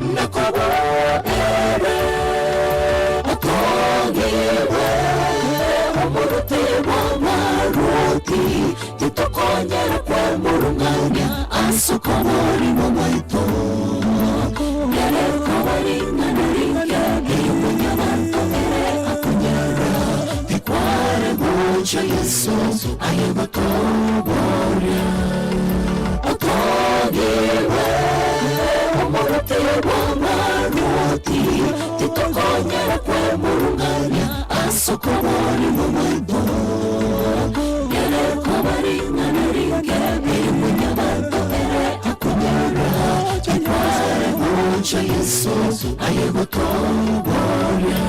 nakobo ere otongiwe omuruti w'amaruti titokongera kwemurunganya ansokomori mamaito nereko baringanarike iy'umunyabantu ere akongera tikware guca yesu ayegotoborya otongiwe omuruti w'amaruti titokongera kwemurunganya ansokomori mamaito nereko baringanarike iy'umunyabantu ere akongera tikware guca yesu ayegotoborya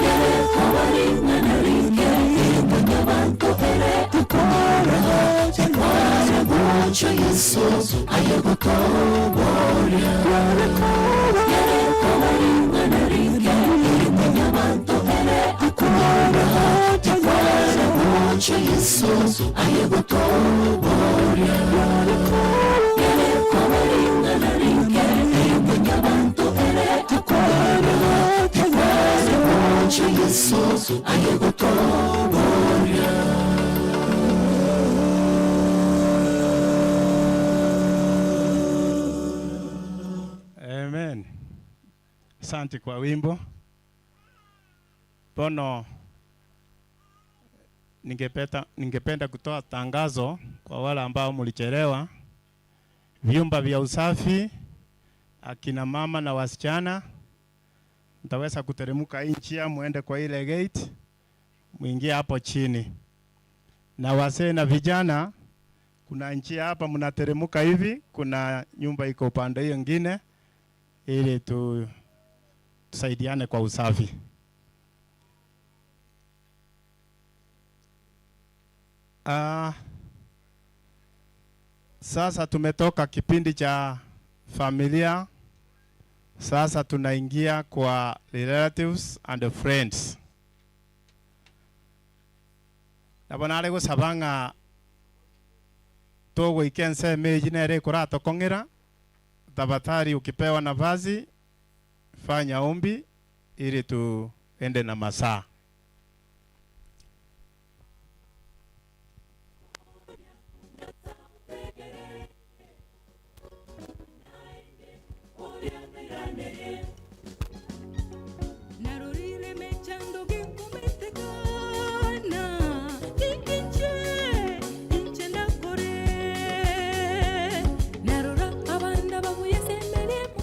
nereko baringanarike iy'umunyabantu ere akongera tikware guca yesu ayegotoborya nereko baringanarike iy'umunyabantu ere akongera tikware guca yesu ayegotoborya nereko baringanarike iy'umunyabantu ere akongera tikware guca yesu ayegotoborya. Amen. Asante kwa wimbo. Bono ningependa kutoa tangazo kwa wale ambao mlichelewa. Vyumba vya usafi akina mama na wasichana mtaweza kuteremka njia muende kwa ile gate muingie hapo chini. Na wasee na vijana kuna njia hapa mnateremka hivi, kuna nyumba iko upande hiyo nyingine ili tusaidiane kwa usafi. Sasa tumetoka kipindi cha familia. Sasa tunaingia kwa relatives and friends. Nabonale go sabanga togo ikense meji nere kurato kongera. Tafadhali ukipewa nafasi fanya ombi ili tuende na masaa.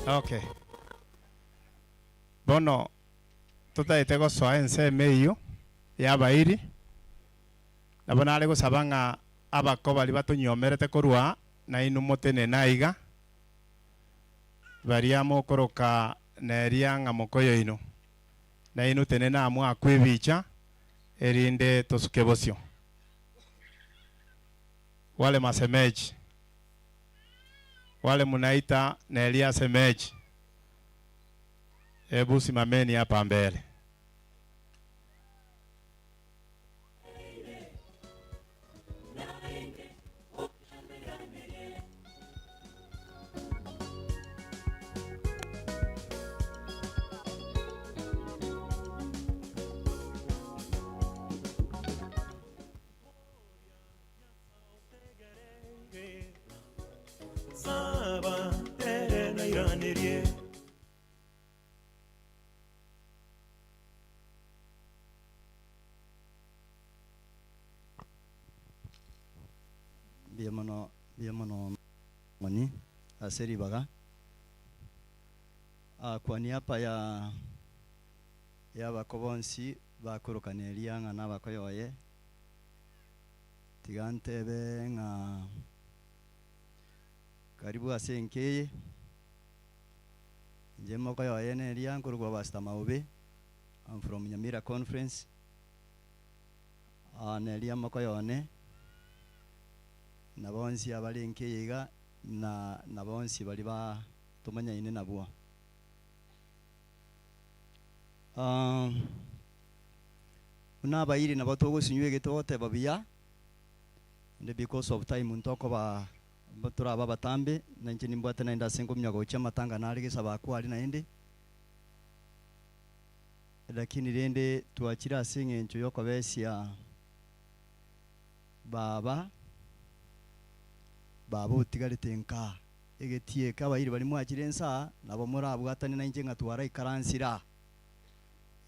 Okay. Bono tutaite gosoa enseme iyo yabairi nabona ale gosabanga abako bali batunyomerete korwa na inu motene naiga baria mokoroka Neria ngamokoyo ino na inu tene na amu akwebicha erinde tosukebosio wale masemeji wale munaita Neria semeji. Hebu simameni hapa mbele. Biamono mani aseri baga kwa niaba ya bakobonsi bakoroka Neria ngana bakoyoye tigantebe nga karibu asenkeye njemo koyoye Neria ngurwa basta maube. I'm from Nyamira conference. Neria makoyone nabonsi abalenkeyiga na nabonsi bali ba tumanya ine nabwa. Unabayiri nabatogo sinywege tote babia and because of time untoko turaba batambe na nje nimbwate na ndasengo mnyago cha matanga nari gisaba kwali na indi lakini rende tuachira asinge ncho yoko besia baba utigarite nka egetie kabairi bali mwakire nsa nabo murabwatane na nje ngatwara ikaransira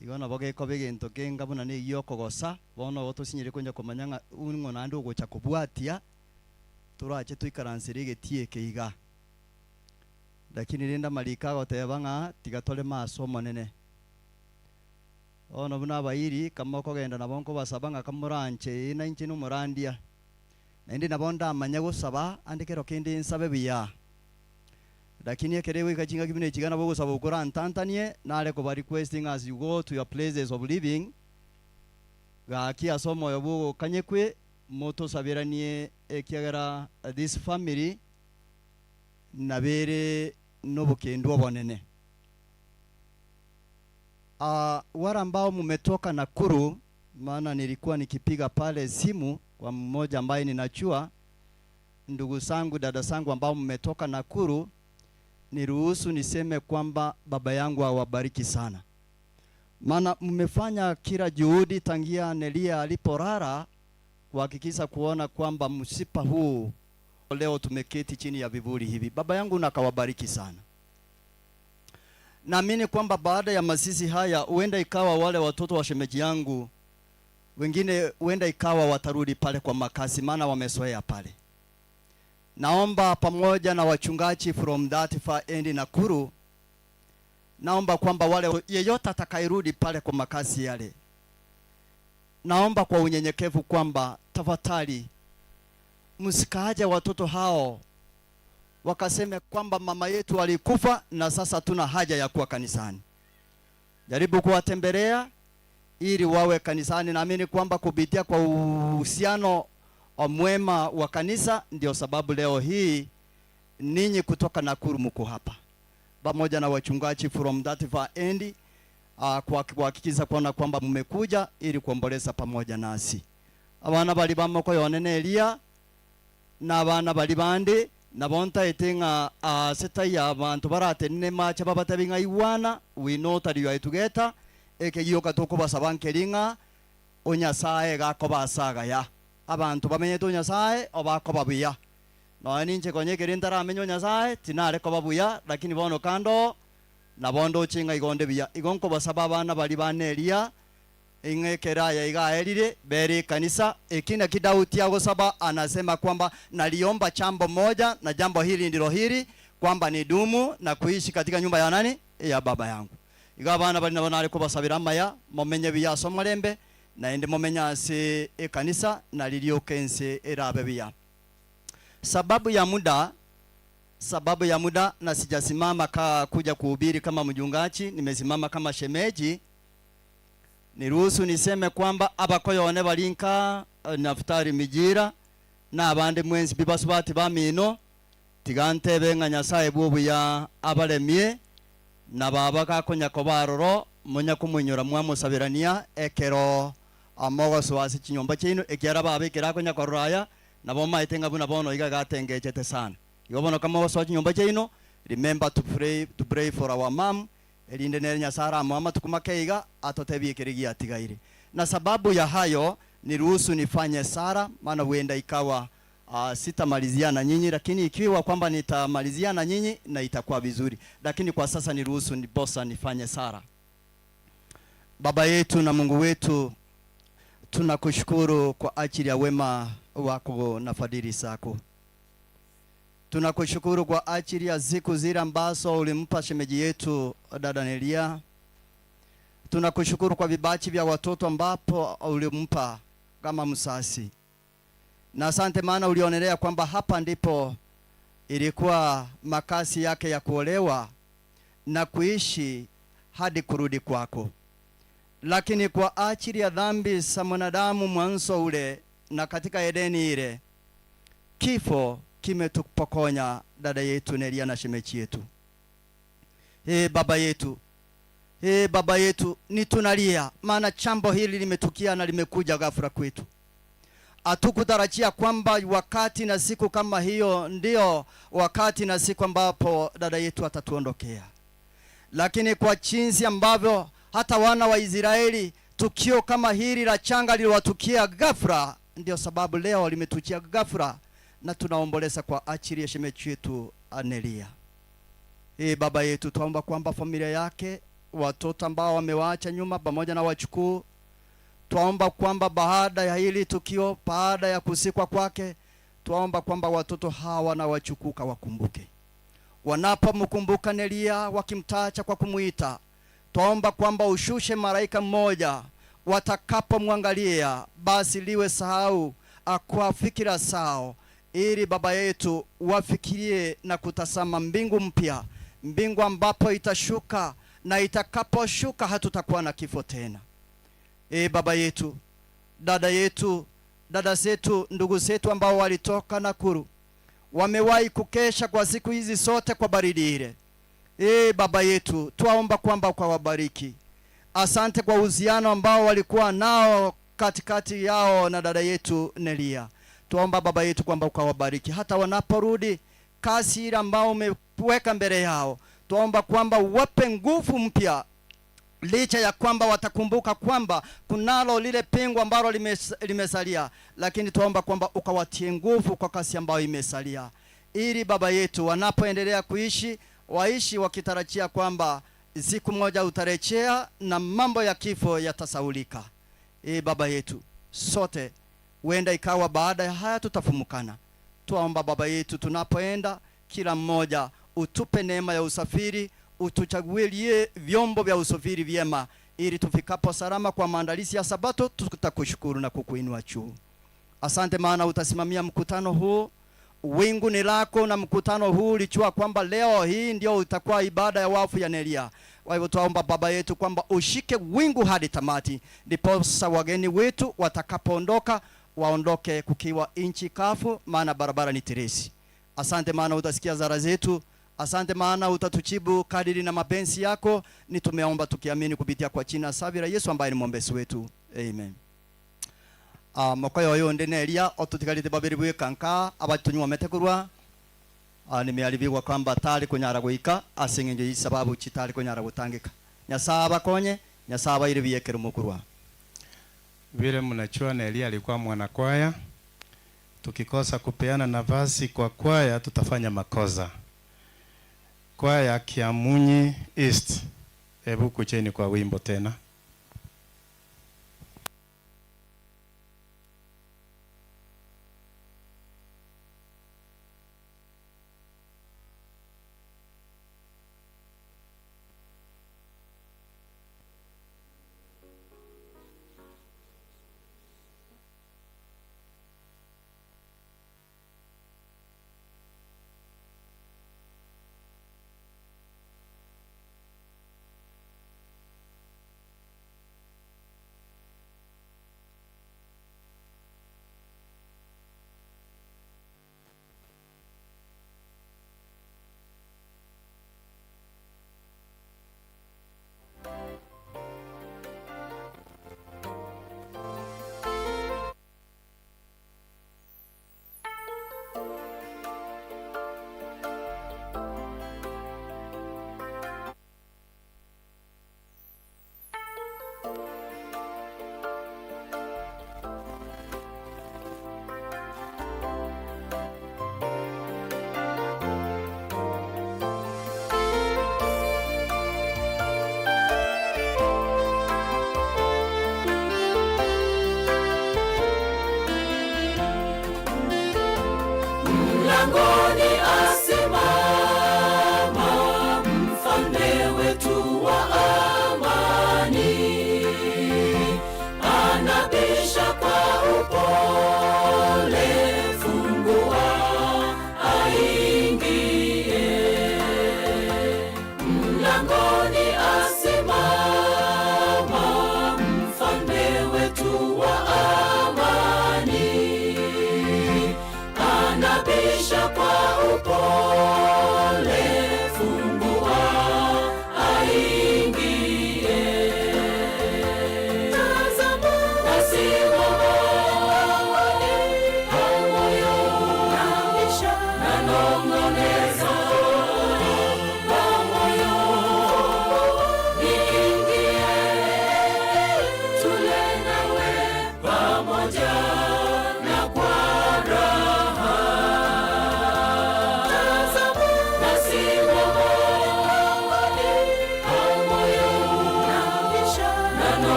igona boge ko begento kenga buna ne yoko gosa bono botusinyire kunja komanya ungo nandi ugocha kubwatia turache tuikaransira egetie keiga lakini renda malika gotebanga tigatole maso monene ono buna bairi kamoko genda nabonko basabanga kamuranche na inchi numurandia nende nabonda amanya gusaba andikero kindi nsabe biya lakini ekerewe ikachinga kibine chigana bogo saba ukora ntantanie nale ko bari requesting as you go to your places of living ga kia somo yobugo kanyekwe moto sabiranie ekiagara this family nabere nobukendo bonene wara ambao mmetoka Nakuru, maana nilikuwa nikipiga pale simu kwa mmoja ambaye ninachua ndugu zangu dada zangu ambao mmetoka Nakuru, niruhusu niseme kwamba baba yangu awabariki sana, maana mmefanya kila juhudi tangia Neria aliporara kuhakikisha kuona kwamba msipa huu leo tumeketi chini ya vivuli hivi. Baba yangu nakawabariki sana. Naamini kwamba baada ya masisi haya huenda ikawa wale watoto wa shemeji yangu wengine huenda ikawa watarudi pale kwa makazi, maana wamesoea pale. Naomba pamoja na wachungaji from that far end Nakuru, naomba kwamba wale yeyote atakayerudi pale kwa makazi yale, naomba kwa unyenyekevu kwamba tafadhali msikaaje watoto hao wakaseme kwamba mama yetu alikufa na sasa tuna haja ya kuwa kanisani. Jaribu kuwatembelea ili wawe kanisani. Naamini kwamba kupitia kwa uhusiano mwema wa kanisa ndio sababu leo hii ninyi kutoka Nakuru mko hapa pamoja na wachungaji from that far end kwa kuhakikisha kwamba mmekuja ili kuomboleza pamoja nasi. Abana bali bamoko yone Neria na abana bali bandi nabonta etenga seta ya abantu baratene macha babatabinga iwana we know that you are together ekeyoka toko basabankeringa onyasaye gako basaga ya abantu bamenye to nyasaye obako babuya no ninche konyekere ntaramenyo nyasaye tinare ko babuya lakini bono kando nabondo chinga igonde biya igonko basaba abana bali baneria ingekera ya igaerire bere kanisa ekina kidauti ya gosaba anasema kwamba naliomba chambo moja na jambo hili ndilo hili kwamba ni dumu na kuishi katika nyumba ya nani ya baba yangu igabana bali nabonare ko basabira maya momenye biya somolembe na ende momenya se kanisa na liliokense erabe biya sababu ya muda na sijasimama kuja kuhubiri kama mjungachi, nimesimama kama shemeji. Niruhusu niseme kwamba abakoyone balinka Naftari Mijira na abandi mwenzi bibasubati bamino tigantebe nga nyasaye bubu ya abalemie na baba kakonya kobaroro munya kumunyura mwamusabirania ekero amogo swasi chinyomba chino ekiara babe kirakonya koraya nabo maitenga buna bono iga gatengejete sana yobono kama swasi nyomba chino. Remember to pray for our mom elinde nere nyasara mama tukumakeiga atotebi kirigi atigaire. Na sababu ya hayo niruhusu nifanye sara, maana huenda ikawa sitamalizia na nyinyi, lakini ikiwa kwamba nitamalizia na nyinyi na itakuwa vizuri, lakini kwa sasa niruhusu nibosa nifanye sara. Baba yetu na Mungu wetu, tunakushukuru kwa ajili ya wema wako na fadhili zako. Tunakushukuru kwa ajili ya siku zile ambazo ulimpa shemeji yetu dada Neria. Tunakushukuru kwa vibachi vya watoto ambapo ulimpa kama msasi. Na asante maana ulionelea kwamba hapa ndipo ilikuwa makazi yake ya kuolewa na kuishi hadi kurudi kwako. Lakini kwa ajili ya dhambi za mwanadamu mwanzo ule na katika Edeni ile, kifo kimetupokonya dada yetu Neria na shemeji yetu. Baba yetu, ni tunalia maana chambo hili limetukia na limekuja ghafla kwetu. Hatukutarajia kwamba wakati na siku kama hiyo ndio wakati na siku ambapo dada yetu atatuondokea, lakini kwa jinsi ambavyo hata wana wa Israeli tukio kama hili la changa liliwatukia ghafla, ndio sababu leo limetujia ghafla na tunaomboleza kwa ajili ya shemeji yetu Neria. Baba yetu, tuomba kwamba familia yake, watoto ambao wamewaacha nyuma pamoja na wachukuu, tuomba kwamba baada ya hili tukio, baada ya kusikwa kwake, tuomba kwamba watoto hawa na wachukuu wakumbuke. Wanapomkumbuka Neria, wakimtacha kwa kumuita, tuomba kwamba ushushe malaika mmoja, watakapomwangalia basi liwe sahau kwa fikira sao, ili Baba yetu wafikirie na kutazama mbingu mpya, mbingu ambapo itashuka, na itakaposhuka hatutakuwa na kifo tena. Baba yetu, dada zetu, ndugu zetu ambao walitoka Nakuru, wamewahi kukesha kwa siku hizi sote kwa baridi ile. Baba yetu, tuomba kwamba ukawabariki. Asante kwa uhusiano ambao walikuwa nao katikati yao na dada yetu Neria. Tuomba Baba yetu kwamba ukawabariki hata wanaporudi kazi ile ambao umeweka mbele yao. Tuomba kwamba wape nguvu mpya, licha ya kwamba watakumbuka kwamba kunalo lile pingu ambalo limesalia, lakini tuomba kwamba ukawatie nguvu kwa kazi ambayo imesalia, ili Baba yetu wanapoendelea kuishi, waishi wakitarajia kwamba siku moja utarejea na mambo ya kifo yatasaulika. Baba yetu, sote huenda ikawa baada ya haya tutafumukana. Tuomba Baba yetu, tunapoenda kila mmoja utupe neema ya usafiri, utuchagulie vyombo vya usafiri vyema, ili tufikapo salama kwa maandalizi ya Sabato tutakushukuru na kukuinua juu. Asante maana utasimamia mkutano huu. Wingu ni lako, na mkutano huu ulijua kwamba leo hii ndio utakuwa ibada ya wafu ya Neria. Kwa hivyo tuomba Baba yetu kwamba ushike wingu hadi tamati, ndipo wageni wetu watakapoondoka waondoke kukiwa inchi kafu, maana barabara ni tiresi. Asante maana utasikia zara zetu. Asante maana utatujibu kadiri na mapenzi yako. Ni tumeomba tukiamini kupitia kwa jina safi la Yesu ambaye ni mwombezi wetu. Amen. Mokoyo yo Neria otutikalite babiri bwe kanka abatunywa metekurwa. Nimealibiwa kwamba tali kunyara guika asingenje sababu chitali kunyara gutangika. Nyasaba konye, nyasaba ile biyekero mukurwa. Vile mnachua Neria alikuwa mwanakwaya. Tukikosa kupeana nafasi kwa kwaya tutafanya makosa. Kwaya Kiamunyi East, hebu kucheni kwa wimbo tena.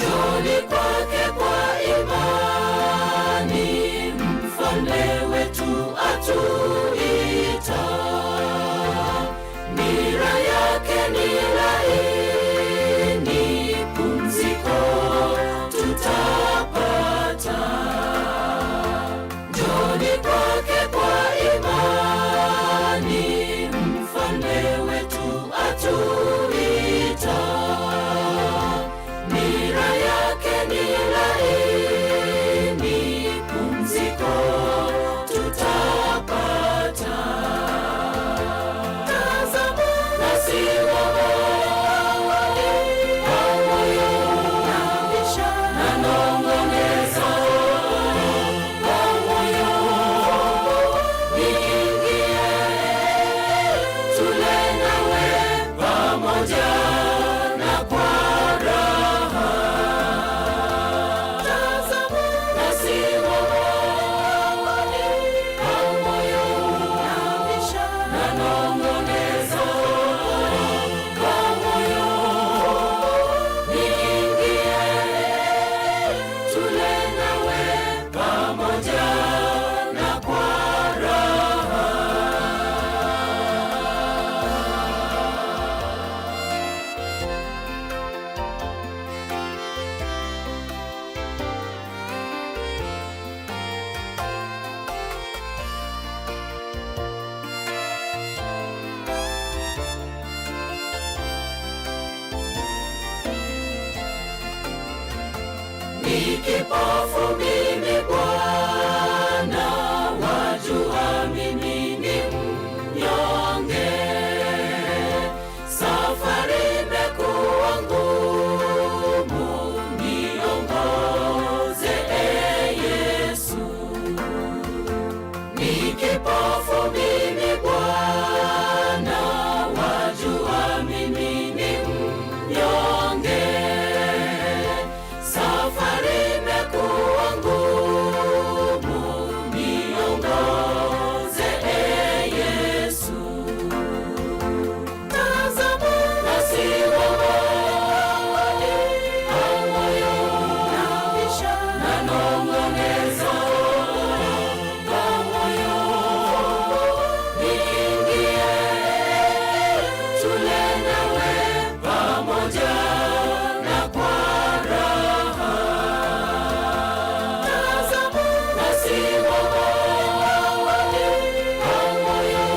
Njoni kwake kwa imani, mfalme wetu atuita. Nira yake ni laini, pumziko tutapata. Njoni kwake kwa imani, mfalme wetu atuita. Nira yake ni laini, pumziko tutapata. Tazama nasi wawali kwa moyo na nong'onezo kwa moyo. Niingie tule nawe pamoja na kwa raha. Tazama nasi wawali kwa moyo na nong'onezo kwa moyo. Niingie tule nawe pamoja na kwa raha. Ni kipofu mimi Bwana, wajua mimi ni mnyonge. Safari imekuwa ngumu, niongoze Yesu. Ni kipofu mimi Bwana, wajua mimi ni mnyonge. Safari imekuwa ngumu, niongoze Yesu. Tazama nasi wawali kwa moyo na nong'onezo kwa moyo. Niingie tule nawe pamoja na kwa raha. Tazama nasi wawali kwa moyo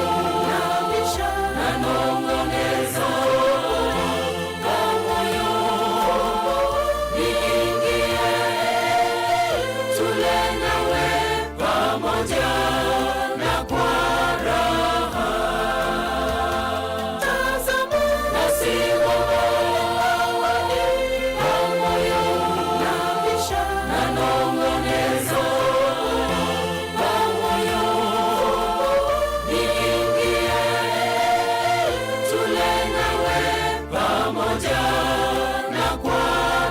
na nong'onezo kwa moyo. Niingie tule nawe pamoja na kwa raha. Tazama nasi wawali kwa moyo na nong'onezo kwa moyo. Niingie tule nawe pamoja na kwa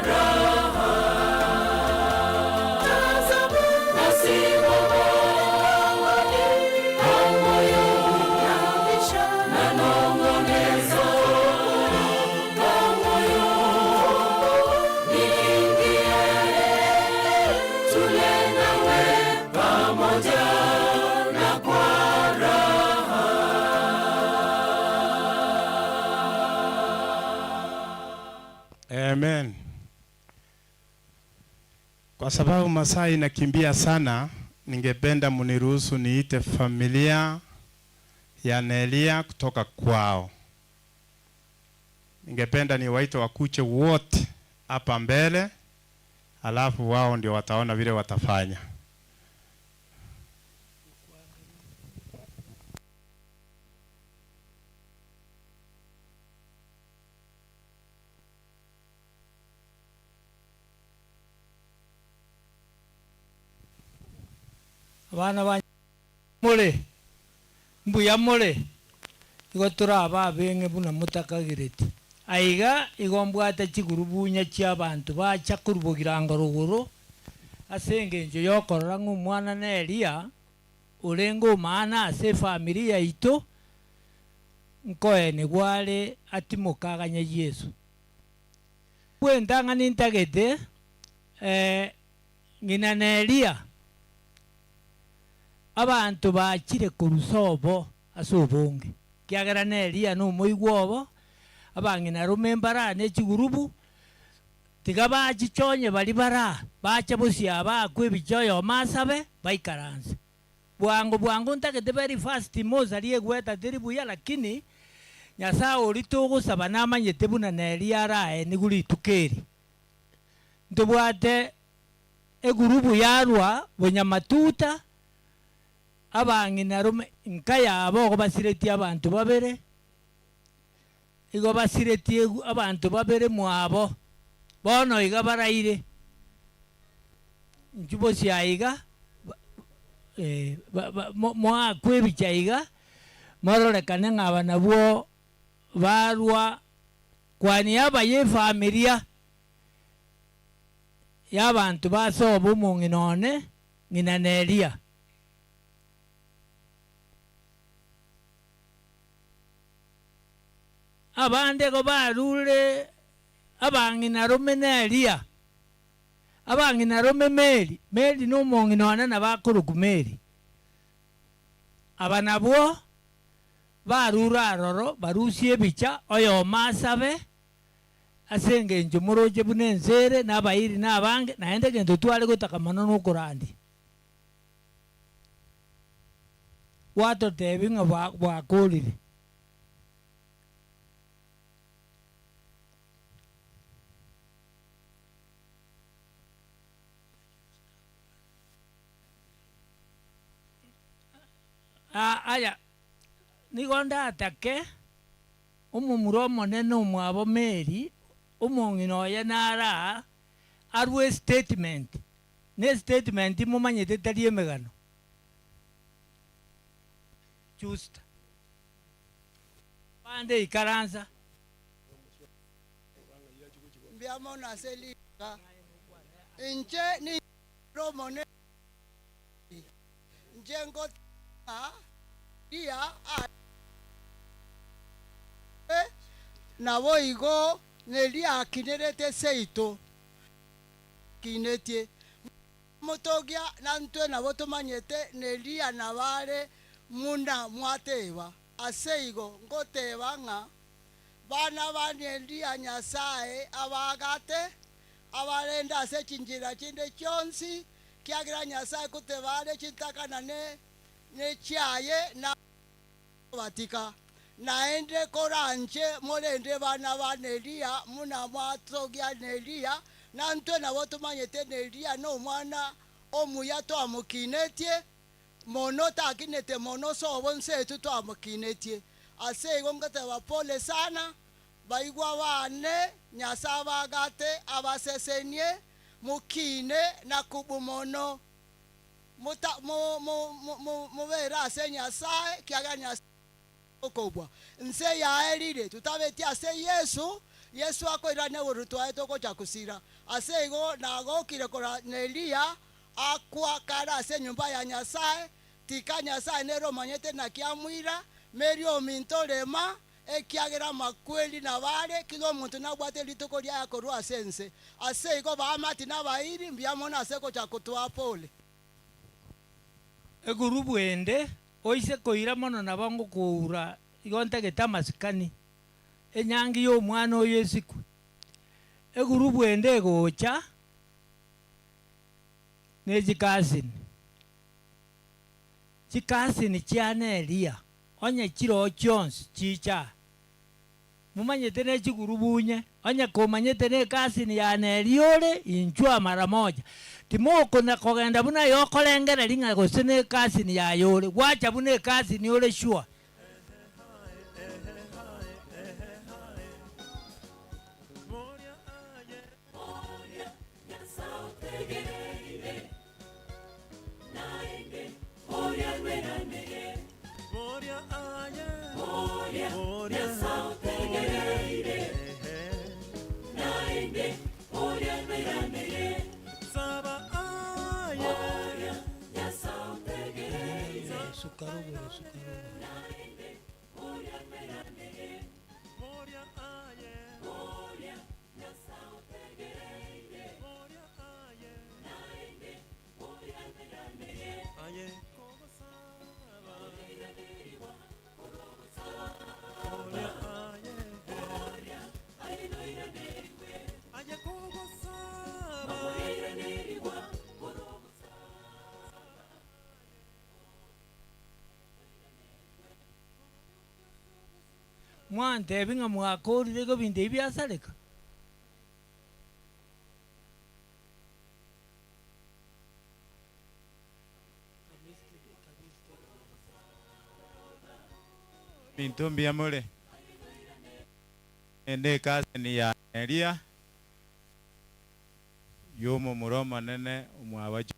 raha. Tazama nasi wawali kwa moyo na nong'onezo kwa moyo. Niingie tule nawe pamoja na kwa raha. Amen. Kwa sababu masaa inakimbia sana, ningependa muniruhusu niite familia ya Neria kutoka kwao. Ningependa niwaite wakuche wote hapa mbele, alafu wao ndio wataona vile watafanya. Abana ba mole mbuya mole igo turaba benge buna mutakagireti aiga igombwata chigurubunya chia abantu bacha kurubugiranga ruguru asenge nje yokorora ng'umwana Neria urengo maana ase familia ito nkoene gware atimukaganya Yesu kwentanga nintagete ngina Neria abantu bachire kurusobo ase obonge kiagera Neria no moigwobo abangina rumembara ne chigurubu tiga bachichonye bali bara bacha bosia bakwe bichoyo masabe baikaranse bwangu ntagete very fast moza liegweta tiribuya lakini Nyasaye oritugusaba namanyete buna Neria arae niguri tukeri ndubwate egurubu yarwa bonyamatuta abangina rume nkaya abo basireti abantu babere igo basireti abantu babere mwabo bono iga baraire njubo siaiga mwa kwebicha iga mororekane ngaba nabwo barwa kwani aba ye familia y'abantu basoba mu nginone ngina Neria abande go barure abangina rume Neria abangina rume Meri no mu nginone na bakuru kumeri abanabwo barura aroro barusie bicha oyo masabe asenge njumuroje bunenzere nabayiri nabange naende gendo twale gutakamana no kurandi wato tebinga bwakolire aya nigonda atake umumuromo nene umwabo Meri umongino ya nara arwe statement ne statement mumanyete tari emegano just pande ikaranza mbiamona selika inche ni romo ne njengo dia na boigo Neria akinerete seito kinetie motogia na ntwe na botomanyete Neria na bare muna mwateba aseigo ngoteba nga bana ba Neria Nyasaye abagate abarenda ase chinjira chinde chonsi kiagira Nyasaye kutebare chitakana ne chiaye na batika naende koranje morende bana ba Neria muna mwatogia Neria na ntwe na botomanyete Neria no mwana omuya to amukinetie mono takinete mono sobo nsetu to amukinetie ase igongate bapole sana baigwa bane Nyasaba gate abasesenie mukine na kubumono muta mo vera ase Nyasaye kiaga Nyasaye okobwa nse ya erire tutabeti ase Yesu akoirane urutwa etoko chakusira ase igo nago kirekora Neria akwa kara ase nyumba ya Nyasaye tika Nyasaye nero manyete na kiamwira Meri omintolema ekiagera makweli na bare kilo muntu nabwate litoko lya yakorwa sense ase igo baamati na bairi mbiamona ase ko chakutwa pole egurubu ende oise koira mono na bango kuura igonta getamasikani enyangi yo mwana oyo esiku egurubu ende gocha nejikasini chia Neria onye chiro chons chicha mumanyete ne chigurubunye onye komanyete ne kasini ya Neria ole inchwa mara moja timoko na kogenda buna yokolengera linga gosene kasini ya yole wacha bune kasini ole shua Moria, mwantebi ng'a mwakorire ko binde ibiasareka bintu mbia mure ende kasi ni ya Neria yomo muroma nene umwabacho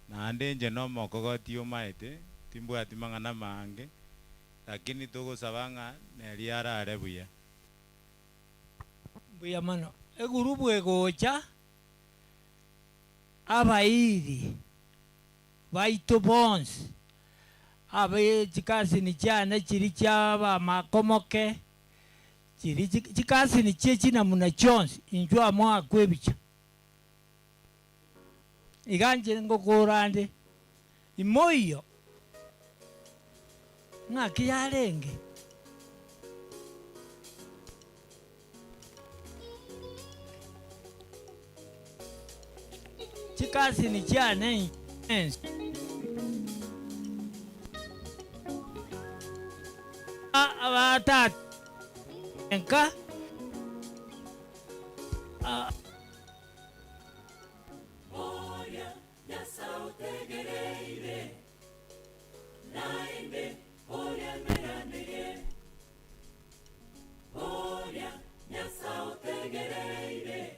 na ande nje no mokogoti umaite timbwati mang'ana mange lakini tugusabanga Neria arare buya buya mano egurubu egocha abairi baito bonsi abe chikasi ni cyane kiri cyaba makomoke kiri chikasi ni cyechi na muna chonsi injwa mwa kwebicha iganje ngo gorande imoyo ngaki yarenge chikasi ni cyane abatat enka Oria nyasautegereire naende oria meraneye oria nyasautegereire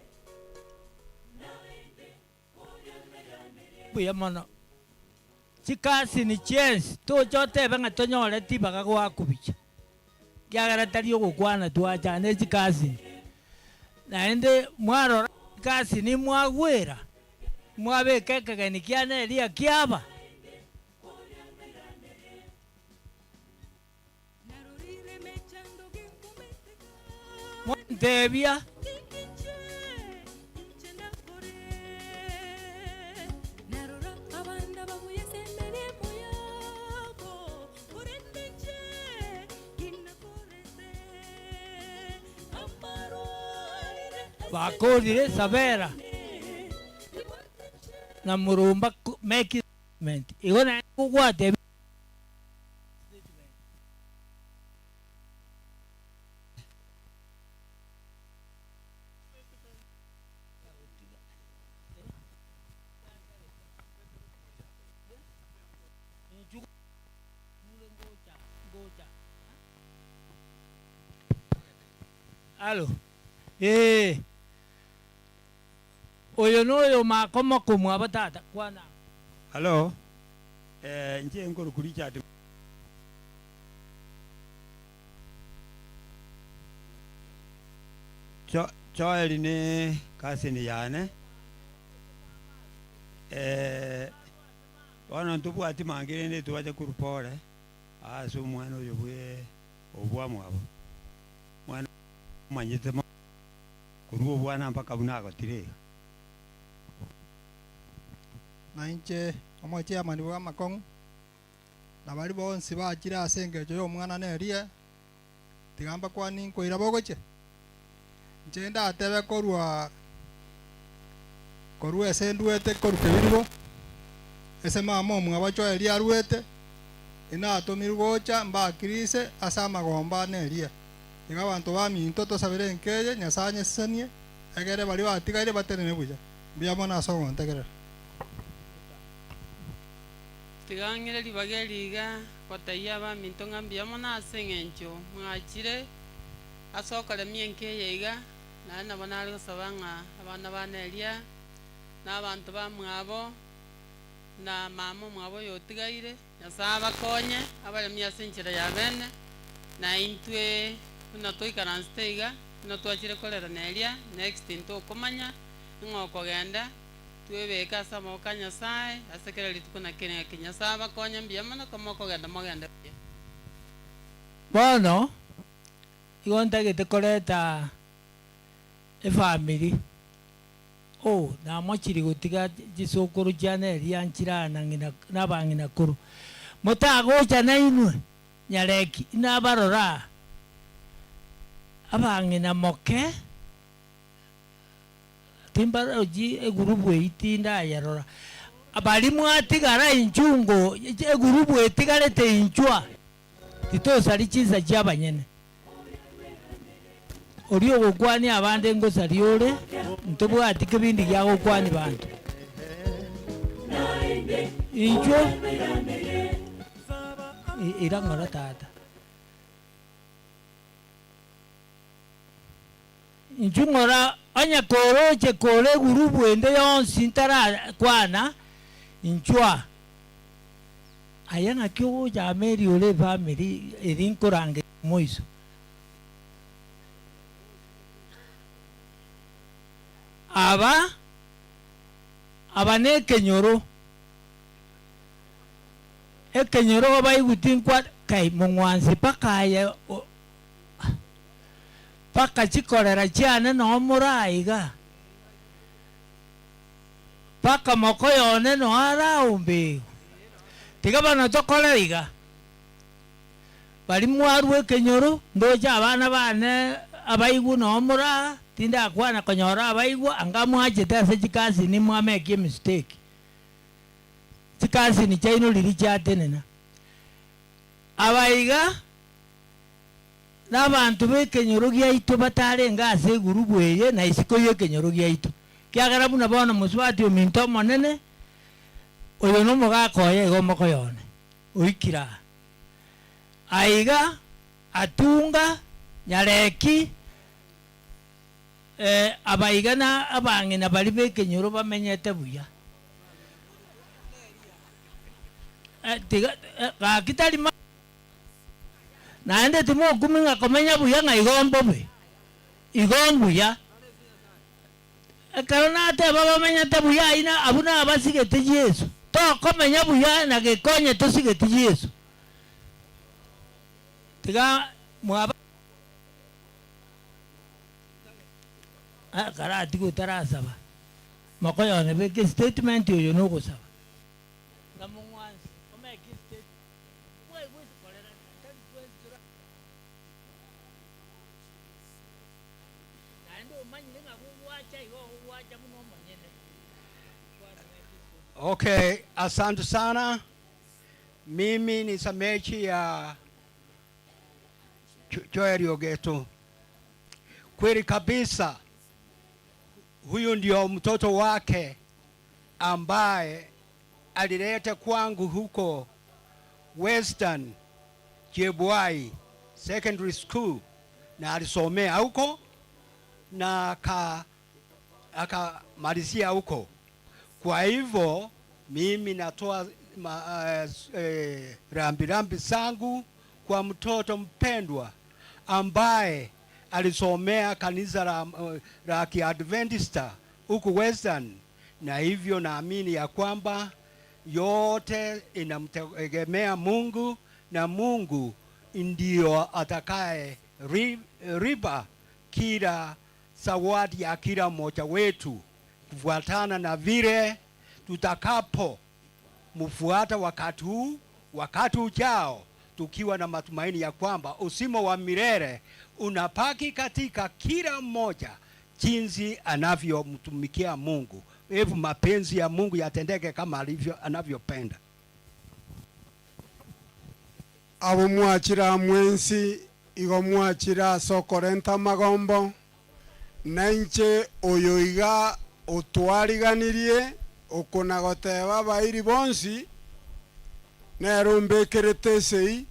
naende oria meraneye buya mono chikasi ni chance to chote banga tonyole tibaga gwakubicha kyagara tari ogukwana twachane chikasi naende mwaro kasi ni mwagwera mwabekekaga ni Neria kyaba Montebia bakorire sabera na murumba make statement igona kugwate Alo oyo noyo makomo kumwa batata kwana Hello nje ngoro kuri chat Joel ni kasi ni yane wana ntubwati mangire ni tuwaje kurupore asu mwana oyo bwe obwa mwabo mwana manyite kuruo bwana mpaka bunako tirega na inche omoche amani bwa makong na bali bonsi bakira asenge yo mwana Neria tigamba kwa ni nkoira bogoche njenda atebe korwa esenduete korukebirwo ese mama mwabacho Elia aruete ina atomirwocha mbakirise asa magomba Neria iga bantu baminto tosabire nkeye nyasanye senie egere bali batigaire baterene buya biamona sogo ntegerera tigangire libageliga kwataiya baminto ngambiyamo naseng'encho mwachire asokole mienkeye iga nana banali gusabanga abana ba Neria n'abantu bamwabo na mama mwabo yotigaire nyasaye bakonye abaremye asenchera ya bene na intwe na toikara nsteiga na twachire kolera Neria next into komanya ngoko genda twebeka samo kanyasaye asekera litukuna kene kinyasaye bakonye mbiyamana komoko genda mogenda bono igonta gitekoreta family na mochiri gutiga gisukuru kya Neria nchirana ngina nabangina kuru mutagocha na inwe nyareki inabarora abangina moke timbara oji egurubu itinda yarora abali mwatigara inchungo egurubu etigarete inchwa titosari chinsa chia banyene ori ogokwani abande ngosari ore ntobwati kebindi gia gokwani bantu incho irangora tata incho ngora anya koroche kore gurubu ende yonsi ntara kwana inchwa ayanga kyo ya meri ole family edin korange moiso aba kenyoro ekenyoro baigutin kwa kai mungwansi pakaya paka chikorera chiane no muraiga paka mokoyone no ara umbi tiga bana tokoleriga bali mwaru ekenyoro ndoja abana bane abaigu no mura tinda kwana konyora abaigu angamwaje tase chikasi ni mwameke mistake chikasi ni chaino liri chatenena abaiga n'abantu bekenyoro gyaitu batarenga ase gurubu eye na isiko yekenyoro gyaitu kiagara buna bona muswati ominto monene oyo no mugakoye igo mokoyone oikira aiga atunga nyareki abaiga na abange na bali bekenyoro bamenyete buya tiga kitali naende timo kuminga komenya buya nga igombo be igombo ya karona ate baba menya te buya ina abuna abasigete Yesu to komenya buya na gekonye to sigete Yesu tiga mwaba kara tigo tarasa ba makoyo ne be statement yo no go saba namungwansi omeke state we kolera Okay, asante sana. Mimi ni samechi ya Joel Ogeto. Kweli kabisa, huyu ndio mtoto wake ambaye alileta kwangu huko Western Jebwai Secondary School na alisomea huko na akamalizia huko. Kwa hivyo mimi natoa rambirambi zangu kwa mtoto mpendwa ambaye alisomea kanisa la Kiadventista huko Western, na hivyo naamini ya kwamba yote inamtegemea Mungu na Mungu ndio atakaye riba kila zawadi ya kila mmoja wetu kufuatana na vile tutakapo mfuata wakati huu, wakati ujao, tukiwa na matumaini ya kwamba usimo wa milele unapaki katika kila mmoja jinsi anavyomtumikia Mungu. Hebu mapenzi ya Mungu yatendeke kama anavyopenda. Abo mwachira mwensi igo mwachira sokorenta magombo nainche oyoiga otwariganirie okonagoteba bairi bonsi nerumbekerete sei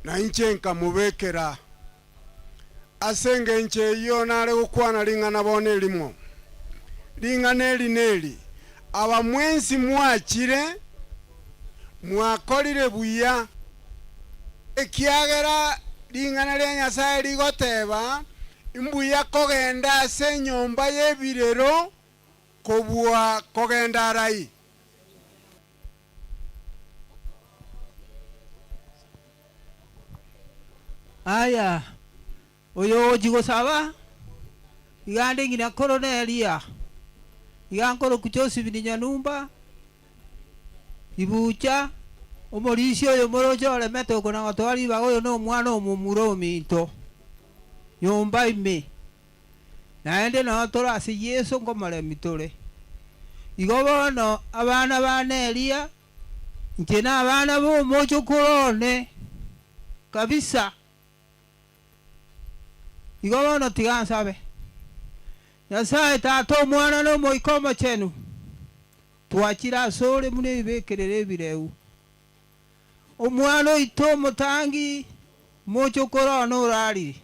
nainche nkamubekera asenge nche iyo nare gukwana ringana bone limo ringana elineli aba mwensi mwachire mwakorire buya ekiagera ringana lya Nyasaye ligoteba imbuya kogenda ase nyomba y'ebirero kobua kogenda arai. Aya oyo jigo saba igande ngina koro Neria igankoro kuchosi binyanyumba ibucha omorisi oyo morojo ole meto kona gotwari bagoyo no mwana omumuro minto yomba ime naende no tora ase Yesu ngomare mitore igobono abana ba Neria nkina abana b'omojo kurone kabisa igo bono tigansabe Nyasaye tata omwana n'omoikomo chenu twakira asore mune ebibekerere ebireu omwana oito omotangi mojo kurone orarire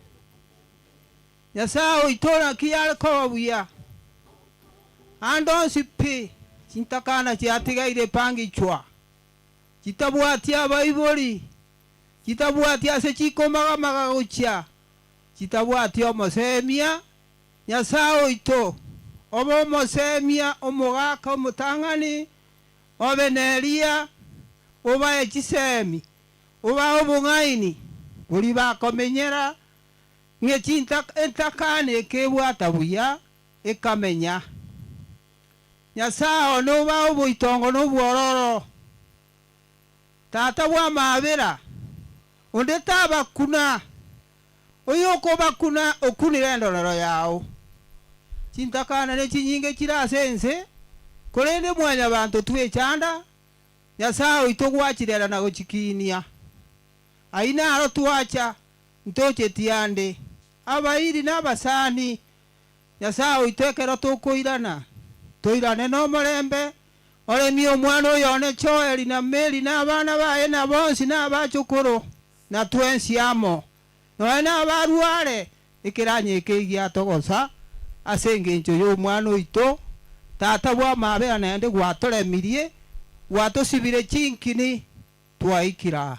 Nyasaye oito nakiyare kobuya andonsi pi chintakana chiatigaire pangi chwa chitabwatia abaibori chitabwatia ase chikomaga guchia chitabwatia omosemia Nyasaye oito obo omosemia omogaka omotang'ani obe Neria oba echisemi oba obong'aini bori bakomenyera ng'e entakana ekebwata buya ekamenya Nyasaye ono oba oboitongo n'obwororo tata bwa mabera onde tabakuna oyo okobakuna okunira endorero yao chintakana nechinyinge chirasense korende mwanya bantu twechanda Nyasaye oito gwachirera na gochikinia aina aro twacha ntoche tiande abairi n'abasani Nyasaye oitekero tukoirana toirane n'omorembe oremi omwana oyo one Joeli na Meri n'abana baye na bonsi n'abachukuru na twensi amo noe n'abarware ekiranye ekigiatogosa ase engencho y'omwana oito tata bwa mabera naende gwatoremirie gwatosibire chinkini twaikira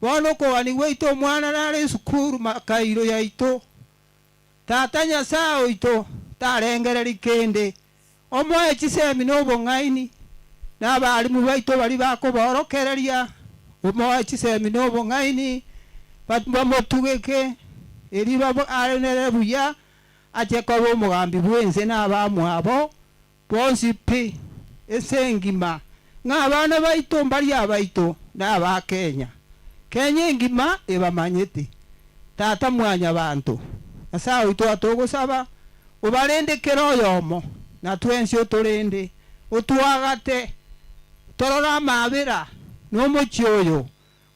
bono okogani gwaito omwana nare esukuru makairo yaito tata Nyasaye oito tarengereri kende omoe chisemi n'obong'aini n'abarimu baito bari bakoborokereria omoe chisemi n'obong'aini bamotugeke eriba arenere buya achekoba omogambi bwense n'abamwabo bonsi pi ase engima ng'abana baito mbari abaito n'abakenya Kenya engima ebamanyete tata mwanya bantu Nyasaye oito atogosaba obarendekera oyomo na twensi otorende otwagate torora amabera n'omochi oyo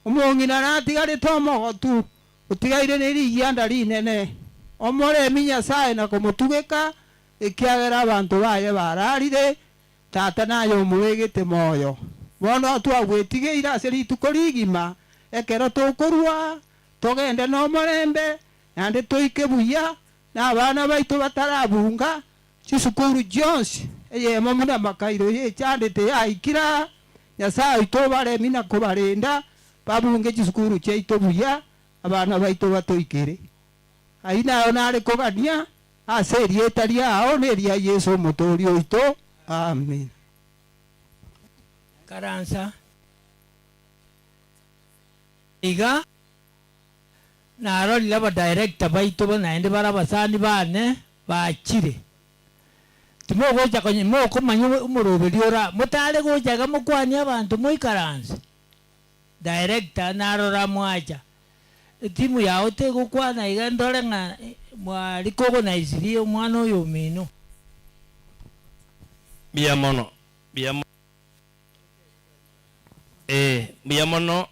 omong'ina natigarete omogotu otigaire n'eriyanda rinene omoremi Nyasaye na komotugeka ekiagera abanto baye bararire tata naye omubegete moyo bono twagwetigeire ase rituko rigima ekero tokorwa togende n'omorembe nande toike buya n'abana baito batarabunga chisukuru jonsi eyemo muna makairo yechandete yaikira Nyasaye oito baremi na kobarenda babunge chisukuru chaito buya abana baito batoikere ainayo nare kogania ase erieta riao neria Yesu omotori oito amen karansa iga narorire abadirector baito banaende barabasani bane bachire timogocha konye mokomanya omoroberi ora motare gochaga mokwani abantu moikaranse director narora mwacha timu yao tegokwana iga ndore ng'a mwari kogonaisirie omwana oyo omino biamono biamono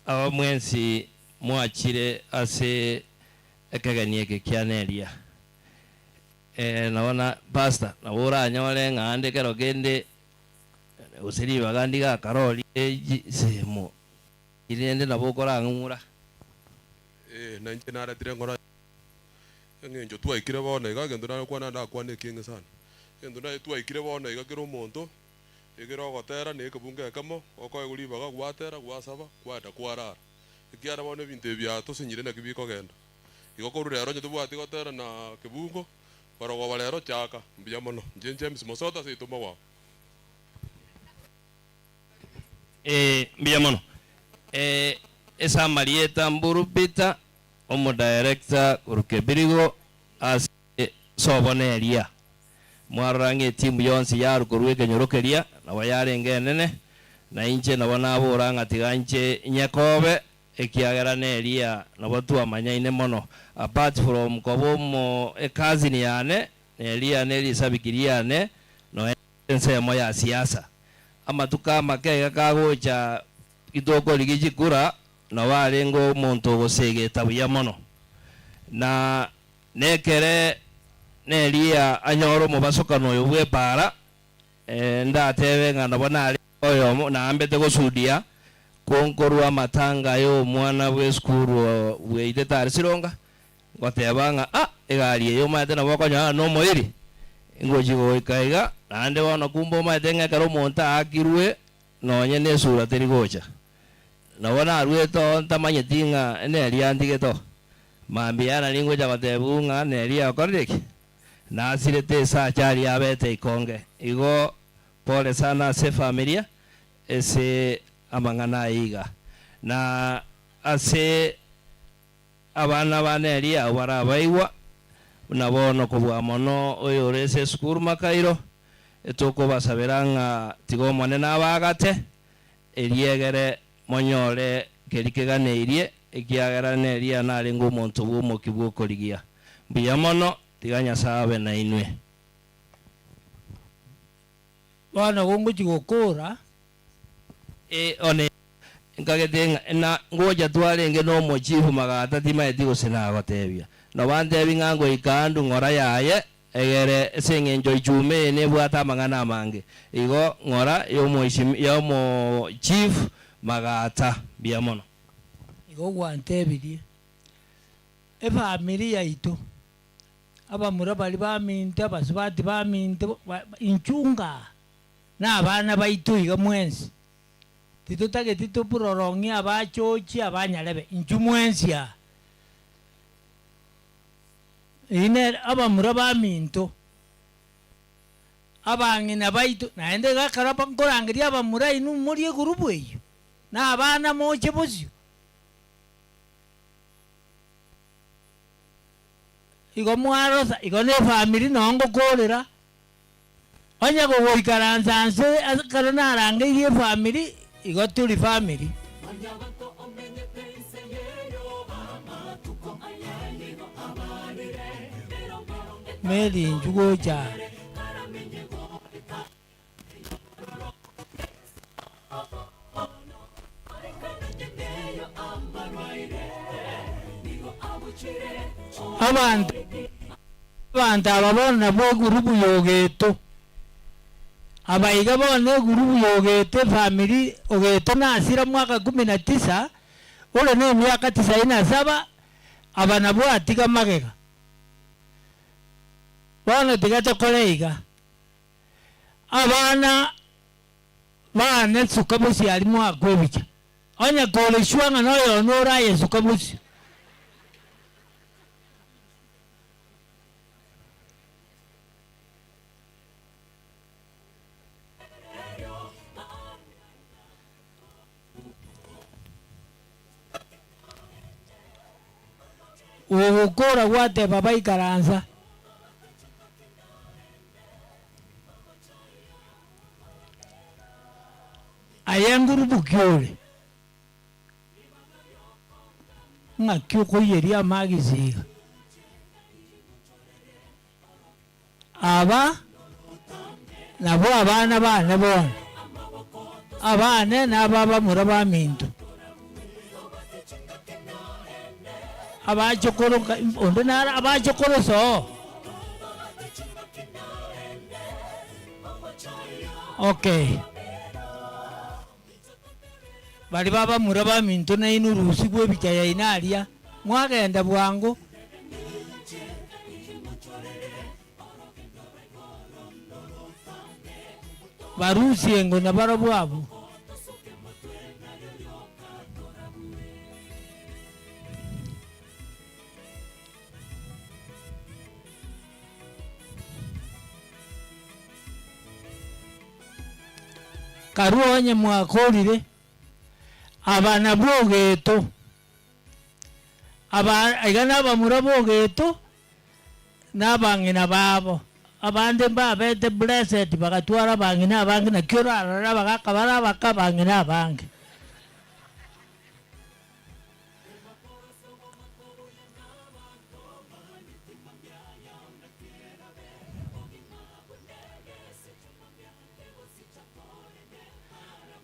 aba mwensi mwachire ase ekegeni eke kia Neria nabona pastor nabora nyore ng'ande kero kende usiri bagandi ga karoli semo irende nabokora ng'ura nanje naratire ngora engenjo twaikire bona iga gendo nakwana ndakwane kinge sana gendo na twaikire bona iga kiro omonto igiro ogotera ne ekabunga ekamo okoe guribaga gwatera gwasaba kwada kwarara ikiara bona ebinto ebia tosenyire na kibiko genda igo koru rero nje tubwati gotera na kibungo borogo barero chaka mbia mono nje James Mosota se ituma wa mbia mono esa Marieta Mburupita omo director urukebirigo as sobo Neria mwarange timu yonsi yaru kurweke nyorokeria na bayarenge nene na inche nabona abora ngatiganche nyakobe ekiagera Neria nabatu amanyaine mono apart from kobomo ekazini yane Neria neri sabikiriane no ensemo ya siasa amatuka makega kagocha kitoko ligijikura na warengo monto gosegeta buya mono na nekere Neria anyoro mubasokano yobwe para ndatebe ngana bonali oyo na ambete gosudia konkorwa matanga yo mwana we skuru we itetari sironga gotebanga egari yo mate na bokonya no moiri ngojigo ikaiga ande wana kumbo mate ngakaro monta akirwe nonye ne sura terigocha na wana arweto ntamanyetinga Neria ndigeto mambiana lingoja batebunga Neria korreki na asirete saa chari abete ikonge igo pole sana se familia ese amangana iga na ase abana ba Neria barabaiwa unabono kubwa mono oyo rese skuru makairo etoko basaberanga tigo mone nabagate eliegere monyore kerikeganeirie ekiagera Neria nari ngumuntu bumo kibuko ligia mbuya mono tiganya sabe na inwe bana gongo chigokora one ngagete na ngoja twalenge no mochifu magata tima etigo sina gotebia no bande bingango ikandu ngora yaye egere sengenjo ichume ne bwata mangana mange igo ngora yo mo chief magata bia mono igo gwantebirie family yaitu abamura bali baminta basubati baminta inchunga na abana baitu iga mwensi titutage titupurorongi abachochi abanyalebe inchumwensia ine abamura baminto abangina baitu naende gakarapa nkorangiria abamura inu muri gurubu eyo na abana moche bosio igo mwarosa igo ne family nongo korera onya go goikaransanse akara narange irie family igo tuli family meli njugoja abantu ababona bo gurubu yogeto abaiga bone gurubu yogete family ogeto nasira mwaka 19 ule ne myaka 97 abana bo atiga magega bana tigacha koleiga abana bana sukabusi ali mwaka obicha onya kole shwanga noyo nora yesukabusi ukora wate baba ikaranza ayanguru bukyole ngakyo koyeria magiziga aba nabo abana bane bona abane nababa muraba minto abachokoro onde nara abachokoro so okay bali baba muraba minto na inurusi gwe bichaya inaria mwagenda bwangu barusi engo na barabwabu karuonye mwakorire abana bogeto igana bamura bogeto nabangina babo abande babete blessed bagatwara bangina abange na kyora bagakabara bakabangina abange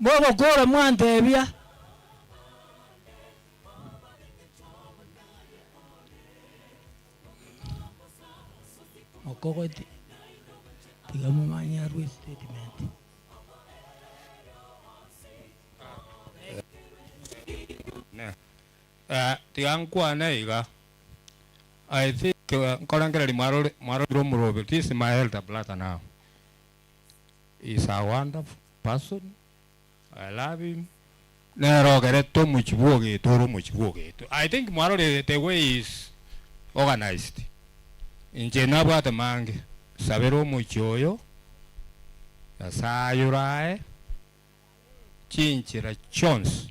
Mwogo kora mwantebia. Okogoti. Tigamu manya rwe statement. Tigankwana iga. I think Korangere Maro Romurobe, this is my elder brother now. He's a wonderful person. I love him. I think Maro the way is organized. In Jenaba the Mang, Savero Muchoyo, Sayurai, Chinchira Chons.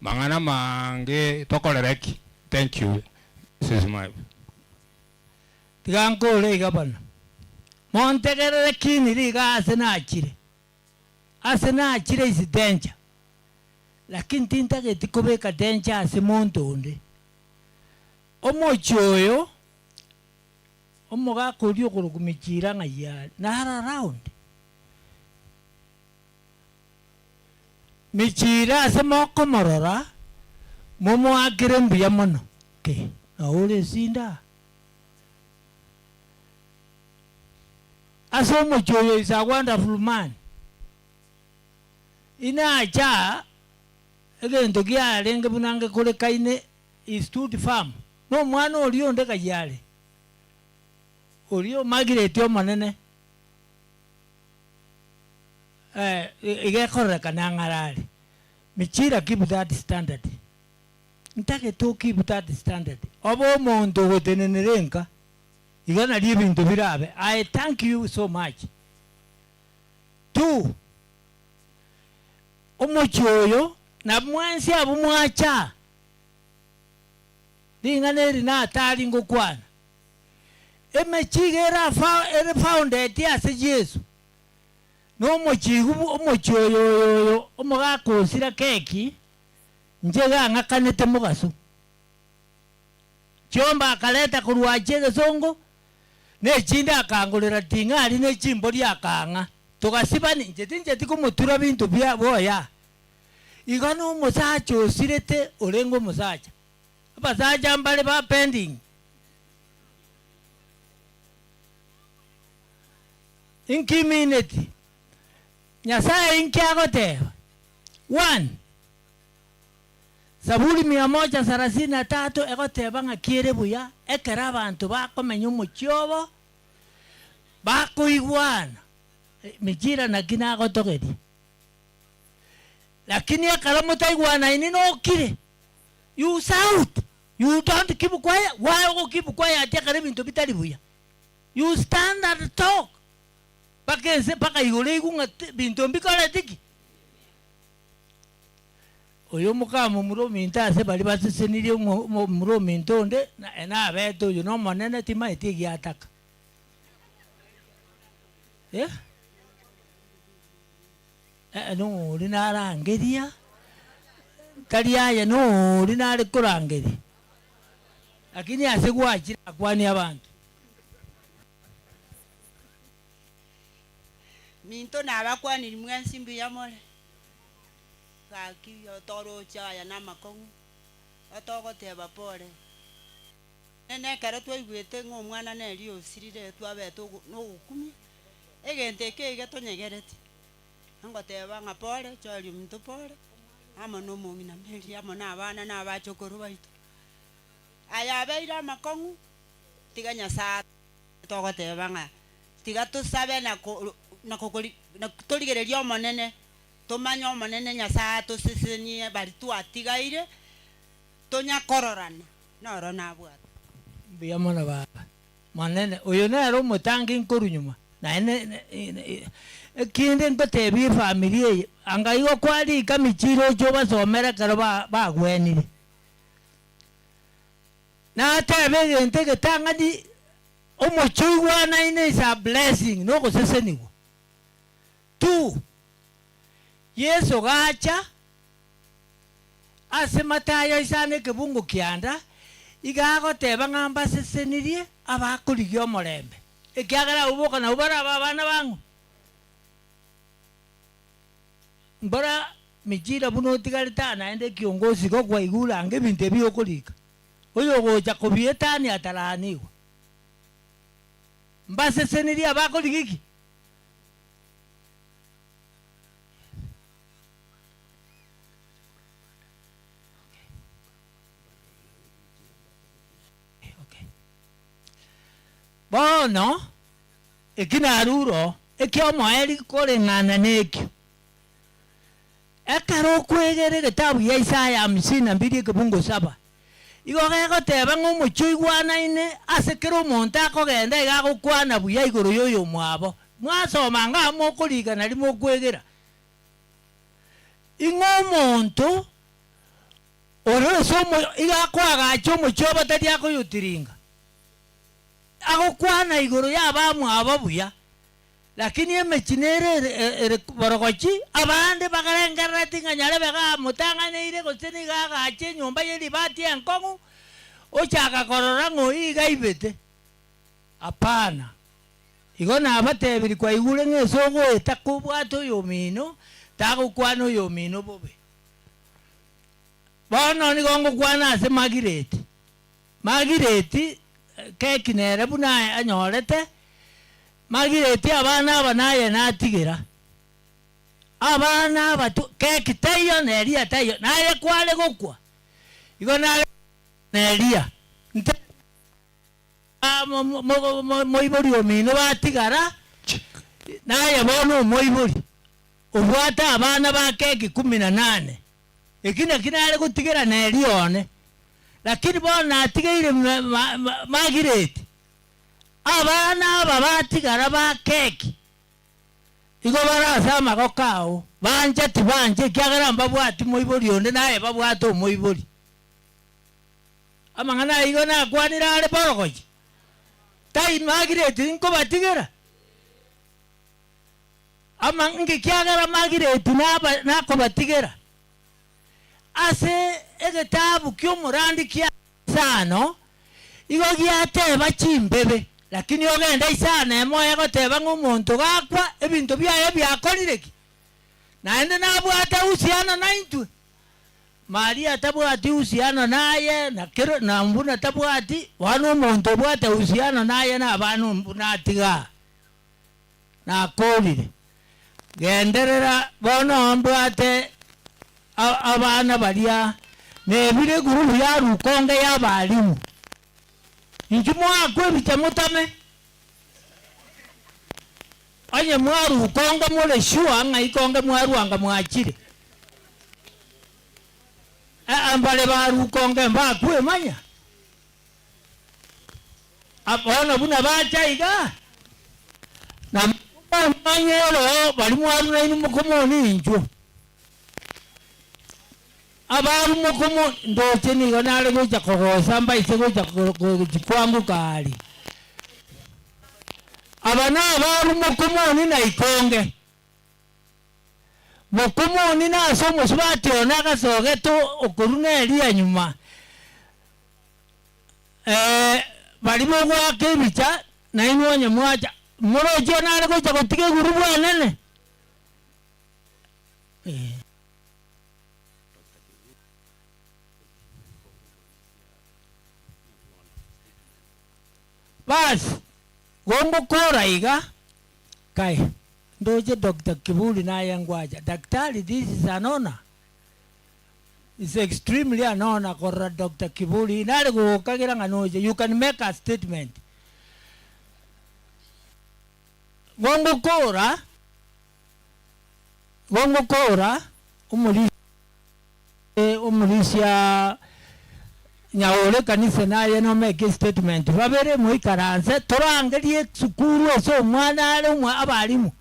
Mangana Mange, Tokorek. Thank you. This is my. Tiganko Legaban. Montegere Kini Riga Asenachire. Asenachire is danger. Lakin tinta che ti cobeka danger a Simontonde. Omo Joyo. Omoga Kodio Kumichira Naya. Nara round. Michira Samoko Morora. Momo Agirem Biamono. Okay. Ole sinda. Asomo Joyo is a wonderful man. Ina aja again to gia renga bunanga kole kaine is to the farm. No mano olio ndeka yale. Olio magirete manene. Ige kore kanangarali. Michira keep that standard. Ntake to keep that standard. Obo mondo wotenerenka. Igana living to birabe. I thank you so much. 2. Omochoyo na mwansi abumwacha. Dinganeri na atali ngokwana. Emechigera founded ya se Yesu. No mochigu omochoyo omogako sira keki. Njega ngakanete mugaso. Chomba akaleta kuruachege songo. Ne chinda akangolera tingali ne chimbo lyakanga. Tugasiba ninje tikumutura bintu bya boya. Igano musacha osirete olengo musacha. Abasacha mbale ba pending. Inki minute. Nyasaye inki agoteba. 1. Zaburi 133 egoteba ng'akire buya ekera abantu bakomenya omochiobo bakoigwana michira nakina agotogeri lakini ekara motaigwana ini nokire you shout you don't keep quiet why go keep quiet ekara bintu bitari buya you stand and talk paka igore igunga bintu mbikora tiki oyo mukamo muromi ntase bali basisenirie muromi ntonde na abeto yo no monene tima itigi ataka no linarangeria kaliya no linale kurangeri lakini asegwachira kwani abantu minto na abakwani mwansi mbiya mole kaki otoro chaya na makongu otoko teba pole nene kare twaigwete ng'omwana neri osirire twabeto no gukumi egente kege tonyegerete angoteba ng'a pole chori muntu pole amo no mongina meri amo na abana na abachokoro baitu aya beira makongu tiganya sa toko teba ng'a tiga tusabe na kokori na toligereria omonene tomanyo manene nyasa to sesenie bari tu atigaire tonya kororana noro nabwa biya mona baba manene oyo nero mutangi nkorunyuma na ene kinde ngotebi familia angaigo kwali kamichiro jo basomera karo bagwenire na tebe gente que tangani omochigwana ine is a blessing no ko sesenigo 2 Yesu gacha asemataya isane kebungu kianda igago teba ngamba sesenirie abakurigyo morembe ekiagera uboka na ubara abana bangu mbora michira buno tigalita naende kiongozi ko kwa igula ange binte bio kolika oyo gocha kobietani atalaniwa mbase seniria bako ligiki bono ekinaruro ekiomoeri koreng'ana nekio ekero kwegere gitabu ya Isaya 52 ekibungo 7 igo gegoteba ng'omochoigwanaine ase kero omonto akogenda iga agokwana buya igoro yoyo mwabo mwasoma ng'a mokorigana ri mokwegera ing'o omonto orese iga akwagacha omochoba tari akoyotiringa agokwana igoro yaba mwabo buya lakini emechinere borogochi abande bagarengerete nganyare bega mutanganeire goteni gagache nyumba yeri bati enkongu ochaka korora ng'oiga ibete apana igo nabatebiri kwa igure ng'eso goeta kubwata oyomino tagokwana oyomino bobe bono nigo ngokwana ase magireti kekinere buna anyorete magireti abana aba naye natigera abana batu kekitayo Neria tayo naye kwale gokwa igo naye Neria nte moibori omino batigara naye bono moibori obwata abana ba keki 18 ekina kinale gutigera Neria one lakini bona atigeire magireti abana aba batigara ba keki igo barasama gokao banje tibanje kyagara mbabwati moibori onde naye babwata omoibori amangana igo nakwanira ale borogoji tai magireti nko batigera amangi kyagara magireti nako batigera ase egetabu kyomurandi kya sano igo gyateba chimbebe lakini ogenda isana emoya goteba ng'omonto gakwa ebinto byaye byakorireki naende nabwata uhusiano naintwe Maria tabwati uhusiano naye na mbuna tabwati wano omonto bwata uhusiano naye na abana mbuna atiga nakorire genderera bono mbwate abana baria nebire gurubu ya rukonge y'abalimu inji mwakwe bitamutame anye mwaru ukonga mule shua nga ikonga mwaru anga mwachire ambale baru ukonga mbakwe manya abona buna bacha iga na manyero bali mwaru na inu mukomoni injo abaru mukomo ndoche ni ganale gocha kogosa mbaise gocha kwangu kali abana abaru mukomo ni na ikonge mukomo ni na somo subati onaka sogeto okoruneria nyuma bali mogwa kebicha na inonye mwacha moroje nale gocha kotige gurubu anene bas gombo kora iga kai ndoje Dr. Kibuli na yangwaja daktari this is anona is extremely anona kora Dr. Kibuli nale go kagira nganoje you can make a statement gombo kora umulisia nyaole kanisa naye no make a statement babere moikaranse torangerie sukuru eso mwana ale mwa abalimu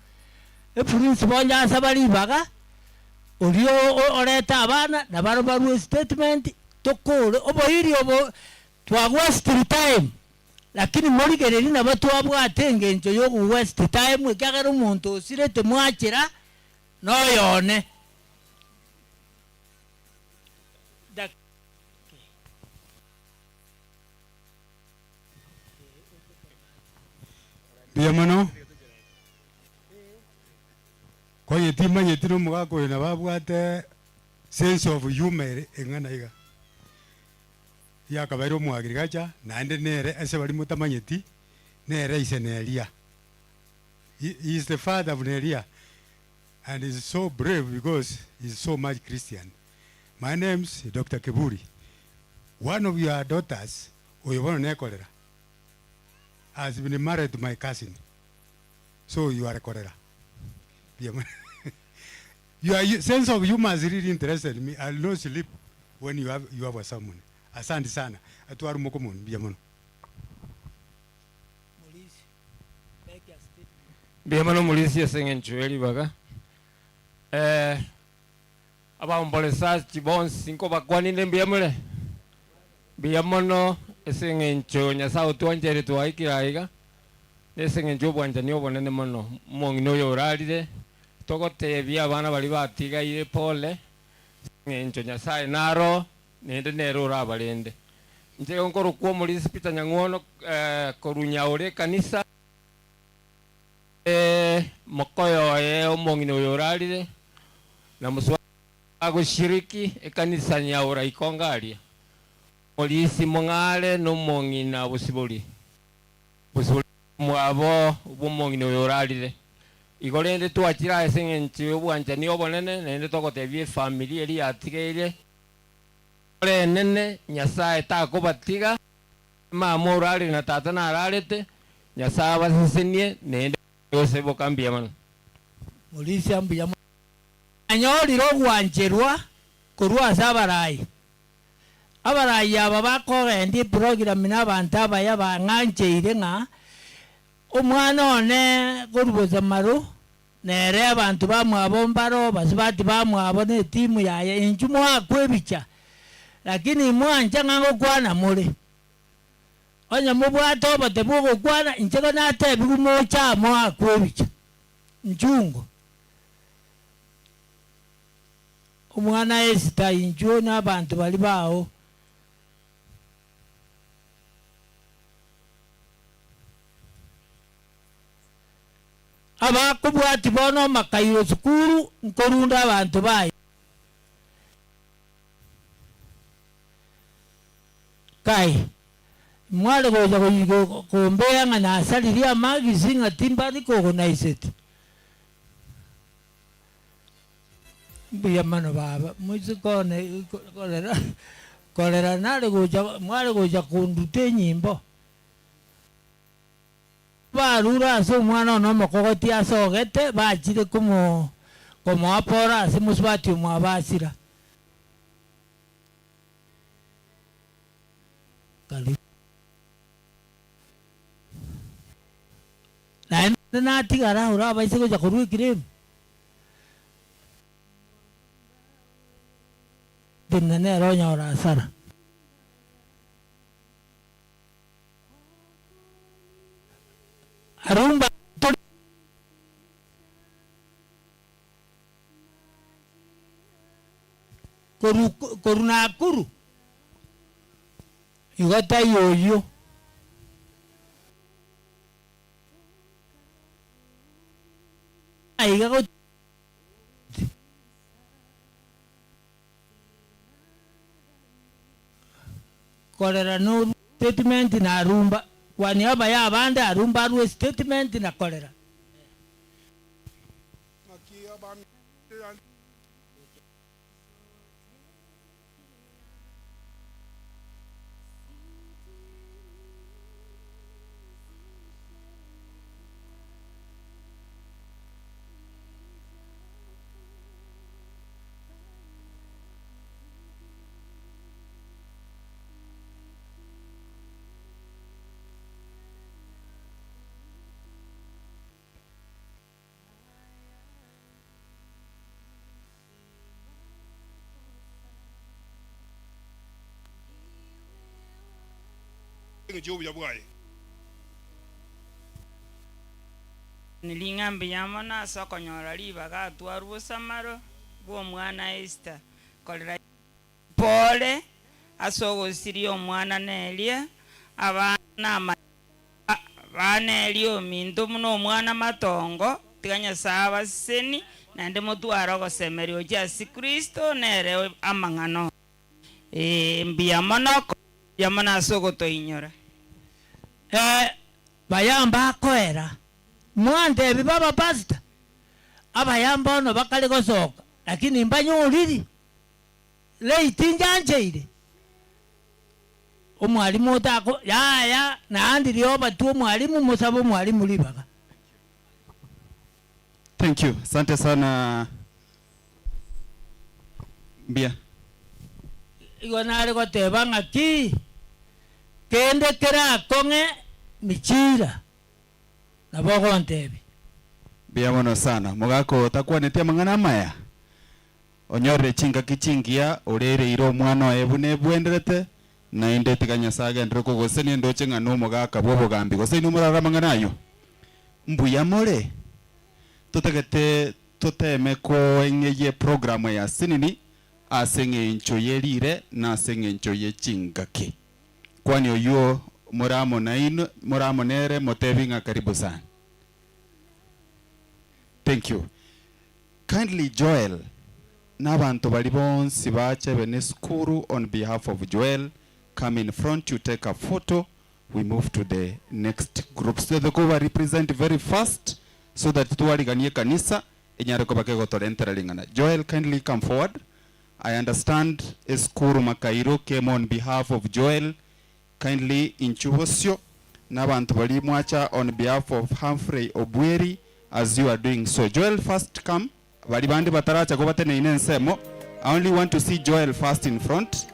principal nyasa bali baga olio oreta abana na baro baru statement tokole oboiri obo twa waste time lakini morigereri na batu abwate ngenjo yo waste time kyagera umuntu osirete mwachira no yone Biamano Koye tima yetino mugako ina babwate sense of humor engana iga. Ya kabairo muagirigacha naende nere ase bali mutamanyeti nere ise Neria. He is the father of Neria and is so brave because he's so much Christian. My name's Dr. Keburi. One of your daughters, Oyebono Nekolera, has been married to my cousin. So you are a cholera. Your sense of humor has really interested me. I'll not sleep when you have a someone. Asante sana. Atuaru mokomon biamono. Biamono mulisi sengen chueli baga. Aba mbolesa chibon 5 bakwani ndembiamule. Biamono sengen chonya sa utwanjere twaikira iga. Nesengen jobwanja ni obonene mono. Mongino yoralire. Togote bia bana bali batiga ire pole. Sengen chonya sa naro nende nero rabalende. Nje onkoro kwa mulisi pita nyangono korunya ore kanisa. Mokoyo omongino yoralire. Na muswa agushiriki ekanisa nyaura ikongalia. Polisi mongale no mongina busibuli. Busibuli mwabo bumongino yoralire. Igolende tuachira esengenchi obwanja ni obonene nende tokotebie familia eri atigeire. Ole nene nyasaye takobatiga mama oralire na tata na aralete nyasaye basesenie nende yose bokambia mano. Polisi ambuya anyori rogwanjerwa kurwa sabarai. Abarai aba bakogendi program n'abantu abaya banganjeire nga omwana one kuruboza maru nere abantu bamwabombaro basibati bamwabo ne timu yaye injumo akwebicha lakini mwanja ngango kwana mule onya mubwato batebugo kwana injego natebi kumocha mwa akwebicha njungo omwana esita injo n'abantu bali bawo abakubwati bono makayiro sukuru nkorunda abantu bayi kai mwale goja kumbea nga nasaliria magisi nga timbari kogonaiseti biyamano baba muzikone kolera nale goja mwale goja kundute nyimbo barura so mwana no mokogoti asogete bachire como apora ase musbati mwabasira kali na tigara ura baise goja koru kirem dinne ronya ora sara arumba koruna kuru igata yoyo aiga go kolera no statement na arumba kwa niaba ya abandi arumba ruwe statement na kolera Nilingambi yamona sokonyora libaga atwaru samaro bwo mwana Esther kolera pole asogosiri omwana Neria abana bana elio minto muno omwana matongo tiganya saba seni nande motwaro gosemerio Jesu Kristo nere amang'ano mbiamono yamona sogoto inyora bayamba akoera mwande bibaba pasta abayamba ono bakali gosoka lakini mbanyuriri Rite njanjeire omwalimu otako ya nandi lioba tu mwalimu musabo mwalimu libaga. Thank you. Asante sana Mbia. Igonare goteba ng'aki kende kera konge michira nabo ntebi. Mbia mono sana. Mugako takuwa netia mang'ana maya. Onyore chinga kichingia orere iro mwana ebune bwenderete na inde tiganya saga ndroko goseni ndoche ng'ano mugaka bobo gambi goseni umurara mang'ana ayo. Mbuya more. Tutagete tuteme ko engeye programu ya sinini asenge nchoyerire na asenge nchoye chingaki. Kwani oyo muramo nere motevinga karibu sana. Thank you. Kindly Joel n'abantu bali bonsi bache bene skuru on behalf of Joel come in front, you take a photo, we move to the next group. So the cover represent very fast so that tuwaliganie kanisa enyare ko bakego torentera lingana. Joel, kindly come forward. I understand Skuru Makairo came on behalf of Joel. Kindly inchuhosyo n'abantu bali mwacha on behalf of Humphrey Obweri as you are doing so. Joel, first come. Bali bandi bataracha ko batene inensemo. I only want to see Joel first in front.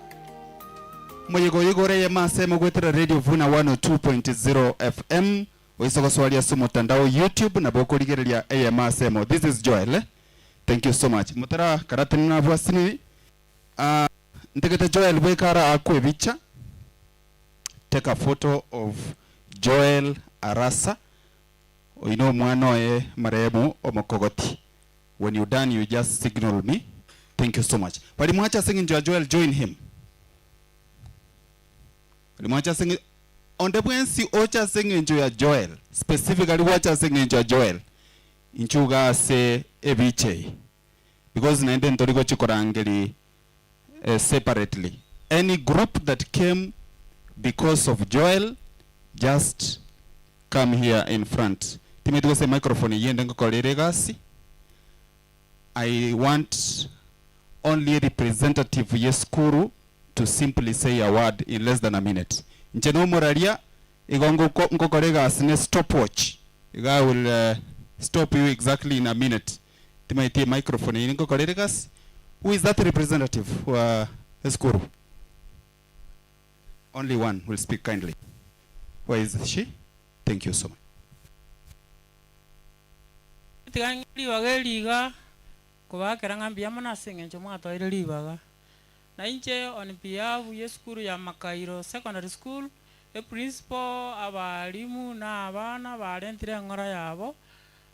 Moyego ye masemo gwetera Radio Vuna 102.0 FM. Oisoko swali asu mutandao YouTube na boko ligerelia AMSemo. This is Joel. Thank you so much. Mutara karatini na bwasini. Ntegete Joel wekara akwe bicha. Take a photo of Joel Arasa. Oino mwano marehemu omokogoti. When you're done, you just signal me. Thank you so much. But Mwacha singing Joel, join him. Mwacha singing on the Wednesday, Ocha singing Joel. Specifically, Wacha singing Joel. Inchuga se eviche. Because Nenden Torigo Chikorangeli separately. Any group that came because of Joel, just come here in front. Timothy was a microphone. Yendengo Koleregasi. I want only representative Yeskuru to simply say a word in less than a minute. Ncheno moralia, igongo kokorega asine stopwatch. I will stop you exactly in a minute. Timaiti microphone ingo koregas. Who is that representative? Yeskuru. Only one will speak kindly. Where is she? Thank you so much. Kubakera ngambia mona singencho mwatoire libaga na inche on behalf ya skuru ya Makairo Secondary School e principal abalimu na abana barentire ngora yabo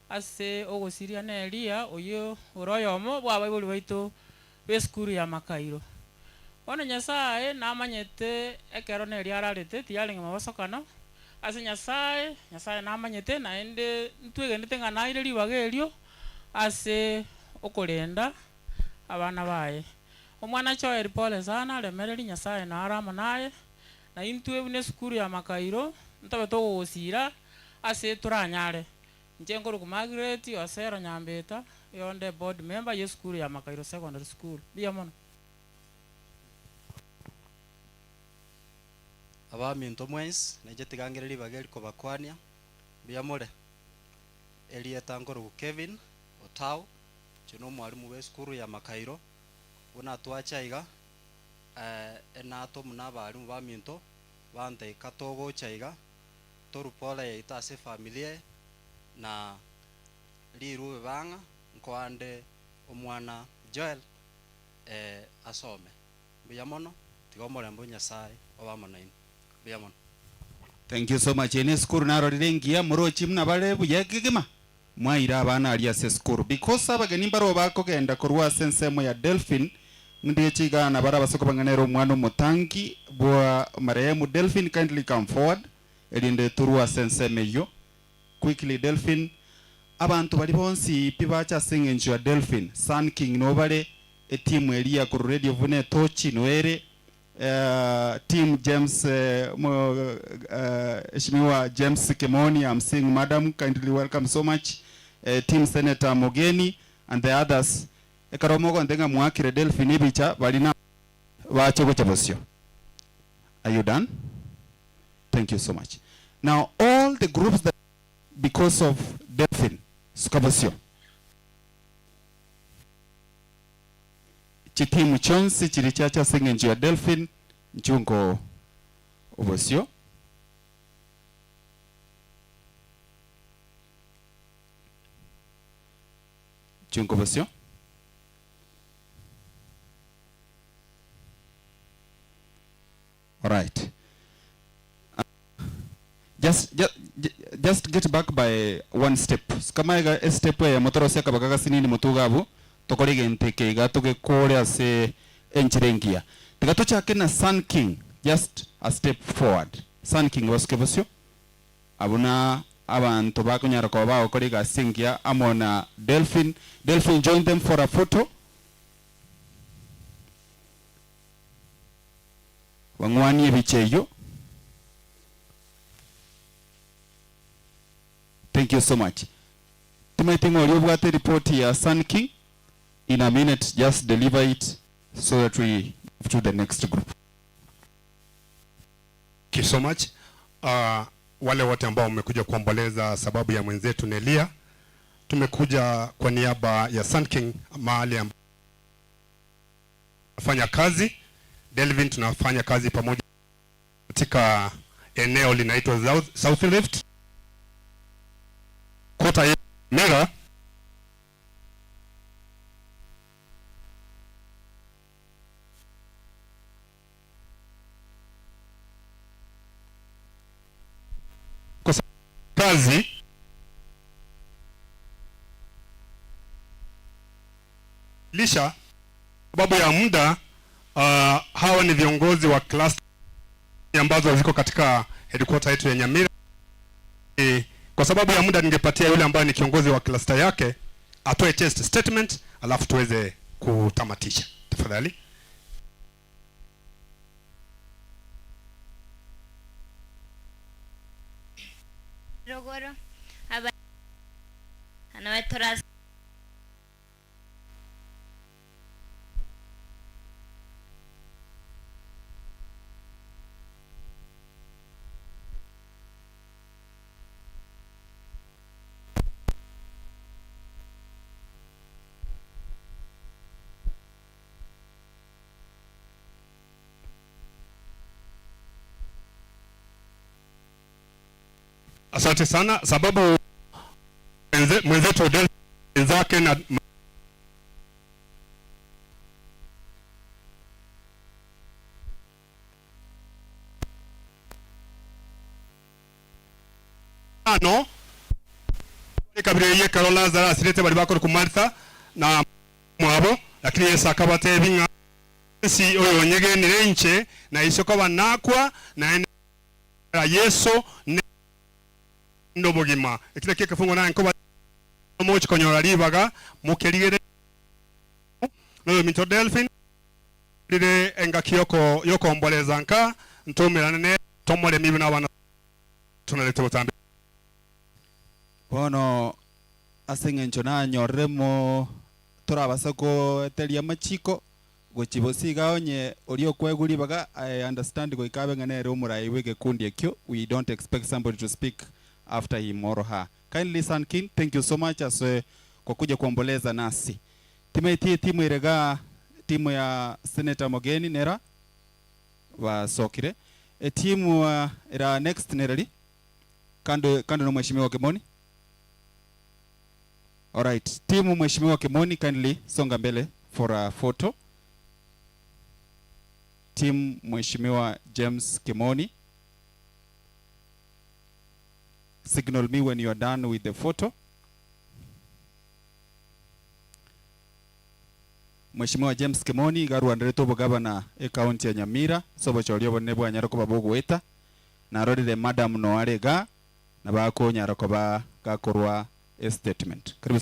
ase ogosiria Neria oyo oroyomo bwaba buli baito be skuru ya Makairo ona Nyasaye namanyete ekero Neria ararete tiyalinga mabasokano ase Nyasaye namanyete na ende ntwegenete ngana ile libaga elio ase okolenda abana baye omwana choe pole sana lemereri Nyasaye na arama naye na intwe bune skuru ya Makairo ntabe to gosira ase turanyare njengo ku Margaret Osero Nyambeta yonde board member ye skuru ya Makairo Secondary School biamono abami ntomwens nejetigangireri bageri ko bakwania biamore Elieta ngoro Kevin Otao chino mwalimu we skuru ya Makairo una twacha iga enato muna balimu ba minto bante katogo chaiga torupole ya itase familia na liru banga nkoande omwana Joel asome biyamono tigomore mbo Nyasaye obamonaino biyamono. Thank you so much. Ene skuru naro lirengia murochi mna bale buyekigima mwaira abana alia se skuru because abageni baro bako genda korwa sensemo ya Delphine ndiye chigana bara basoko banganero mwana mutangi bwa marehemu Delphine. Kindly come forward elinde turwa senseme yo quickly Delphine abantu bali bonsi pibacha sing'encho ya Delphin Sun King nobale team Elia ku radio Vuna tochi noere team James Eshimiwa James Kimoni, I'm saying madam, kindly welcome so much. Team Senator Mogeni and the others. Ekaromogo ndenga mwakire Delphin ibicha balina wacho chabosio. Are you done? Thank you so much. Now all the groups that because of Delphin sukabosio. Chitimu chonsi chirichacha sing'enjo ya Delphin nchungo obosio. Chungo obosio. All right. Just get back by one step. Kama ega step ya motoro sia kabagaga sinini mutugabu tokorige nteke iga toge kore ase enchirengia. Tikatocha kena Sun King just a step forward. Sun King waskebosyo. Abuna abantu bakunyara ko ba okoriga singia amona Delphin. Delphin join them for a photo. Wangwani ebicheyo. Thank you so much. Tumaitingo oliyobwate report ya Sun King. In a minute, just deliver it so that we move to the next group. Thank you so much. Wale wote ambao mmekuja kuomboleza sababu ya mwenzetu Neria, tumekuja kwa niaba ya Sun King mahali ambapo tunafanya kazi. Delvin tunafanya kazi pamoja katika eneo linaitwa South Rift. Kota ya Mera. Kazi lisha sababu ya muda. Hawa ni viongozi wa class ambazo ziko katika headquarter yetu ya Nyamira. Kwa sababu ya muda ningepatia yule ambaye ni kiongozi wa cluster yake atoe chest statement alafu tuweze kutamatisha. Tafadhali. Rogoro aba anawetora Asante sana sababu mwenzetu wenzake na no kabire ye Carola zara sirete bali bakora ku Martha na mwabo lakini Yesu akabate binga si oyo nyege nirenche na isoko banakwa na Yesu ndobogima ekile keke fungo na nkoba mochi konyora libaga mukeligere no mito Delphin dire enga kiyoko yoko mboleza nka ntomera ne tomole mibi na bana tunalete butambe bono aseng'encho na nyorremo torabasako teria machiko gochibosiga onye orio kweguri baga. I understand go ikabe ngane romurai wege kundi ekyo. We don't expect somebody to speak after him or her. Kindly Sun King, thank you so much as kwa kuja kuomboleza nasi. Timu irega timu ya Senator Mogeni Nera wa Sokire. Timu ira next nerali kando na mheshimiwa Kimoni. All right, timu mheshimiwa Kimoni, kindly songa mbele for a photo. Team mheshimiwa James Kimoni, signal me when you are done with the photo. Mheshimiwa James Kimoni garu andereto bogabana e county ya Nyamira sobo cholio bonebo anyaroko babogo weta na rodi de madam no arega na bako nyaroko ba gakorwa a statement. Karibu.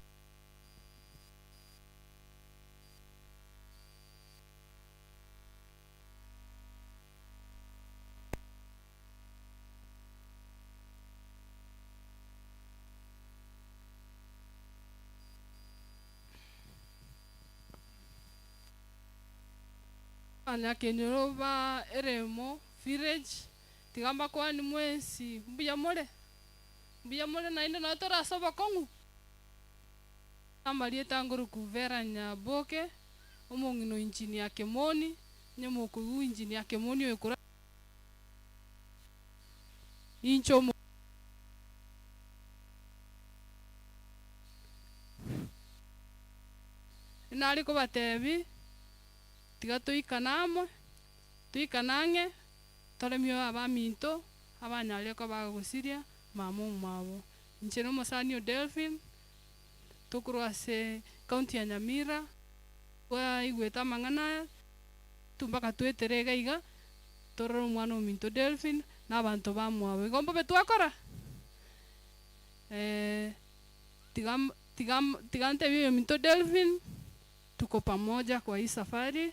Anakenyoroba eremo village tigamba kwa ni mwezi mbuya mole na inde na tora soba kongu amalie tanguru kuvera Nyaboke omongino injini ya Kemoni nyamoko injini ya Kemoni ekura incho nali ko batebi tiga tuikanange tolemio abaminto abanyale ko bagusiria mamu mabo ncheno mosanio Delphine tukurwase county ya Nyamira wa igweta mangana tumbaka tweterega iga tororo mwana ominto Delphine n'abantu bamwawe gombo betwakora tigante bio minto Delphine tuko pamoja kwa hii safari,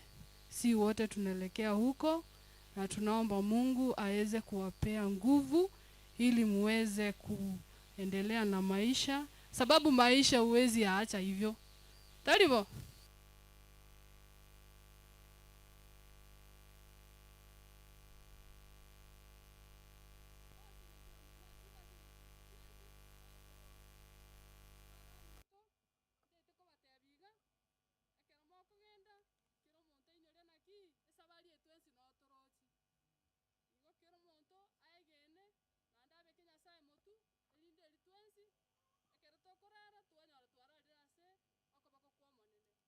si wote tunaelekea huko, na tunaomba Mungu aweze kuwapea nguvu ili muweze kuendelea na maisha, sababu maisha huwezi yaacha hivyo. Taribo elinde litwensi ekero tokorara twanyara twararira ase okoboko kwa monene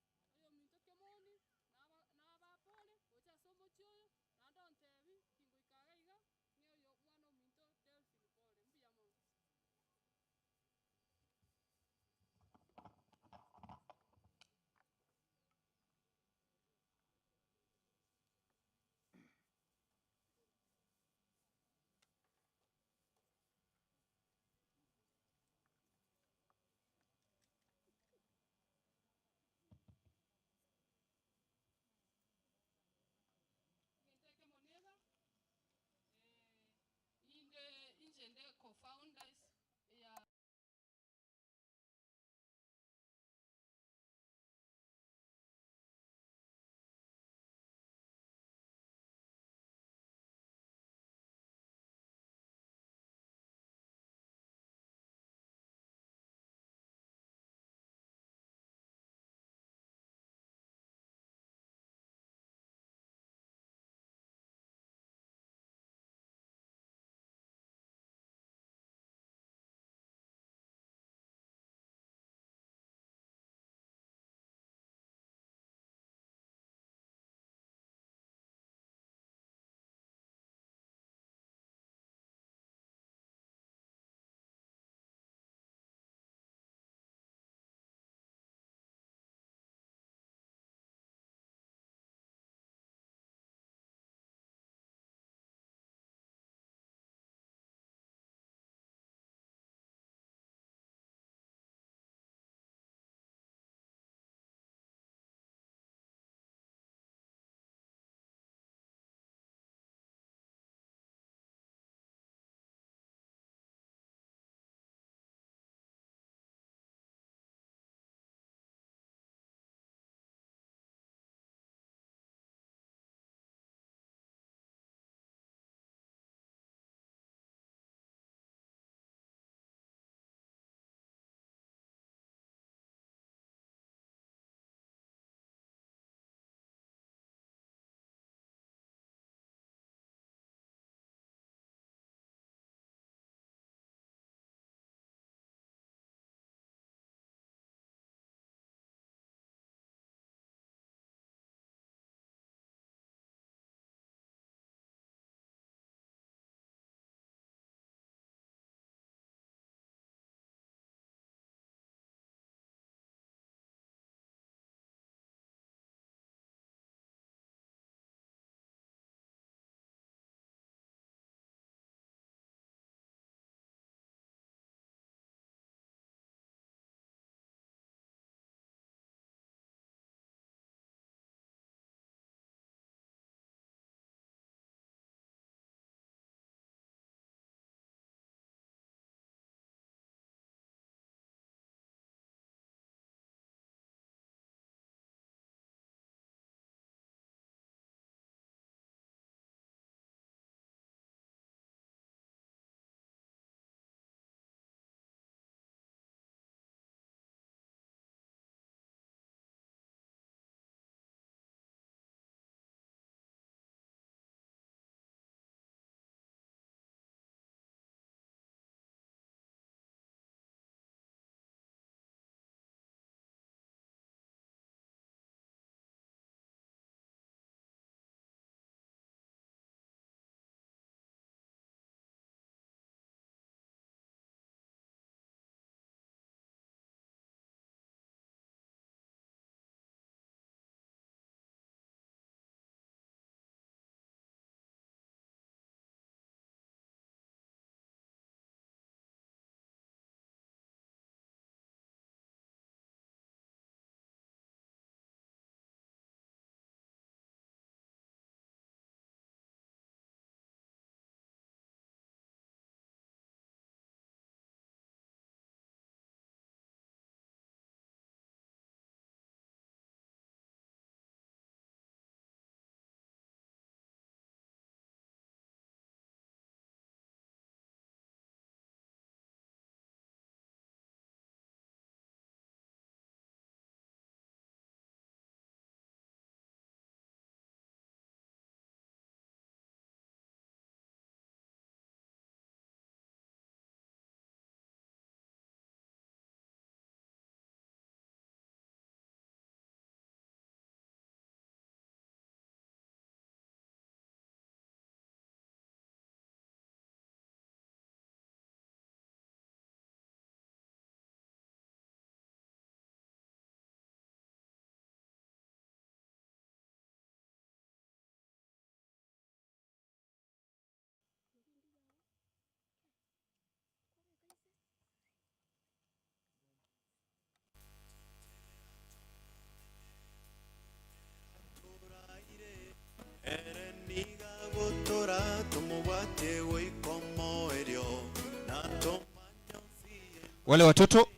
Wale watoto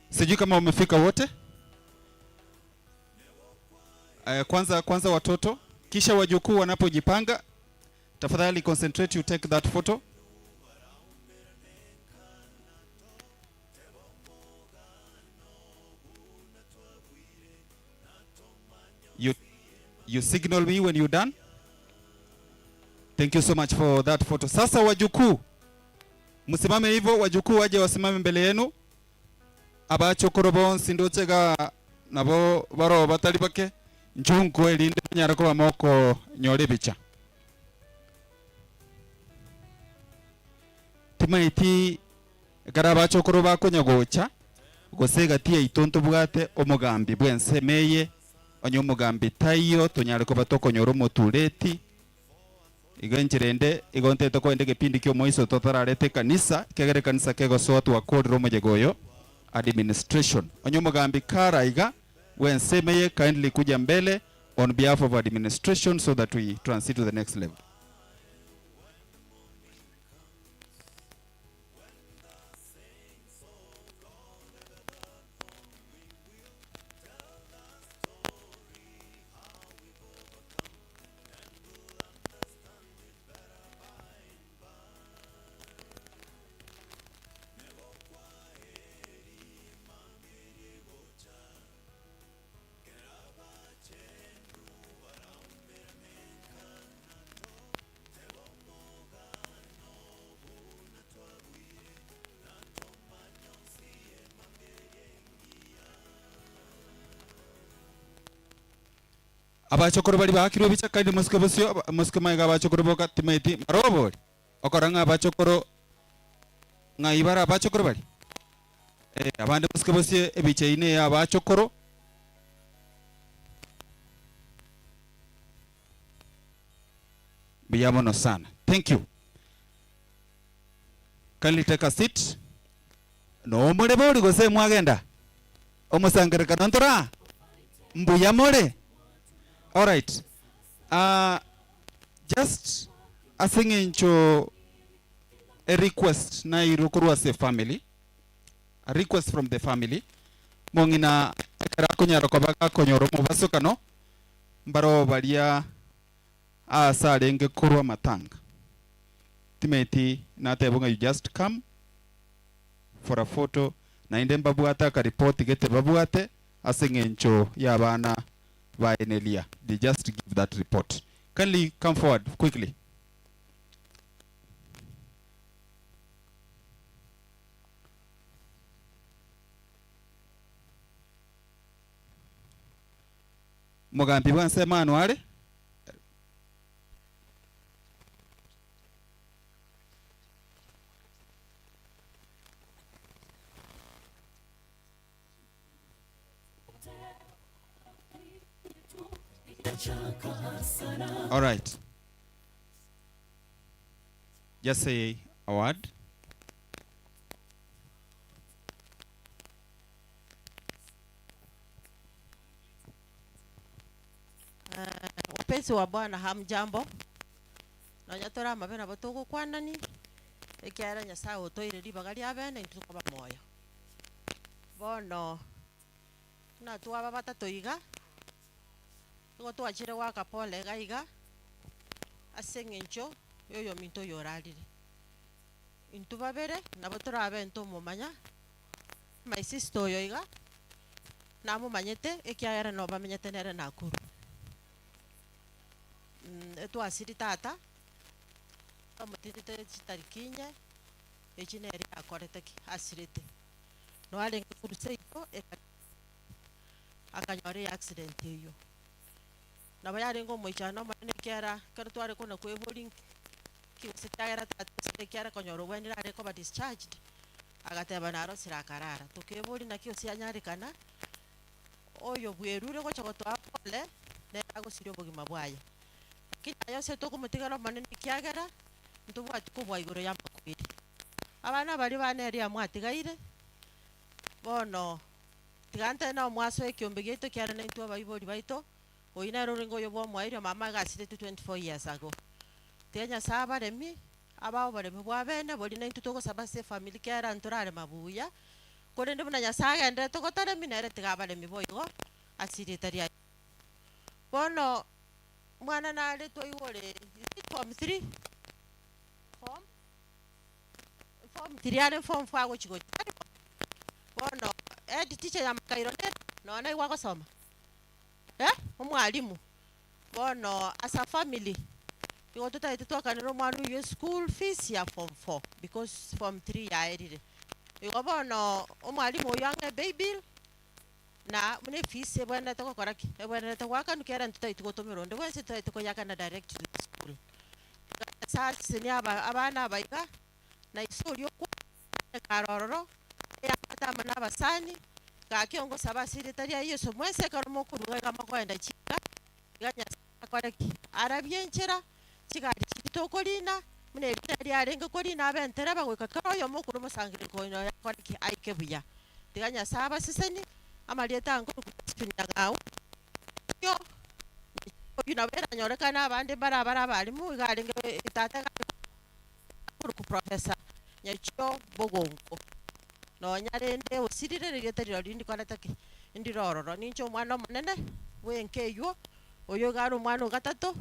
sijui kama wamefika wote. Kwanza watoto, kisha wajukuu wanapojipanga, tafadhali concentrate, you take that photo. You signal me when you're done. Thank you so much for that photo. Sasa wajukuu, msimame hivyo, wajukuu waje wasimame mbele yenu. Abachokoro bonsi ndochega nabo baro batali bake njungu elinde nyarako bamoko nyore bicha. Timaiti garaba chokoro bakonyagocha gosega tie itonto bwate omugambi bwensemeye onyomugambi tayo tonyarako batoko nyoro motureti iganchirende igonte to kwende kipindi kyo moiso totararete kanisa kegere kanisa kego sotu wa kodro mojegoyo administration onyomugambi karaiga wensemeye kindly kuja mbele on behalf of administration so that we transit to the next level. Abachokoro bali bakiro bicha kandi muskobosyo muskamaga abachokoro boka timaiti marobo okoranga abachokoro ngaibara abachokoro bali abande muskobosye ebicha ine ya abachokoro biyamono sana. Thank you. Kindly take a seat. No more bori gose mwagenda omusangere kanontora mbuyamore. All right. Just a singing to a request na irukuru as a family. A request from the family. Mongina karakonya rokobaga konyoro mubasoka no. Mbaro balia asale nge kurwa matanga. Timeti na tebunga, you just come for a photo na inde babuata ka report gete babuate asingencho ya bana by Neria. They just give that report. Kindly come forward quickly. Mugambi wanse manuale. All right. Just say a word. Wapenzi wa Bwana, hamjambo. Na nyatora mabena batugo kwanani. Ekiara nyasaye otoire libagali abene ntuko ba moyo. Bono na tuwa batatu iga. Ngo twachire waka pole gaiga asengencho yoyo minto yoralire intu babere nabo turabe nto mumanya my sister yoiga namo manyete ekiara no bamenyete nere nakuru etu asiri tata amutite tarikinye echineri akorete asirite no ale kuruseiko akanyore accident hiyo na bayari ngo moichano mane kiara kartware kona ko boarding ki sitagara tate kiara konyoro wani rare ko ba discharged agateba naro sirakarara to ke boarding na kio sianyari kana oyo bwerure ko chagoto apole ne ago sirio bogi mabwaya kita yose to ko mutigara mane kiagara ntubwa ko bwa igoro ya makwiri abana bali baneria mwatigaire bono tigante na mwaso ekiombe gito kiara na ntwa baibori baito oina roringo yobo mwairo mama gasire 24 years ago tenya saba remi abao baremi bwa bene boli na ntutoko saba se family kiara nturare mabuya kore ndi muna nyasaga ende togotara minere tigabale miboigo asiritaria bono mwana nare toigore form 3 form 3 are form 4 gochigo bono ed teacher ya makairo ne nona igwa gosoma umwalimu bono as a family igo tutaite twakanira omwana uyu school fees ya form 4 because form 3 yaerire igo bono omwalimu uyu ange baby na mune fees ebwana tokokora ki ebwana tokwaka nukera ntutaite gotomero ndi wense tutaite koyakana direct to the school sasa ni abana abaiga na isuri okwa karororo ya atama n'abasani kakiongo sabasiritaria yeso mwese karomo kuruga makwenda chika ganya akoreki arabyenchera chigari chitokolina mune bitari arenga kolina abentera bagweka karoyo mukuru musangire koino yakoreki aikebuya tiganya saba siseni amalieta ngo kuspinya ngau yo yunabera nyorekana abandi barabara bali mu garinga itata ku professor nyacho bogongo no nyarende osirire rigeteriro rindi kwanatake ndirororo nincho mwana munene wenkeyo oyo garu mwana gatatu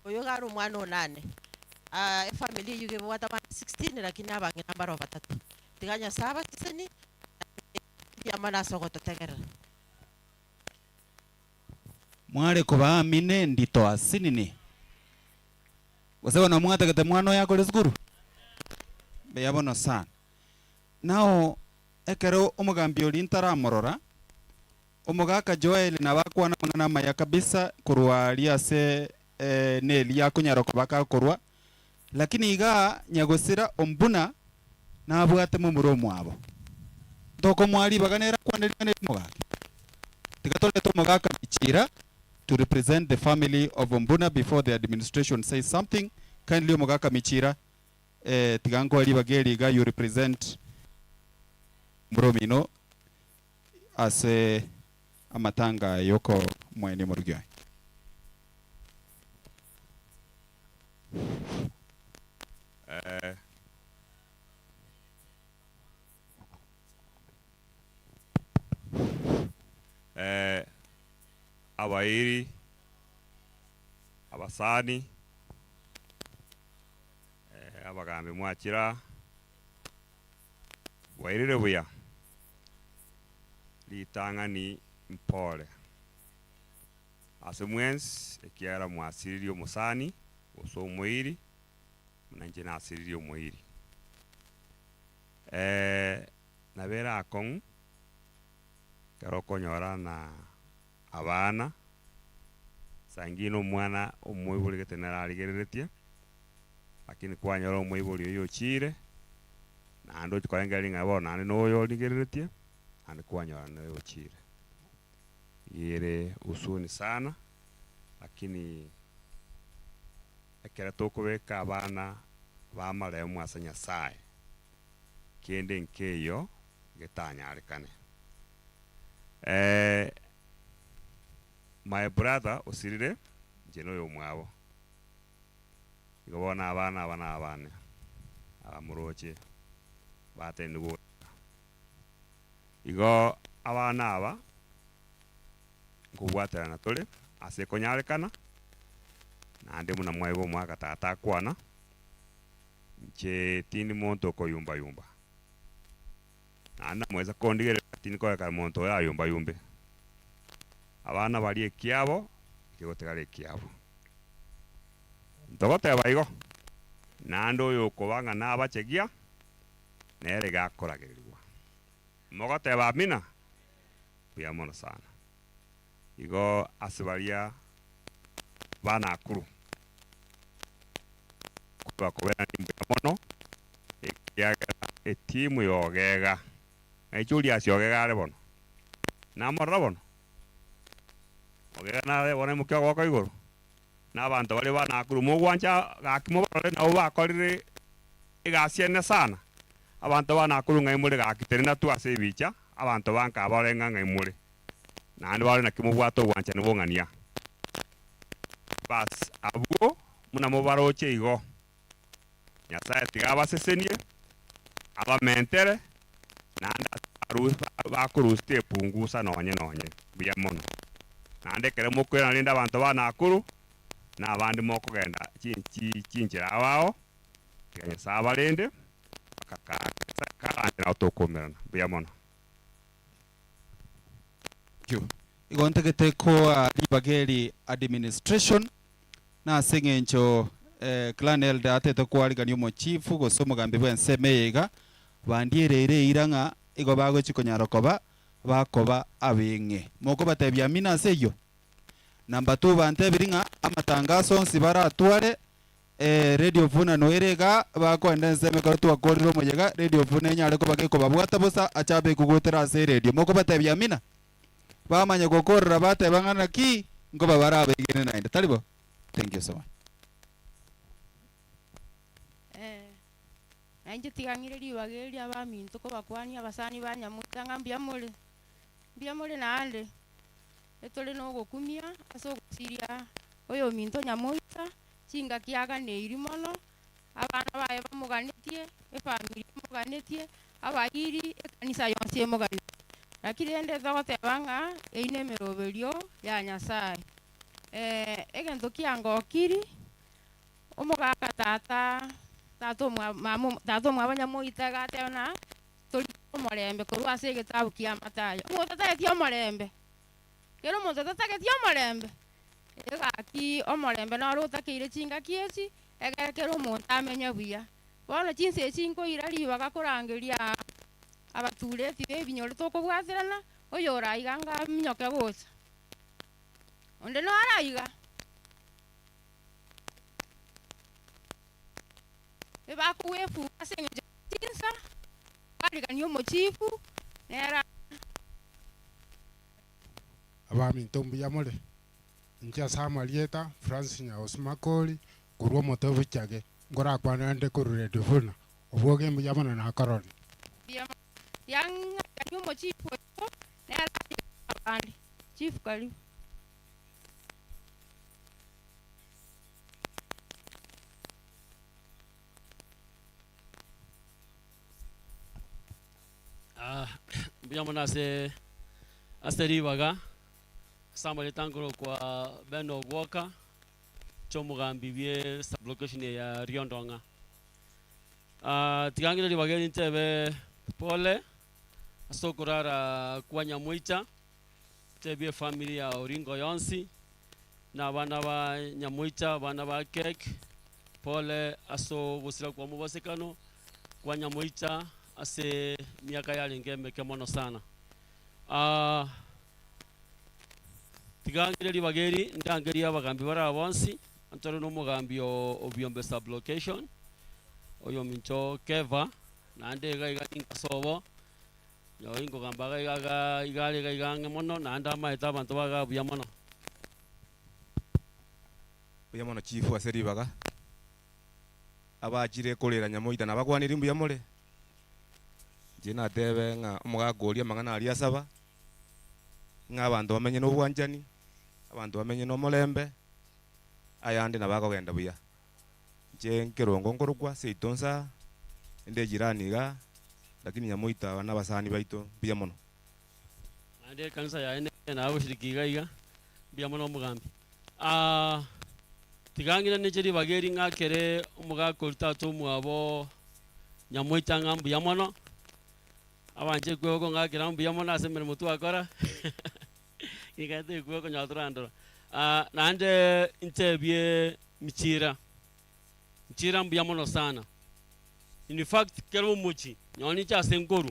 oyo garu mwana 8 family yuge bwata 16 lakini abange nambaro batatu tiganya saba tiseni ya mana sogoto tegera mware kuba amine ndito asinini wasewa na mwata kete mwana yako lesguru be yabono sana nao ekero omugambio lintara morora omugaka Joel na bakwana munana maya kabisa kurwa liase neli yakunyaro kubaka kurwa lakini iga nyagosira ombuna na abwate mu muromo abo toko mwali baganera kwandelika ne mugaka tigatole to mugaka bichira to represent the family of Ombuna before the administration says something. Kindly Omogaka Michira, Tigango Alibageliga, you represent Bromino as a Amatanga Yoko Mwene Morgai. Abairi abasani abagambe mwakira wairire buya litangani mpole asemwens ekiara mwasiriri omusani oso muiri munanje nasiriri omuiri nabera akong karo konyora na abana sangino mwana omwibuli getenera aligereretie lakini kwanyora omwibuli yo chire na ando tikoyenga ngabo nani no yo ligereretie ani kwanyora no yo chire yere usuni sana lakini ekera tokubeka abana bamale mwasanya sai kende nkeyo getanya alikane my brother osirire njeno yo mwabo igobona abana amuroche batendugo igo abana aba ngubwatana natole ase konyarekana nande muna mwaibo mwaka tata kwana nche tindi monto ko yumba nanda mweza kondigere tindi ko ya monto ya yumba abana bali ekiabo kigotegala ekiabo ntogote baigo nando yo kobanga nabachegia nere gakoragerirwa mogote bamina biamono sana igo asibalia bana akuru kwa kobera nimbiamono ekiaga etimu yogega echulia siogega arebono namorra bono ogega nawe bona mukyo gwako iguru n'abantu bali bana akuru mugwanja gakimo barore na ubakorire igasiene sana abantu bana akuru ngai muri gakitere na tu ase bicha abantu banka barenga ngai muri nandi bali na kimubwato gwanja nibongania bas abugo muna mubaroche igo nyasaye tigaba sesenie aba mentere nanda arufa bakuruste pungusa nonye buya mono nande kere mukwira linda abantu bana akuru na abandi mokugenda chinchira awao kenya sabalende kakakandi autokomerana buya mono igontegete ko libageri administration na sengencho clan elder atete kwariganio mo chief gosomugambi bwensemeyega bandierere iranga igo bago chikonyaro bakoba abenge moko batebya mina seyo namba 2 bantebiringa amatangazo nsibara atware radio Vuna noerega bakwenda nseme ko twakoriro muyega radio Vuna nyare ko bageko babwata bosa achabe kugotera se radio moko batebya mina bamanye gokorra batebangana ki ngo babara abegene nainde talibo. Thank you so much. Nanje tigangire libageri abaminto ko bakwani abasani ba Nyamoita ngambia mole nande etole no gokumia aso gusiria oyo minto Nyamoita chinga kiaga neiri mono abana bae bamuganitie efamily muganitie abayiri ekanisa yonse mugani lakini ende zote banga eine meroberio ya Nyasaye egento kiango kiri omugaka tato Nyamoita gatena toli omorembe ko ase gitabu kia Matayo omuntu tagetia omorembe kero omuntu tagetia omorembe egaki omorembe no rutakire chinga kieci egekero omuntu amenye buya bono chinse chinko ira libaga kurangeria abatureti bebinyore tokobwaterana oyo orayiganga minyoke gocha onde no arayiga ebakuwefu asengeje tinsa ariganyo mochifu nera abaminto mbuyamole nja samalieta Francis Nyaosmakoli kurwo motobu chage ngora kwanande kurure Vuna obwoge mbuyamana na karoni yang kanyo mochifu nera abandi chief kali mbuyamona asteribaga samale tangoro kwa beno gwoka chomugambi bye sublocation ya Riondonga tigangire libageri ntebe pole asokurara kwa Nyamoita tebye family ya Oringo yonsi na bana ba Nyamoita bana ba kek pole aso gusira kwa mubasekano kwa Nyamoita ase miaka yale ngemeke mono sana tigangire libageri ndangeri abagambi bara bonsi antoro no mugambi obyombe sublocation oyo mincho keva nande ga inkasobo yo ingo gamba ga igale gange mono nanda maeta abantu baga buya mono chifu aseribaga abajire kolera Nyamoita nabagwanira mbuya mole jina tebe nga omugagoria mangana ali asaba nga abantu bamenye no bwanjani abantu bamenye no molembe ayande nabagogenda buya je nkirongo ngorugwa seitonsa ende jirani ga lakini Nyamoita bana basani baito buya mono ande kanisa ya ene na ushirikiga iga buya mono mugambi tigangira neceri bageri ngakere umugakolta to muabo Nyamoita ngambu ya mono abanje kwego ngakira mbuya mono asemere mutu akora igate kwego nyaturandoro nande intebye michira mbuya mono sana in fact kero muchi nyoni cha senkoru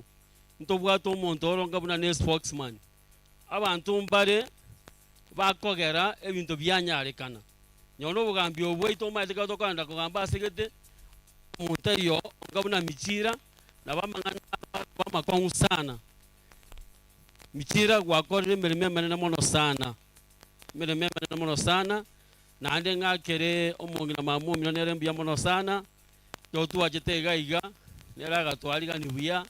ntobwato omuntu oronga buna ne spokesman abantu mbare bakogera ebintu byanyarekana nyono bugambi obwaito maiteka tokanda kugamba asegete omuntu yo ngabuna michira nabamangana bamakongu sana michira gwakorire mirime menene mono sana mirime menene mono sana nande ngakere omongi na mamu milionere mbuya mono sana yotu ajitega iga nera gatwaliga nibuya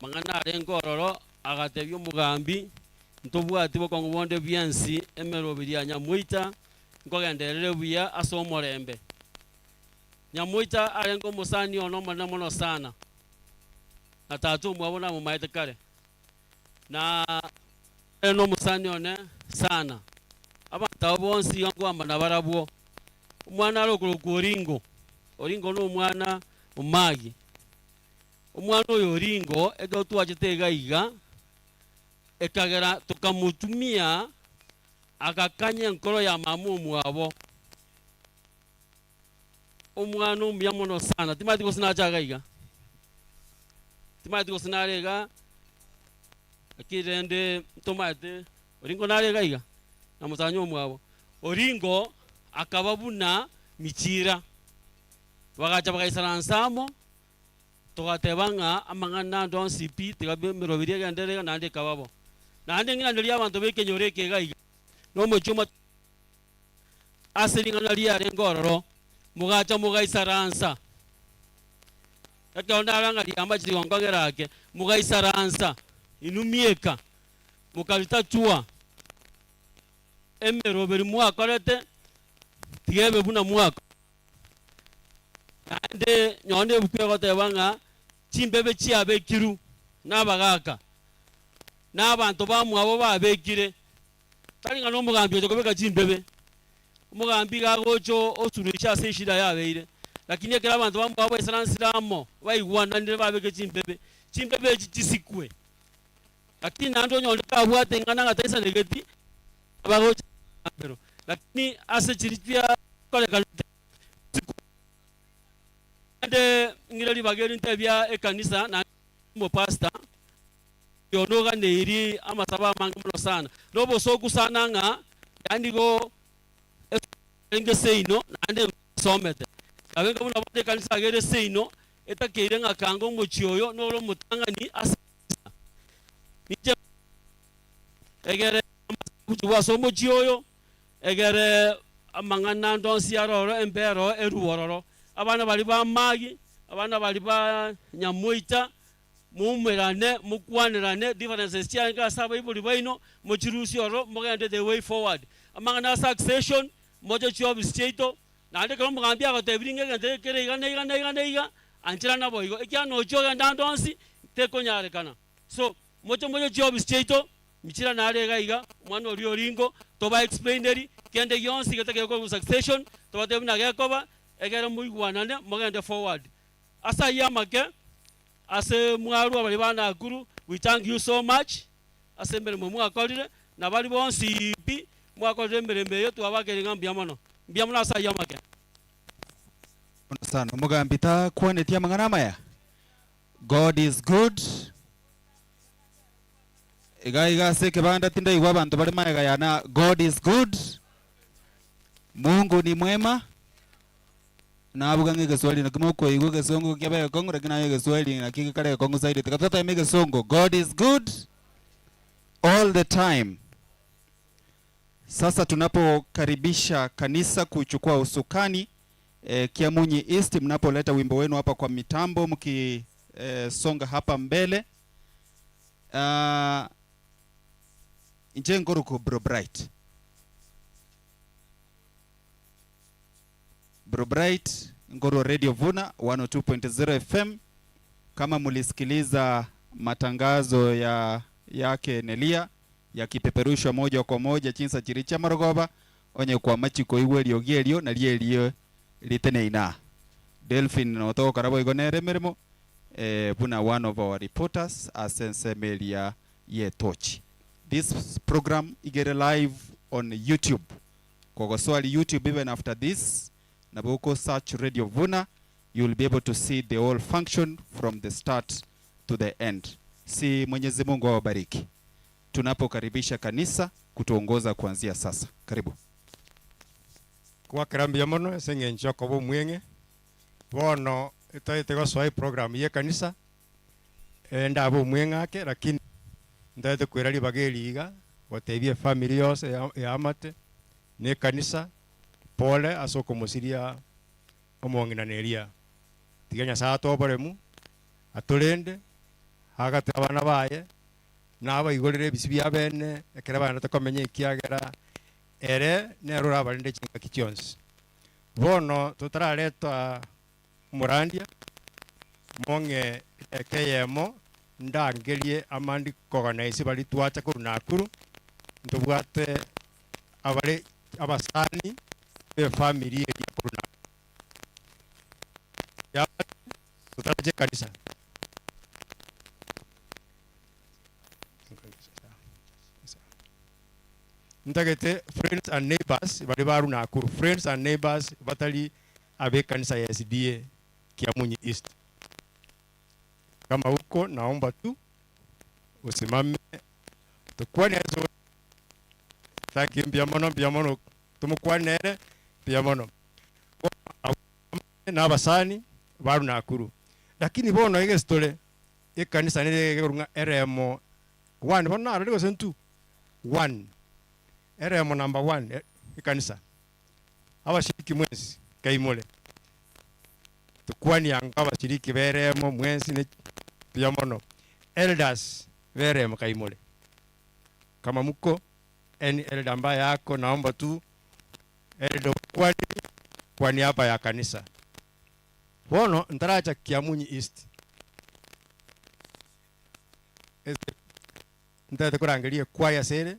mangana arengororo agatebyo mugambi ntobwati bokongo bonde byansi emero biria Nyamoita ngogenderere buya asomorembe Nyamoita arengo musani ono mono sana na tatu mwabona mu maite kare na eno musani one sana abantu bonsi yangwamba nabarabwo umwana arokuluka oringo no umwana umagi umwana oyo oringo ega twachitega iga ekagera tukamutumia akakanye nkoro ya mamu mwabo umwana umyamono sana timati kosinachaga iga timati kosinarega akirende tomate oringo narega iga na musanyo mwabo oringo akababuna michira bagacha bagaisaransamo tugatebanga amangana don CP tigabe biria genderega nande kababo nande ngina ndia abantu bekenyoreke gaiga no muchuma asiringa nalia rengororo mugacha mugaisaransa akaona aranga liamba chiri wangagerake mugaisaransa inumieka mukalita chua emeroberi mwakorete tigebe buna mwako ande nyone bukwe gotebanga chimbebe chiabekiru nabagaka n'abantu bamwabo babekire talinga no mugambi cyo kubeka chimbebe umugambi gagocho osurisha se shida yabeire lakini ekera abantu bamwabo esaransiramo bayigwana ndire babeke chimbebe chisikwe lakini nando nyone kabwate ngana ngataisa negeti abagocho pero lakini ase chiripia kole kalute ande ngirali bageri ntebya ekanisa na mo pastor yonoga neiri amasaba mangumo sana nobo soku sana nga yandigo enge seino ande somete abenga buna bote kanisa gere seino etakere nga kango mo chioyo nolo mutangani asa nije egere kuchwa somo chioyo egere amangana ndonsi aroro embero eruwororo abana bali ba magi abana bali ba Nyamoita mumwerane mukwanirane differences cyanga saba ibuli baino muchirusi oro mugende the way forward amangana succession mojo job state nande ko mugambi agotebiringe gende kere iga anchira nabo igo ekyano joga ndandonsi tekonyare kana so mojo job state michira nare iga mwana ori oringo toba explaineri kende yonsi getake ko succession toba tebina gekoba egere muigwanane mugende forward asa yamake ase mwaru abali bana akuru we thank you so much ase mbere mu mwakorire na bali bonsi pi mwakorire mbere yo twabagere ngambiamono mbiamono asa yamake sana mugambi ta kwanetia mangana maya God is good iga seke banda tinda igwa bantu bali maya yana God is good Mungu ni mwema na abuga ngege swali na kama uko igwe songo kyabaye kongo lakini yege swali na kike kale kongo zaidi tukatata mege songo God is good all the time. Sasa tunapokaribisha kanisa kuchukua usukani Kiamunyi East, mnapoleta wimbo wenu hapa kwa mitambo mkisonga hapa mbele Njengoruko Bright Ngoro Radio Vuna 102.0 FM. Kama mulisikiliza matangazo yake Neria yakipeperushwa moja kwa moja chinsa chiricha marogoba onye kwa machiko iwe liogelio na lielio litene ina Delphin no to karabo igonere meremo Vuna one of our reporters asense melia ye touch. This program igere live on YouTube. Kogoswali YouTube even after this Naboko search Radio Vuna, you will be able to see the whole function from the start to the end. Si Mwenyezi Mungu awabariki. Tunapokaribisha kanisa kutuongoza kuanzia sasa. Karibu. Kwa karambia mono senge njoko bo mwenge. Bono itaite go swai program ye kanisa. Enda bo mwenga ake lakini ndaite kwirali bageli iga watebie family yose ya amate ne kanisa pole asoko musiria omongina Neria tiganya saa toboremu atulende hagati abana baye naba igorere bisibya bene ekera bana takomenya ikiagera ere nerura abalinde chinga kichonsi bono tutarareta murandia monge ekeyemo ndangerie amandi organize bali twacha kuru nakuru ntubwate abale abasani be family ya kuru nakuru ya tutaje kanisa ntagete friends and neighbors bali baru nakuru friends and neighbors batali abe kanisa ya SDA Kiamunyi East. Kama huko naomba tu usimame tukwane zo. Thank you Biamono tumukwanere Biamono. Na basani baru nakuru. Lakini bono ige stole ikanisa nile kurunga RMO 1 bono naro liko sentu 1 RMO number 1 ikanisa. Abashiriki mwezi kaimole. Tukwani anga abashiriki beremo mwezi ne Biamono. Elders beremo kaimole. Kama muko any elder ambaye yako naomba tu elder kwa niaba ya kanisa. Bono ntaracha Kiamunyi East. Ntate kurangalie kwaya sere.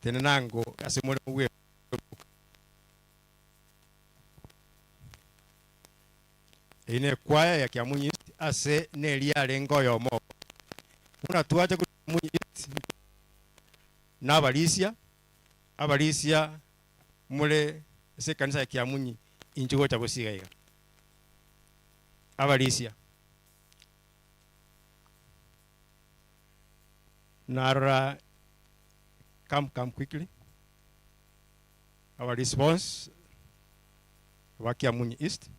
Tena nango asimole mwe. Ine kwaya ya Kiamunyi East ase Neria lengo yomo. Una tuache Kiamunyi East. Na abalisia mule se kanisa ya Kiamunyi injugo cha busiga iga. Abalisia. Nara come quickly. Our response wa Kiamunyi East.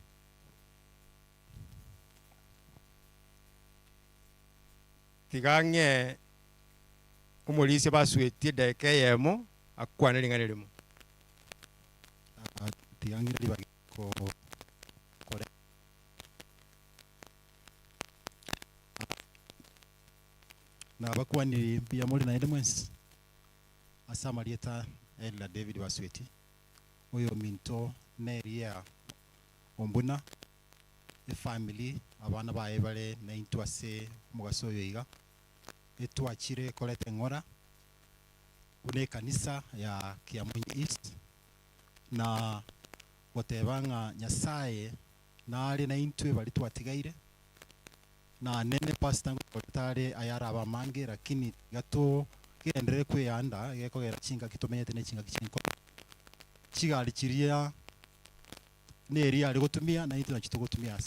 Tigange umulisi basweti deke yemo akwana linganelimo. Tigange liba ko kore. Na bakwani pia muri na edemwens. Asama lieta Elda David basweti. Oyo minto Neria Ombuna. E family abana bae bale na intwase mugaso yoiga. Etwachire kolete ngora une kanisa ya Kiamunyi East na gotebanga Nyasaye na ali na intwe bali twatigaire na nene pastor ngotare ayara abamange lakini gato gendere kweyanda gekogera chinga kitumenyete ne chinga kichinko chigali chiria Neria ali gutumia na intwe na chitugutumia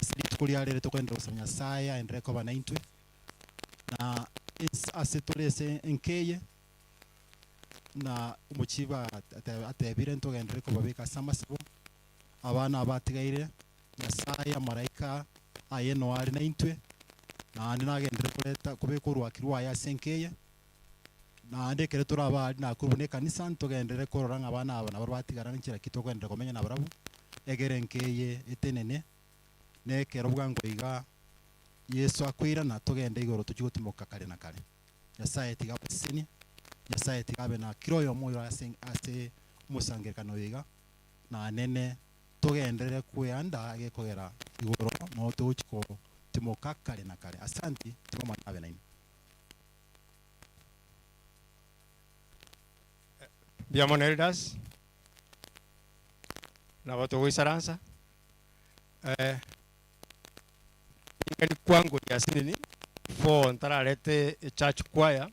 asiri tukulia rere tukwenda gusanya Nyasaye endere ko bana intwe na asetolese enkeye na umuchiba atebire ntogendere ko babeka samasabo abana abatigaire Nyasaye amarayika ayeno ari na intwe na andi nagendere kuleta kubeka urwakirwa ya senkeye na ande kere turaba na kubune kanisa ntogendere korora abana abana barwatigara nkira kitogendere komenya na barabu egere enkeye etenene ne kero bwango iga Yesu akwira na tugende igoro tukigutimoka kare na kare. Nyasaye tigabe sini. Nyasaye tigabe na kiroyo moyo ase musangirikano yiga na nene tugendere kuyanda agekogera igoro no tuchiko timoka kare na kare. Asanti timo manabe naini. Biamon elders na watu wisaransa ngani kwangu ya sinini for ntararete church choir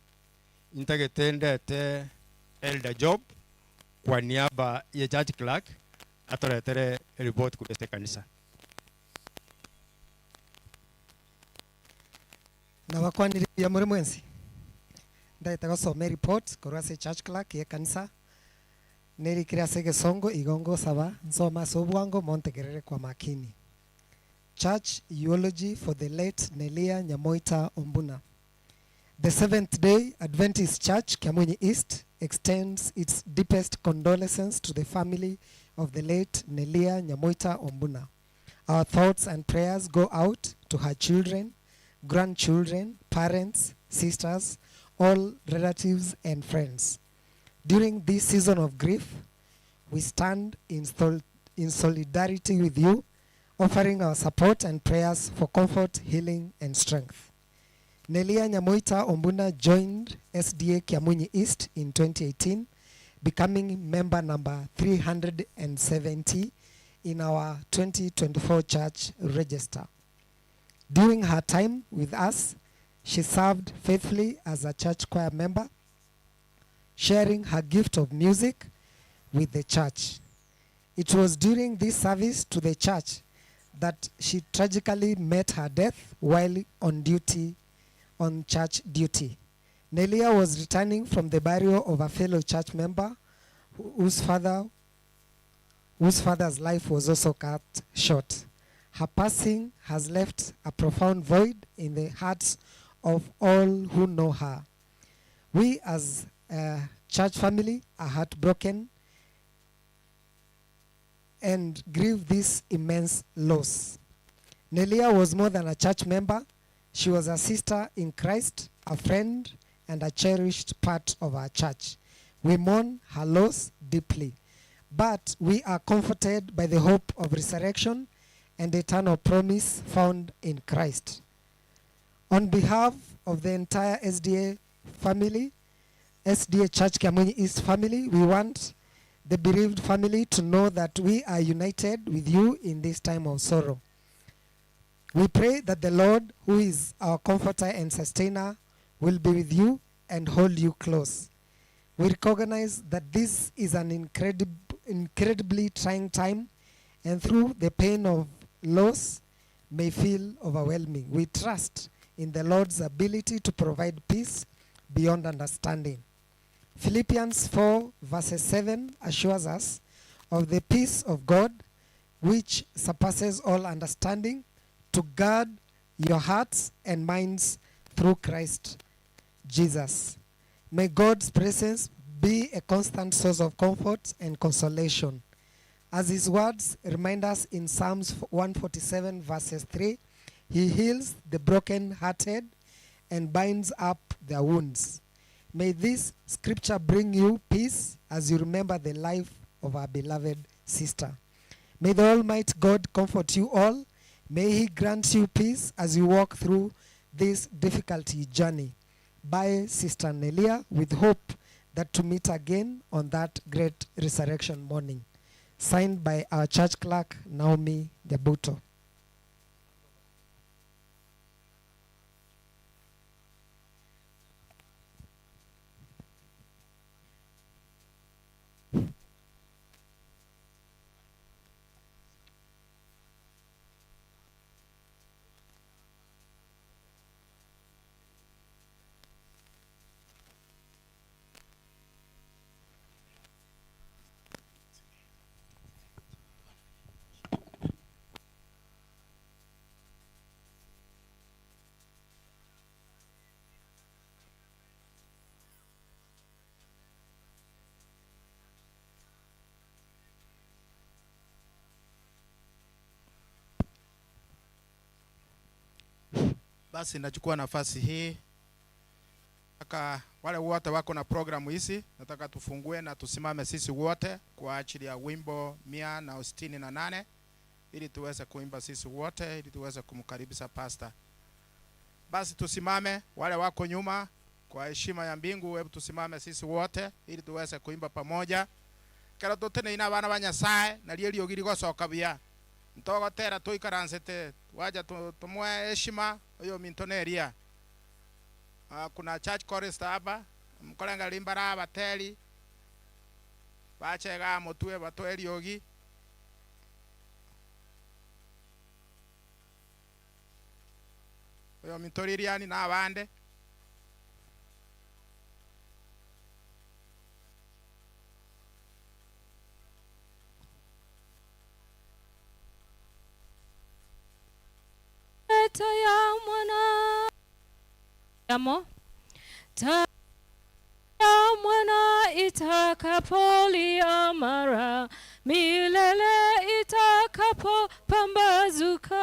intagetendete elder job kwa niaba ya church clerk atoretere report kulete kanisa na bakwaniriria muri mwensi ndaita gosome report korwase church clerk ya kanisa neri kirase gesongo igongo saba nsoma sobwango montegerere kwa makini. Church eulogy for the late Neria Nyamoita Ombuna. The Seventh-day Adventist Church, Kiamunyi East, extends its deepest condolences to the family of the late Neria Nyamoita Ombuna. Our thoughts and prayers go out to her children, grandchildren, parents, sisters, all relatives and friends. During this season of grief, we stand in solidarity with you, offering our support and prayers for comfort, healing, and strength. Neria Nyamoita Ombuna joined SDA Kiamunyi East in 2018, becoming member number 370 in our 2024 church register. During her time with us, she served faithfully as a church choir member, sharing her gift of music with the church. It was during this service to the church that she tragically met her death while on church duty. Nelia was returning from the burial of a fellow church member whose father's life was also cut short. Her passing has left a profound void in the hearts of all who know her. We as a church family are heartbroken and grieve this immense loss. Nelia was more than a church member. She was a sister in Christ, a friend, and a cherished part of our church. We mourn her loss deeply, but we are comforted by the hope of resurrection and eternal promise found in Christ. On behalf of the entire SDA family, SDA Church Kiamunyi East family, we want the bereaved family to know that we are united with you in this time of sorrow. We pray that the Lord, who is our comforter and sustainer, will be with you and hold you close. We recognize that this is an incredibly trying time, and through the pain of loss may feel overwhelming. We trust in the Lord's ability to provide peace beyond understanding. Philippians 4 verses 7 assures us of the peace of God, which surpasses all understanding, to guard your hearts and minds through Christ Jesus. May God's presence be a constant source of comfort and consolation. As his words remind us in Psalms 147 verses 3, he heals the broken-hearted and binds up their wounds. May this scripture bring you peace as you remember the life of our beloved sister. May the Almighty God comfort you all. May he grant you peace as you walk through this difficult journey. By Sister Nelia, with hope that to meet again on that great resurrection morning. Signed by our church clerk, Naomi Debuto. Basi nachukua nafasi hii aka wale wote wako na programu hizi, nataka tufungue na tusimame sisi wote kwa ajili ya wimbo 168 ili tuweze kuimba sisi wote, ili tuweze kumkaribisha pastor. Basi tusimame, wale wako nyuma kwa heshima ya mbingu, hebu tusimame sisi wote ili tuweze kuimba pamoja. Kera totene ina bana banyasaye na lieli ogiri gosoka bia ntogotera tuikaransete waja tumwe heshima oyo minto Neria. Kuna church chorista hapa mkolenga limbara bateli bachega motue batweli ogi oyo minto Liliani na abande. Ya mwana yamo ta ya mwana itakapolia mara milele itakapo pambazuka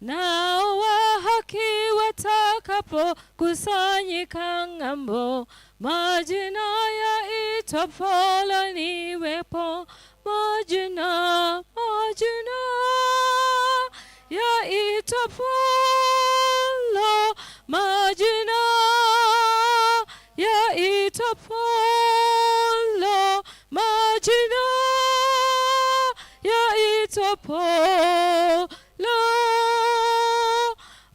nao wa haki watakapo kusanyika ng'ambo majina ya itapolaniwepo majina, majina yaitwa Paulo, majina yaitwa Paulo, majina yaitwa Paulo,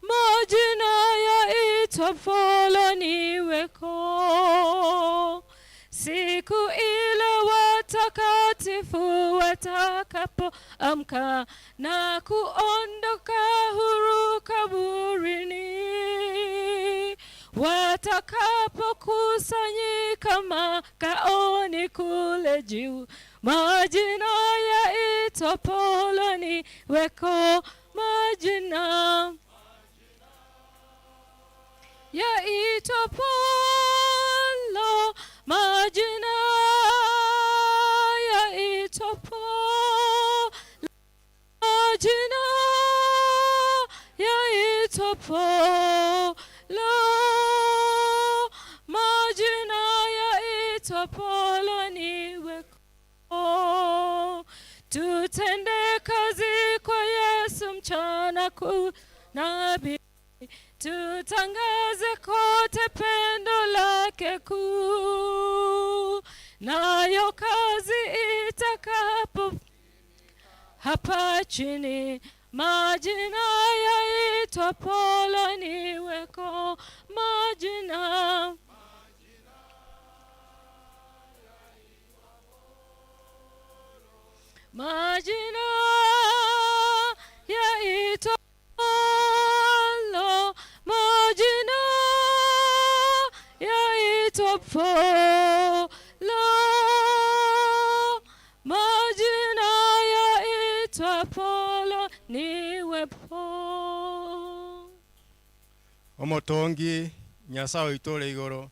majina yaitwa Paulo niweko. Siku ile watakatifu watakapoamka na kuondoka huru kaburini, watakapokusanyika makaoni kule juu, majina yaitwa Paulo niweko, majina yaitwa Paulo, majina yaitwa Paulo, majina yaitwa Paulo, majina yaitwa Paulo niweko. Tutende kazi kwa Yesu mchana na bidii, tutangaze kote pendo lake kuu, nayo kazi itakapo hapa chini, majina yaitwa Paulo niweko, majina majina yaitwa Paulo, majina yaitwa Paulo, majina yaitwa Paulo niwepo. Omotongi Nyasaye itole igoro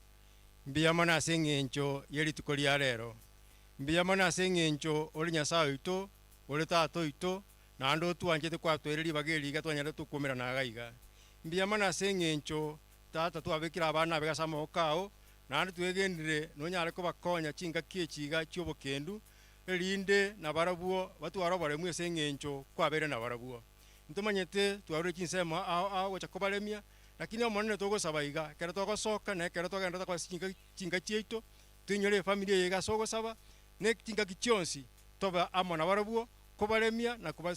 mbiyamana ase eng'encho yerituko ria rero, mbiyamana ase eng'encho ore Nyasaye ito ore tato ito naende otwanchete kwatwereri bageri iga twanyara tukumira na gaiga, mbiyamana ase eng'encho tata twabekira abana abe gase amaboko ao naende twegendire nonyare kobakonya chingaki echiga chiobokendu erinde na barabwo batwara oboremu ase eng'encho kwabere na barabwo ntomanyete twarure chinsemo ao gocha kobaremia, lakini omonene togosaba iga kero togosoka na kero togenda tokwasi chinga chiaito tuinyore familia yiga sogosaba ne chingaki chionsi toba amo na barabwo kobaremia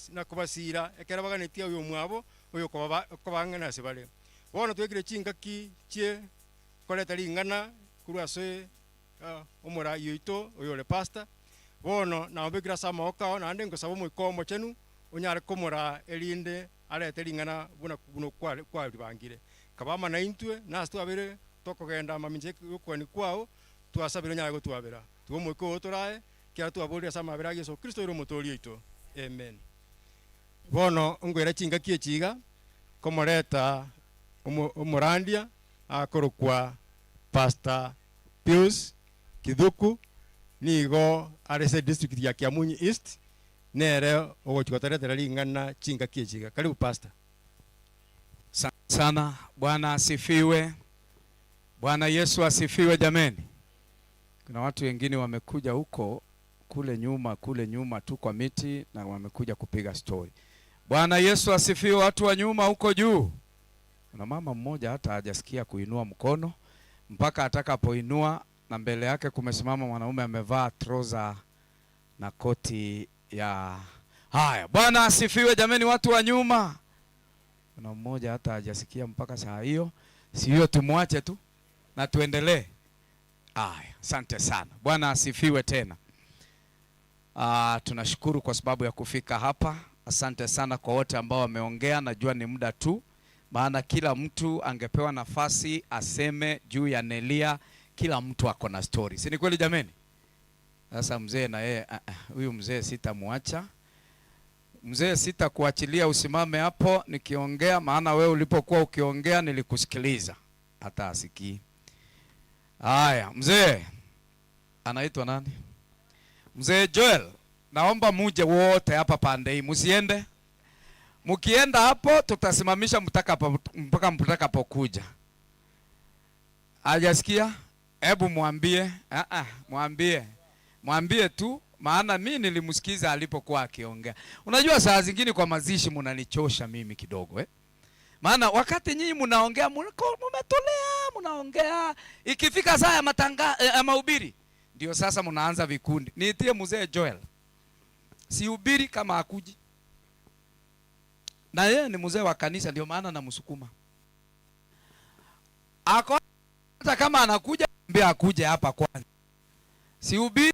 na kubasira ekero baganetia oyo mwabo oyo kobang'ana ase bare bono twekire chingaki chie koreta ring'ana korwa ase omorai yoito oyo ore pastor bono nabekira ase amaboko ao naende nkosaba omoika omochenu onyare komora erinde arete ring'ana buno kwaribangire kabama na intwe nase twabere tokogenda amaminche yokwani kwao twasabire onyare gotwabera tuomoika otorae kera twaborire ase amabera a Yesu Kristo ore omotori oito, amen. Bono ngwera chingaki echiga komoreta omorandia akorokwa Pastor Pius Kithuku nigo arese district ya Kiamunyi East nere ogochikoteretera ring'ana chingaki echiga. Karibu pastor. Sana. Bwana asifiwe. Bwana Yesu asifiwe jameni. Kuna watu wengine wamekuja huko kule nyuma tu kwa miti na wamekuja kupiga story. Bwana Yesu asifiwe watu wa nyuma huko juu. Kuna mama mmoja hata hajasikia kuinua mkono mpaka atakapoinua na mbele yake kumesimama mwanaume amevaa trouser na koti ya haya. Bwana asifiwe jameni watu wa nyuma. Kuna mmoja hata hajasikia mpaka saa hiyo. Si hiyo tumwache tu na tuendelee. Haya, asante sana. Bwana asifiwe tena. Tunashukuru kwa sababu ya kufika hapa. Asante sana kwa wote ambao wameongea, najua ni muda tu. Maana kila mtu angepewa nafasi aseme juu ya Neria, kila mtu ako na story. Si ni kweli jameni? Sasa mzee na yeye huyu mzee sitamuacha. Mzee sitakuachilia usimame hapo nikiongea, maana wewe ulipokuwa ukiongea nilikusikiliza. Hata asikii. Haya, mzee anaitwa nani? Mzee Joel, naomba muje wote hapa pande hii, msiende. Mkienda hapo tutasimamisha mpaka mtakapokuja. Hajasikia? Hebu mwambie, mwambie tu maana mimi nilimsikiza alipokuwa akiongea. Unajua saa zingine kwa mazishi mnanichosha mimi kidogo Maana wakati nyinyi mnaongea mmetolea, mnaongea, ikifika saa ya mahubiri ndio sasa mnaanza vikundi. Niitie mzee Joel. Sihubiri kama hakuji. Na yeye ni mzee wa kanisa, ndio maana namsukuma. Hata kama anakuja mbia akuje hapa kwanza. Sihubiri.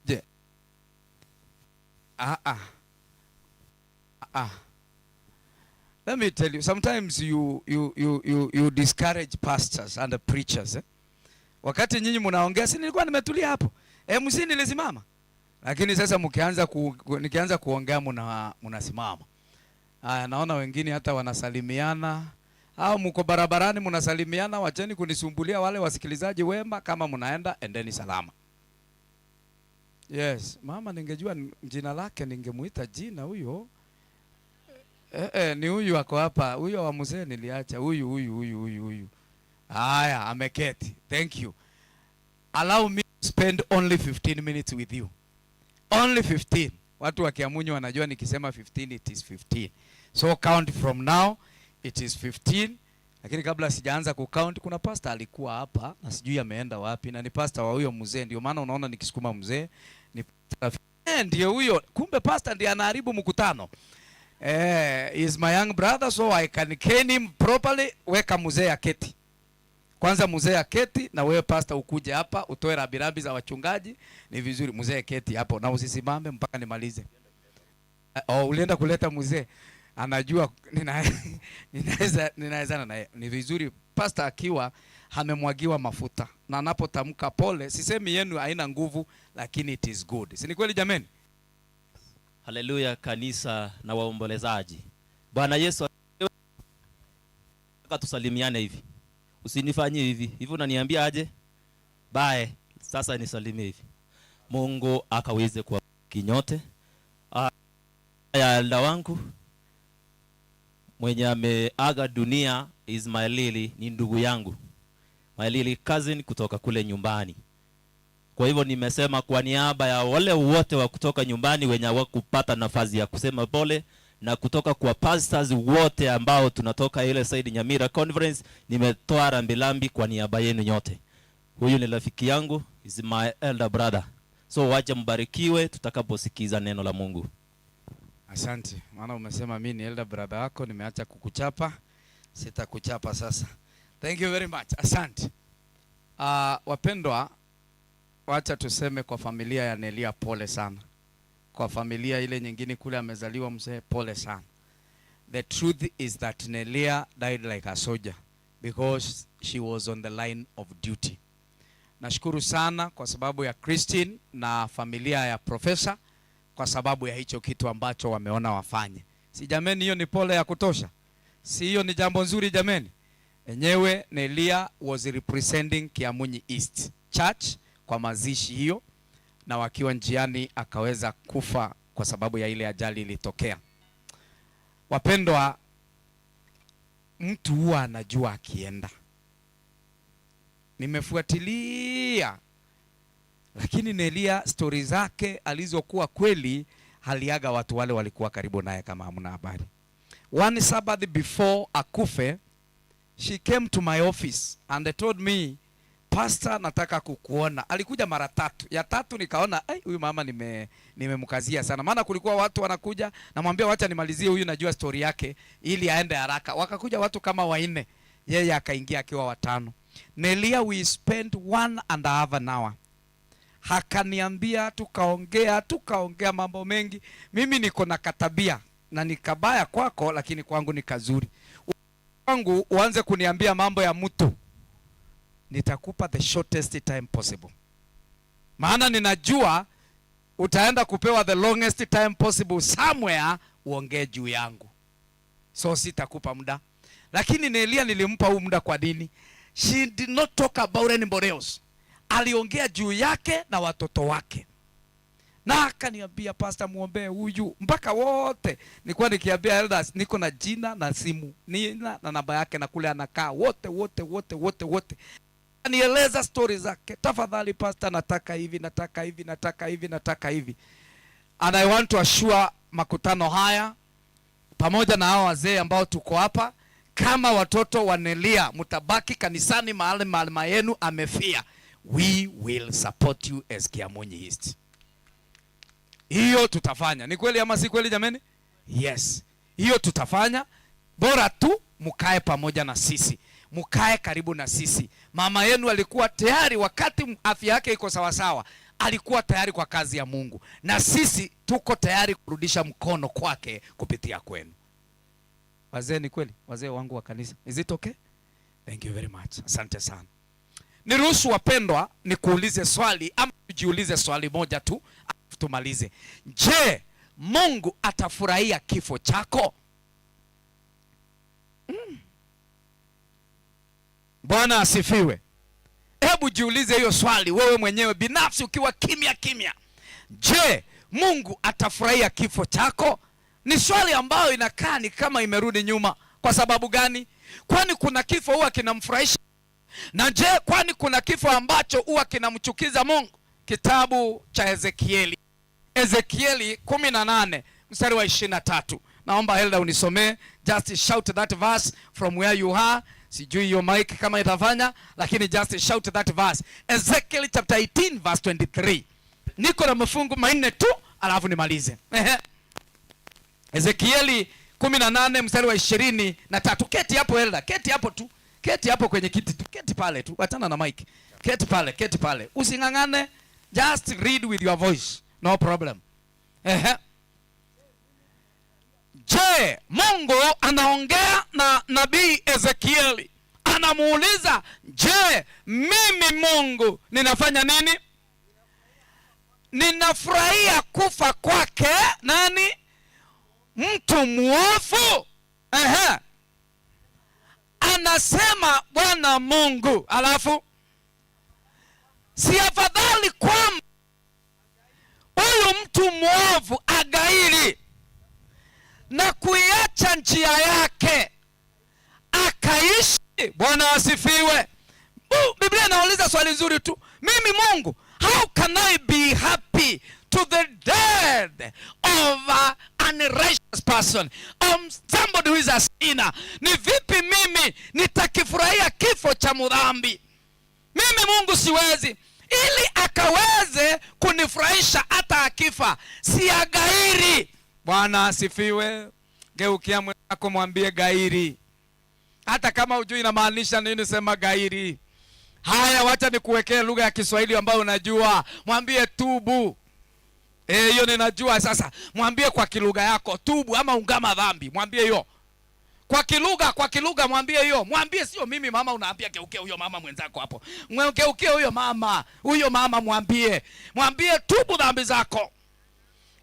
Je. Let me tell you, sometimes you discourage pastors and the preachers. Wakati nyinyi mnaongea, si nilikuwa nimetulia hapo. MC nilisimama. Lakini sasa nikianza kuongea mnasimama. Naona wengine hata wanasalimiana. Au mko barabarani mnasalimiana, wacheni kunisumbulia wale wasikilizaji wema, kama mnaenda endeni salama. Yes, mama ningejua jina lake ningemuita jina huyo. Ni huyu wako hapa. Huyo wa mzee niliacha. Huyu. Haya, ameketi. Thank you. Allow me to spend only 15 minutes with you. Only 15. Watu wa Kiamunyu wanajua nikisema 15 it is 15. So count from now, it is 15. Lakini kabla sijaanza kucount, kuna pastor alikuwa hapa na sijui ameenda wapi, na ni pastor wa huyo mzee. Ndio maana unaona nikisukuma mzee ni ndio huyo. Kumbe pastor ndiye anaharibu mkutano. Is my young brother, so I can cane him properly. Weka mzee aketi. Kwanza mzee aketi, na wewe pastor ukuje hapa utoe rabirabi za wachungaji. Ni vizuri mzee aketi hapo na usisimame mpaka nimalize. Ulienda kuleta mzee. Anajua ninaweza naye. Ni vizuri pastor akiwa amemwagiwa mafuta na anapotamka pole, sisemi yenu haina nguvu, lakini it is good. Si ni kweli jameni? Haleluya kanisa na waombolezaji. Bwana Yesu tusalimiane hivi. Usinifanyie hivi. Hivi unaniambia aje? Bye. Sasa nisalimie hivi. Mungu akaweze kwa kinyote. Ya elda wangu mwenye ameaga dunia is my Lily, ni ndugu yangu. My Lily cousin kutoka kule nyumbani. Kwa hivyo nimesema kwa niaba ya wale wote wa kutoka nyumbani wenye hawakupata nafasi ya kusema pole, na kutoka kwa pastors wote ambao tunatoka ile side Nyamira Conference, nimetoa rambirambi kwa niaba yenu nyote. Huyu ni rafiki yangu, is my elder brother. So wacha mbarikiwe tutakaposikiza neno la Mungu. Asante. Maana umesema mimi ni elder brother wako, nimeacha kukuchapa, sitakuchapa sasa. Thank you very much. Asante. Wapendwa, wacha tuseme kwa familia ya Neria pole sana. Kwa familia ile nyingine kule amezaliwa mzee pole sana. The truth is that Neria died like a soldier because she was on the line of duty. Nashukuru sana kwa sababu ya Christine na familia ya professor kwa sababu ya hicho kitu ambacho wameona wafanye. Si jameni, hiyo ni pole ya kutosha? Si hiyo ni jambo nzuri jameni? Enyewe Neria was representing Kiamunyi East Church kwa mazishi hiyo, na wakiwa njiani akaweza kufa kwa sababu ya ile ajali ilitokea. Wapendwa, mtu huwa anajua akienda. Nimefuatilia, lakini Neria story zake alizokuwa kweli, haliaga watu wale walikuwa karibu naye kama hamna habari. One Sabbath before akufe, she came to my office and told me, Pastor, nataka kukuona. Alikuja mara 3. Ya 3 nikaona, huyu mama nimemkazia sana. Maana kulikuwa watu wanakuja, namwambia wacha nimalizie huyu, najua story yake ili aende haraka. Wakakuja watu kama 4. Yeye akaingia akiwa 5. Neria, we spent 1.5 hours. Hakaniambia, tukaongea mambo mengi. Mimi niko na katabia na nikabaya kwako, lakini kwangu ni kazuri. Kwangu uanze kuniambia mambo ya mtu, nitakupa the shortest time possible. Maana ninajua utaenda kupewa the longest time possible somewhere uongee juu yangu. So sitakupa muda. Lakini Neria nilimpa huu muda kwa nini? She did not talk about anybody else. Aliongea juu yake na watoto wake. Na akaniambia, Pastor, muombee huyu. Mpaka wote nilikuwa nikiambia elders niko na jina na simu, nina na namba yake na kule anakaa, wote. Nieleza story zake. Tafadhali pastor, nataka hivi, nataka hivi, nataka hivi, nataka hivi. And I want to assure makutano haya pamoja na hao wazee ambao tuko hapa, kama watoto wa Neria mtabaki kanisani mahali mama yenu amefia, we will support you as Kiamunyi East. Hiyo tutafanya. Ni kweli ama si kweli jameni? Yes. Hiyo tutafanya. Bora tu mkae pamoja na sisi. Mkae karibu na sisi. Mama yenu alikuwa tayari wakati afya yake iko sawa sawa. Alikuwa tayari kwa kazi ya Mungu. Na sisi tuko tayari kurudisha mkono kwake kupitia kwenu. Wazee ni kweli? Wazee wangu wa kanisa. Is it okay? Thank you very much. Asante sana. Niruhusu wapendwa nikuulize swali ama tujiulize swali moja tu tumalize. Je, Mungu atafurahia kifo chako? Bwana asifiwe. Hebu jiulize hiyo swali wewe mwenyewe binafsi ukiwa kimya kimya. Je, Mungu atafurahia kifo chako? Ni swali ambayo inakaa ni kama imerudi nyuma. Kwa sababu gani? Kwani kuna kifo huwa kinamfurahisha? Na je, kwani kuna kifo ambacho huwa kinamchukiza Mungu? Kitabu cha Ezekieli. Ezekieli 18 mstari wa 23. Naomba Helda unisomee. Just shout that verse from where you are. Sijui hiyo mic kama itafanya, lakini just shout that verse. Ezekiel chapter 18 verse 23. Niko na mafungu manne tu alafu nimalize. Ezekieli 18 mstari wa 23. Keti hapo Helda, keti hapo tu. Keti hapo kwenye kiti tu. Keti pale tu. Achana na mic. Keti pale, keti pale. Usingangane. Just read with your voice. No problem. Je, Mungu anaongea na nabii Ezekieli. Anamuuliza, je, mimi Mungu ninafanya nini? Ninafurahia kufa kwake nani? Mtu muovu. Anasema Bwana Mungu. Alafu si afadhali kwamba huyu mtu muovu agairi na kuiacha njia yake akaishi? Bwana asifiwe. Biblia inauliza swali nzuri tu. Mimi Mungu, how can I be happy to the death of an unrighteous person, somebody who is a sinner? Ni vipi mimi nitakifurahia kifo cha mdhambi? Mimi Mungu siwezi. Ili akaweze kunifurahisha hata akifa, si agairi. Bwana asifiwe. Geukia mwenzako mwambie gairi. Hata kama hujui inamaanisha nini, sema gairi. Haya, wacha nikuwekee lugha ya Kiswahili ambayo unajua. Mwambie tubu. Hiyo ninajua sasa. Mwambie kwa kilugha yako tubu ama ungama dhambi. Mwambie hiyo. Kwa kilugha mwambie hiyo. Mwambie sio mimi mama unaambia geukia huyo mama mwenzako hapo. Geukia huyo mama. Huyo mama mwambie. Mwambie tubu dhambi zako.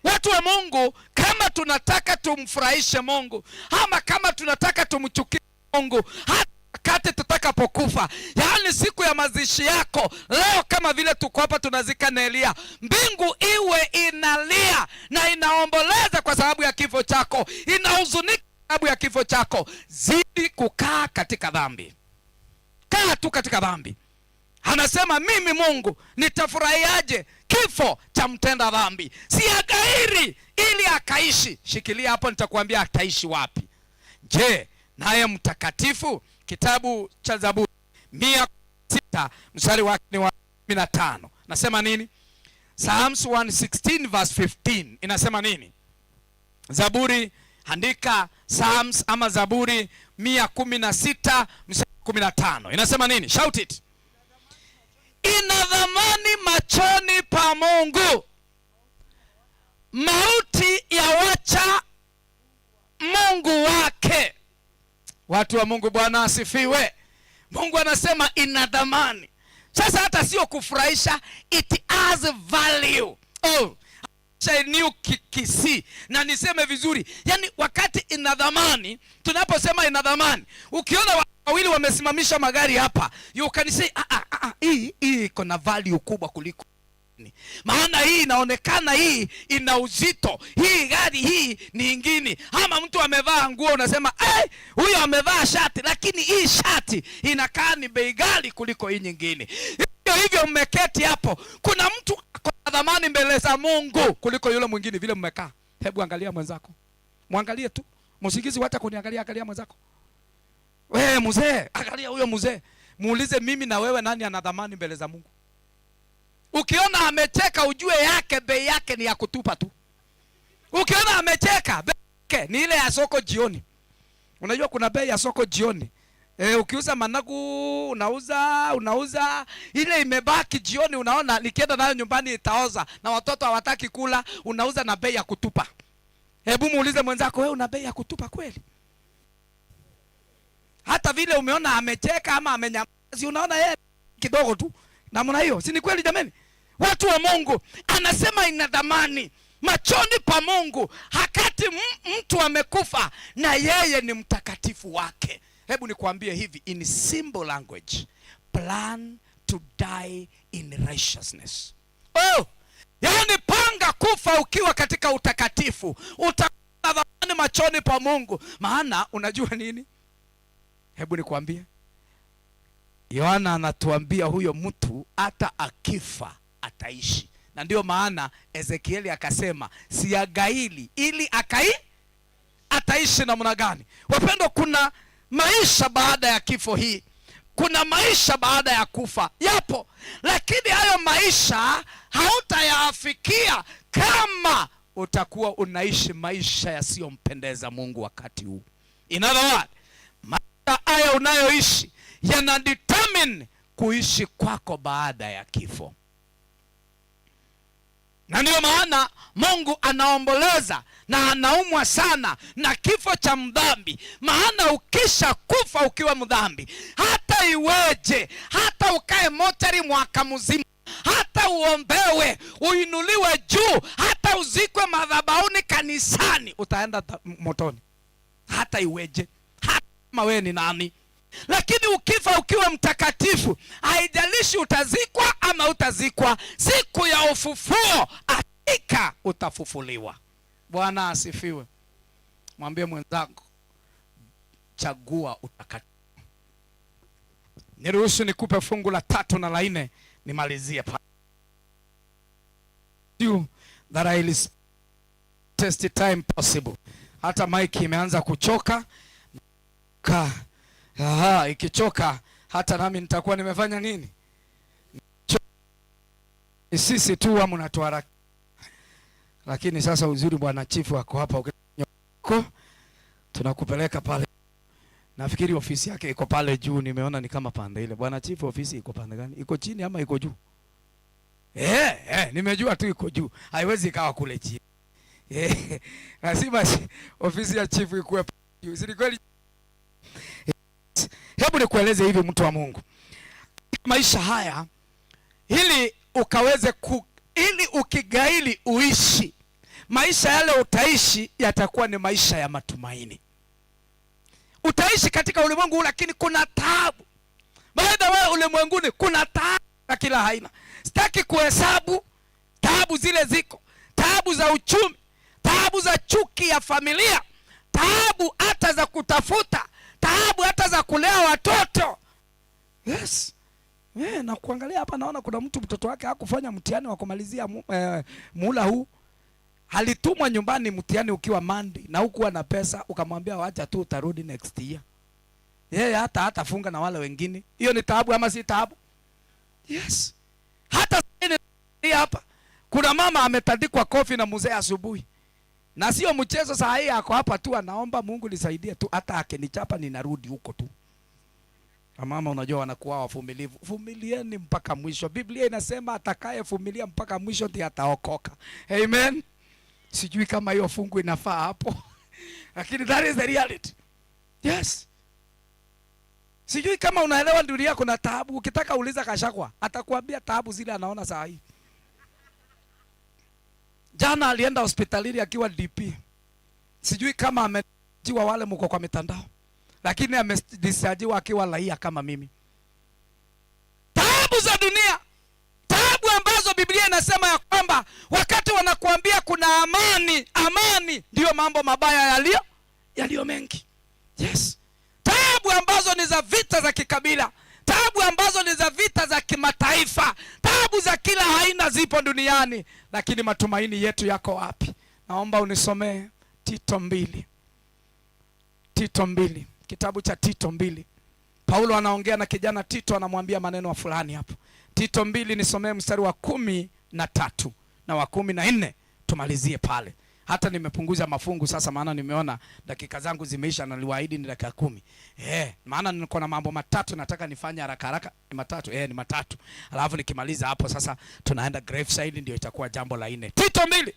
Watu wa Mungu, kama tunataka tumfurahishe Mungu, ama kama tunataka tumchukie Mungu, hata wakati tutakapokufa, yaani siku ya mazishi yako, leo kama vile tuko hapa tunazika Neria, mbingu iwe inalia na inaomboleza kwa sababu ya kifo chako, inahuzunika kwa sababu ya kifo chako. Zidi kukaa katika dhambi. Kaa tu katika dhambi. Anasema mimi Mungu nitafurahiaje kifo cha mtenda dhambi? Si agairi ili akaishi. Shikilia hapo, nitakwambia ataishi wapi. Je, naye mtakatifu? Kitabu cha Zaburi 106 mstari wake ni wa 15. Nasema nini? Psalms 116 verse 15 inasema nini? Zaburi, andika Psalms ama Zaburi 116 mstari 15. Inasema nini? Shout it. Ina dhamani machoni pa Mungu mauti ya wacha Mungu wake. Watu wa Mungu, Bwana asifiwe. Mungu anasema ina dhamani. Sasa hata sio kufurahisha, it has value. New kisi na niseme vizuri, yani wakati ina dhamani, tunaposema ina dhamani, ukiona wawili wamesimamisha magari hapa, you can say hii iko na value kubwa kuliko Maana hii inaonekana hii ina uzito, hii gari hii ni ingine. Ama mtu amevaa nguo unasema huyo amevaa shati, lakini hii shati inakaa ni bei ghali kuliko hii nyingine. Hivyo mmeketi hapo, kuna mtu ako na dhamani mbele za Mungu kuliko yule mwingine vile mmekaa. Hebu angalia mwenzako, mwangalie tu, msikizi wacha kuniangalia, angalia mwenzako. Wewe mzee, angalia huyo mzee, muulize mimi na wewe nani ana dhamani mbele za Mungu. Ukiona amecheka ujue yake bei yake ni ya kutupa tu. Ukiona amecheka bei yake ni ile ya soko jioni. Unajua kuna bei ya soko jioni. Ukiuza managu unauza ile imebaki jioni, unaona nikienda nayo nyumbani itaoza na watoto hawataki kula, unauza na bei ya kutupa. Hebu muulize mwenzako, wewe una bei ya kutupa kweli? Hata vile umeona amecheka ama amenyamaza, unaona yeye kidogo tu. Namna hiyo, si ni kweli jamani? Watu wa Mungu, anasema ina dhamani machoni pa Mungu. Hakati mtu amekufa na yeye ni mtakatifu wake. Hebu nikwambie hivi, in simple language, plan to die in righteousness. Yani panga kufa ukiwa katika utakatifu. Utakuwa na dhamani machoni pa Mungu. Maana unajua nini? Hebu nikwambie, Yohana anatuambia huyo mtu hata akifa ataishi. Na ndio maana Ezekieli akasema siagaili ili ataishi namna gani? Wapendwa, kuna maisha baada ya kifo hii. Kuna maisha baada ya kufa. Yapo. Lakini hayo maisha hautayafikia kama utakuwa unaishi maisha yasiyompendeza Mungu wakati huu. In other words, maisha haya unayoishi yana determine kuishi kwako baada ya kifo. Na ndio maana Mungu anaomboleza na anaumwa sana na kifo cha mdhambi. Maana ukisha kufa ukiwa mdhambi, hata iweje, hata ukae mochari mwaka mzima, hata uombewe, uinuliwe juu, hata uzikwe madhabahuni kanisani, utaenda motoni. Hata iweje, hata kama wewe ni nani. Lakini ukifa ukiwa mtakatifu, haijalishi utazikwa ama utazikwa, siku ya ufufuo hakika utafufuliwa. Bwana asifiwe. Mwambie mwenzako, chagua utakatifu. Niruhusu nikupe fungu la 3 na la 4 nimalizie pale. That I will test time possible. Hata mic imeanza kuchoka. Ikichoka hata nami nitakuwa nimefanya nini? Sisi tu wa mnatuharaka. Lakini sasa uzuri bwana chifu wako hapa, tunakupeleka pale. Nafikiri ofisi yake iko pale juu, nimeona ni kama pande ile. Bwana chifu ofisi iko pande gani? Iko chini ama iko juu? Nimejua tu iko juu. Haiwezi ikawa kule chini. Lazima ofisi ya chifu ikuwe juu. Si kweli? Hebu nikueleze hivi mtu wa Mungu. Maisha haya ili ukaweze ili ukigaili uishi, maisha yale utaishi yatakuwa ni maisha ya matumaini. Utaishi katika ulimwengu, lakini kuna taabu. Baada wewe ulimwenguni kuna taabu na kila aina. Sitaki kuhesabu taabu zile ziko. Taabu za uchumi, taabu za chuki ya familia, taabu hata za kutafuta, taabu hata za kulea watoto. Yes. Na kuangalia hapa naona kuna mtoto wake hakufanya mtihani wa kumalizia muhula huu. Alitumwa nyumbani mtihani ukiwa Monday na hukuwa na pesa, ukamwambia wacha tu utarudi next year. Yeye hata funga na wale wengine. Hiyo ni taabu ama si taabu? Yes. Hata hapa kuna mama ametandikwa kofi na mzee asubuhi. Na sio mchezo, saa hii ako hapa tu anaomba Mungu nisaidie tu, hata akinichapa ninarudi huko tu. Mama unajua wanakuwa wavumilivu. Vumilieni mpaka mwisho. Biblia inasema atakayevumilia mpaka mwisho ndiye ataokoka. Amen. Sijui kama hiyo fungu inafaa hapo. Lakini that is the reality. Yes. Sijui kama unaelewa dunia kuna taabu. Ukitaka uliza Kashakwa, atakwambia taabu zile anaona saa hii. Jana alienda hospitalini akiwa DP. Sijui kama amejiwa wale mko kwa mitandao. Lakini amedischargiwa akiwa raia kama mimi. Taabu za dunia. Taabu ambazo Biblia inasema ya kwamba wakati wanakuambia kuna amani, amani ndiyo mambo mabaya yaliyo mengi. Yes. Taabu ambazo ni za vita za kikabila, taabu ambazo ni za vita za kimataifa, taabu za kila aina zipo duniani, lakini matumaini yetu yako wapi? Naomba unisomee Tito 2. Tito 2. Kitabu cha Tito 2. Paulo anaongea na kijana Tito, anamwambia maneno fulani hapo. Tito 2 nisomee mstari wa 13 na wa 14 tumalizie pale. Hata nimepunguza mafungu sasa, maana nimeona dakika zangu zimeisha na niliwaahidi ni dakika 10. Maana niko na mambo matatu nataka nifanye haraka haraka. Ni matatu. Ni matatu. Alafu nikimaliza hapo sasa tunaenda graveside, ndio itakuwa jambo la 4. Tito 2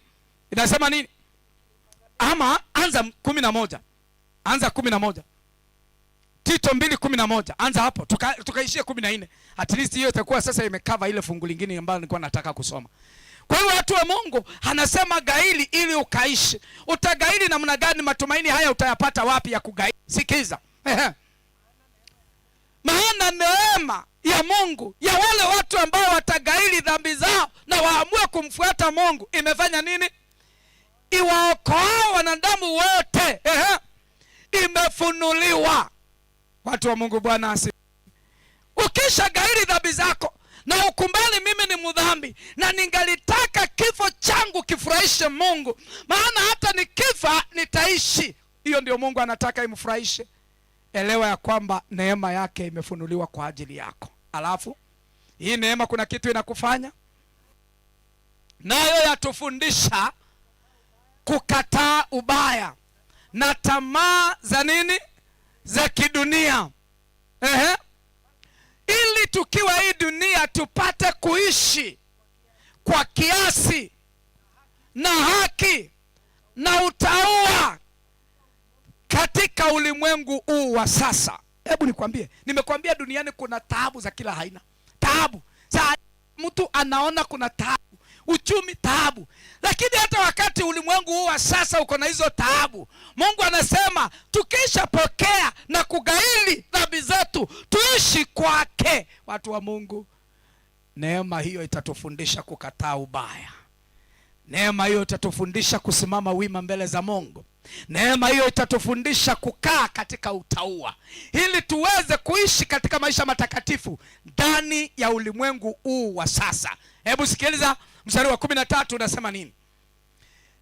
inasema nini? Ama anza 11. Anza 11. Tito 2:11. Anza hapo. Tukaishia 14. At least hiyo itakuwa sasa imecover ile fungu lingine ambalo nilikuwa nataka kusoma. Kwa hiyo watu wa Mungu, anasema gaili ili ukaishi. Utagaili namna gani? Matumaini haya utayapata wapi ya kugaili? Sikiza. Maana neema ya Mungu ya wale watu ambao watagaili dhambi zao na waamue kumfuata Mungu imefanya nini? Iwaokoa wanadamu wote. Imefunuliwa. Watu wa Mungu, Bwana asifiwe. Ukisha gaili dhambi zako na ukumbali mimi ni mdhambi na ningalitaka kifo changu kifurahishe Mungu, maana hata nikifa nitaishi, hiyo ndio Mungu anataka imfurahishe. Elewa ya kwamba neema yake imefunuliwa kwa ajili yako. Alafu hii neema kuna kitu inakufanya nayo, yatufundisha kukataa ubaya na tamaa za nini? Za kidunia. Ili tukiwa hii dunia tupate kuishi kwa kiasi na haki na utauwa katika ulimwengu huu wa sasa. Hebu nikwambie, nimekwambia duniani kuna taabu za kila aina. Taabu. Sasa mtu anaona kuna taabu, uchumi taabu. Lakini hata wakati ulimwengu huu wa sasa uko na hizo taabu, Mungu anasema tukisha pokea na kugaili dhambi zetu tuishi kwake. Watu wa Mungu, neema hiyo itatufundisha kukataa ubaya. Neema hiyo itatufundisha kusimama wima mbele za Mungu. Neema hiyo itatufundisha kukaa katika utauwa, ili tuweze kuishi katika maisha matakatifu ndani ya ulimwengu huu wa sasa. Hebu sikiliza mstari wa 13 unasema nini?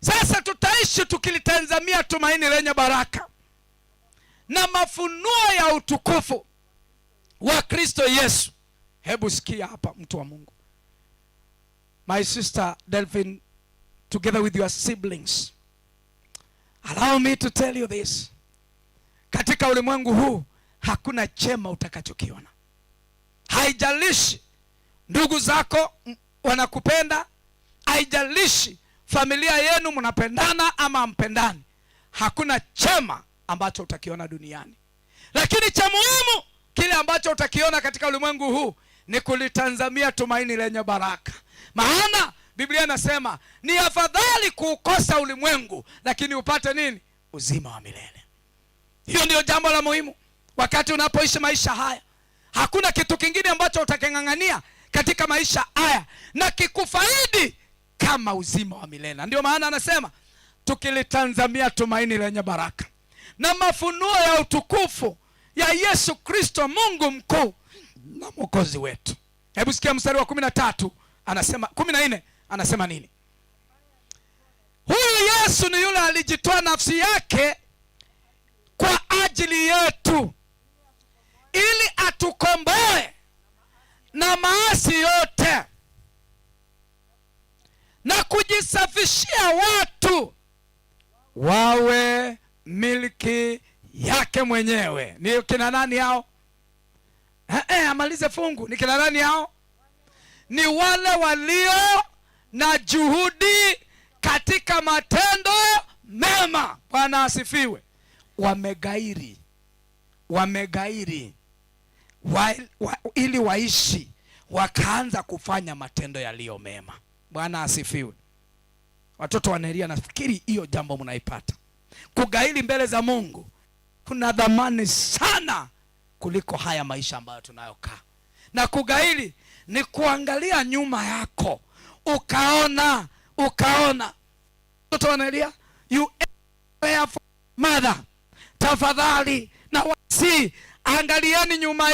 Sasa tutaishi tukilitazamia tumaini lenye baraka na mafunuo ya utukufu wa Kristo Yesu. Hebu sikia hapa, mtu wa Mungu. My sister Delphine, together with your siblings, allow me to tell you this. Katika ulimwengu huu hakuna chema utakachokiona. Haijalishi ndugu zako wanakupenda, haijalishi familia yenu mnapendana ama mpendani, hakuna chema ambacho utakiona duniani. Lakini cha muhimu kile ambacho utakiona katika ulimwengu huu ni kulitazamia tumaini lenye baraka. Maana Biblia inasema ni afadhali kuukosa ulimwengu lakini upate nini? Uzima wa milele. Hiyo ndio jambo la muhimu wakati unapoishi maisha haya. Hakuna kitu kingine ambacho utakingangania katika maisha haya na kikufaidi kama uzima wa milele. Ndio maana anasema tukilitazamia tumaini lenye baraka na mafunuo ya utukufu ya Yesu Kristo, Mungu mkuu na Mwokozi wetu. Hebu sikia mstari wa 13 anasema, 14 anasema nini? Huyu Yesu ni yule alijitoa nafsi yake kwa ajili yetu ili atukomboe na maasi yote na kujisafishia watu wawe milki yake mwenyewe. Ni kina nani hao? Amalize fungu. Ni kina nani hao? Ni wale walio na juhudi katika matendo mema. Bwana asifiwe. Wamegairi ili waishi, wakaanza kufanya matendo yaliyo mema. Bwana asifiwe. Watoto wa Neria, nafikiri hiyo jambo mnaipata. Kugairi mbele za Mungu kuna dhamani sana kuliko haya maisha ambayo tunayokaa. Na kugairi ni kuangalia nyuma yako, ukaona mtoto wa Neria, you care for mother. Tafadhali na wasi, angalieni nyuma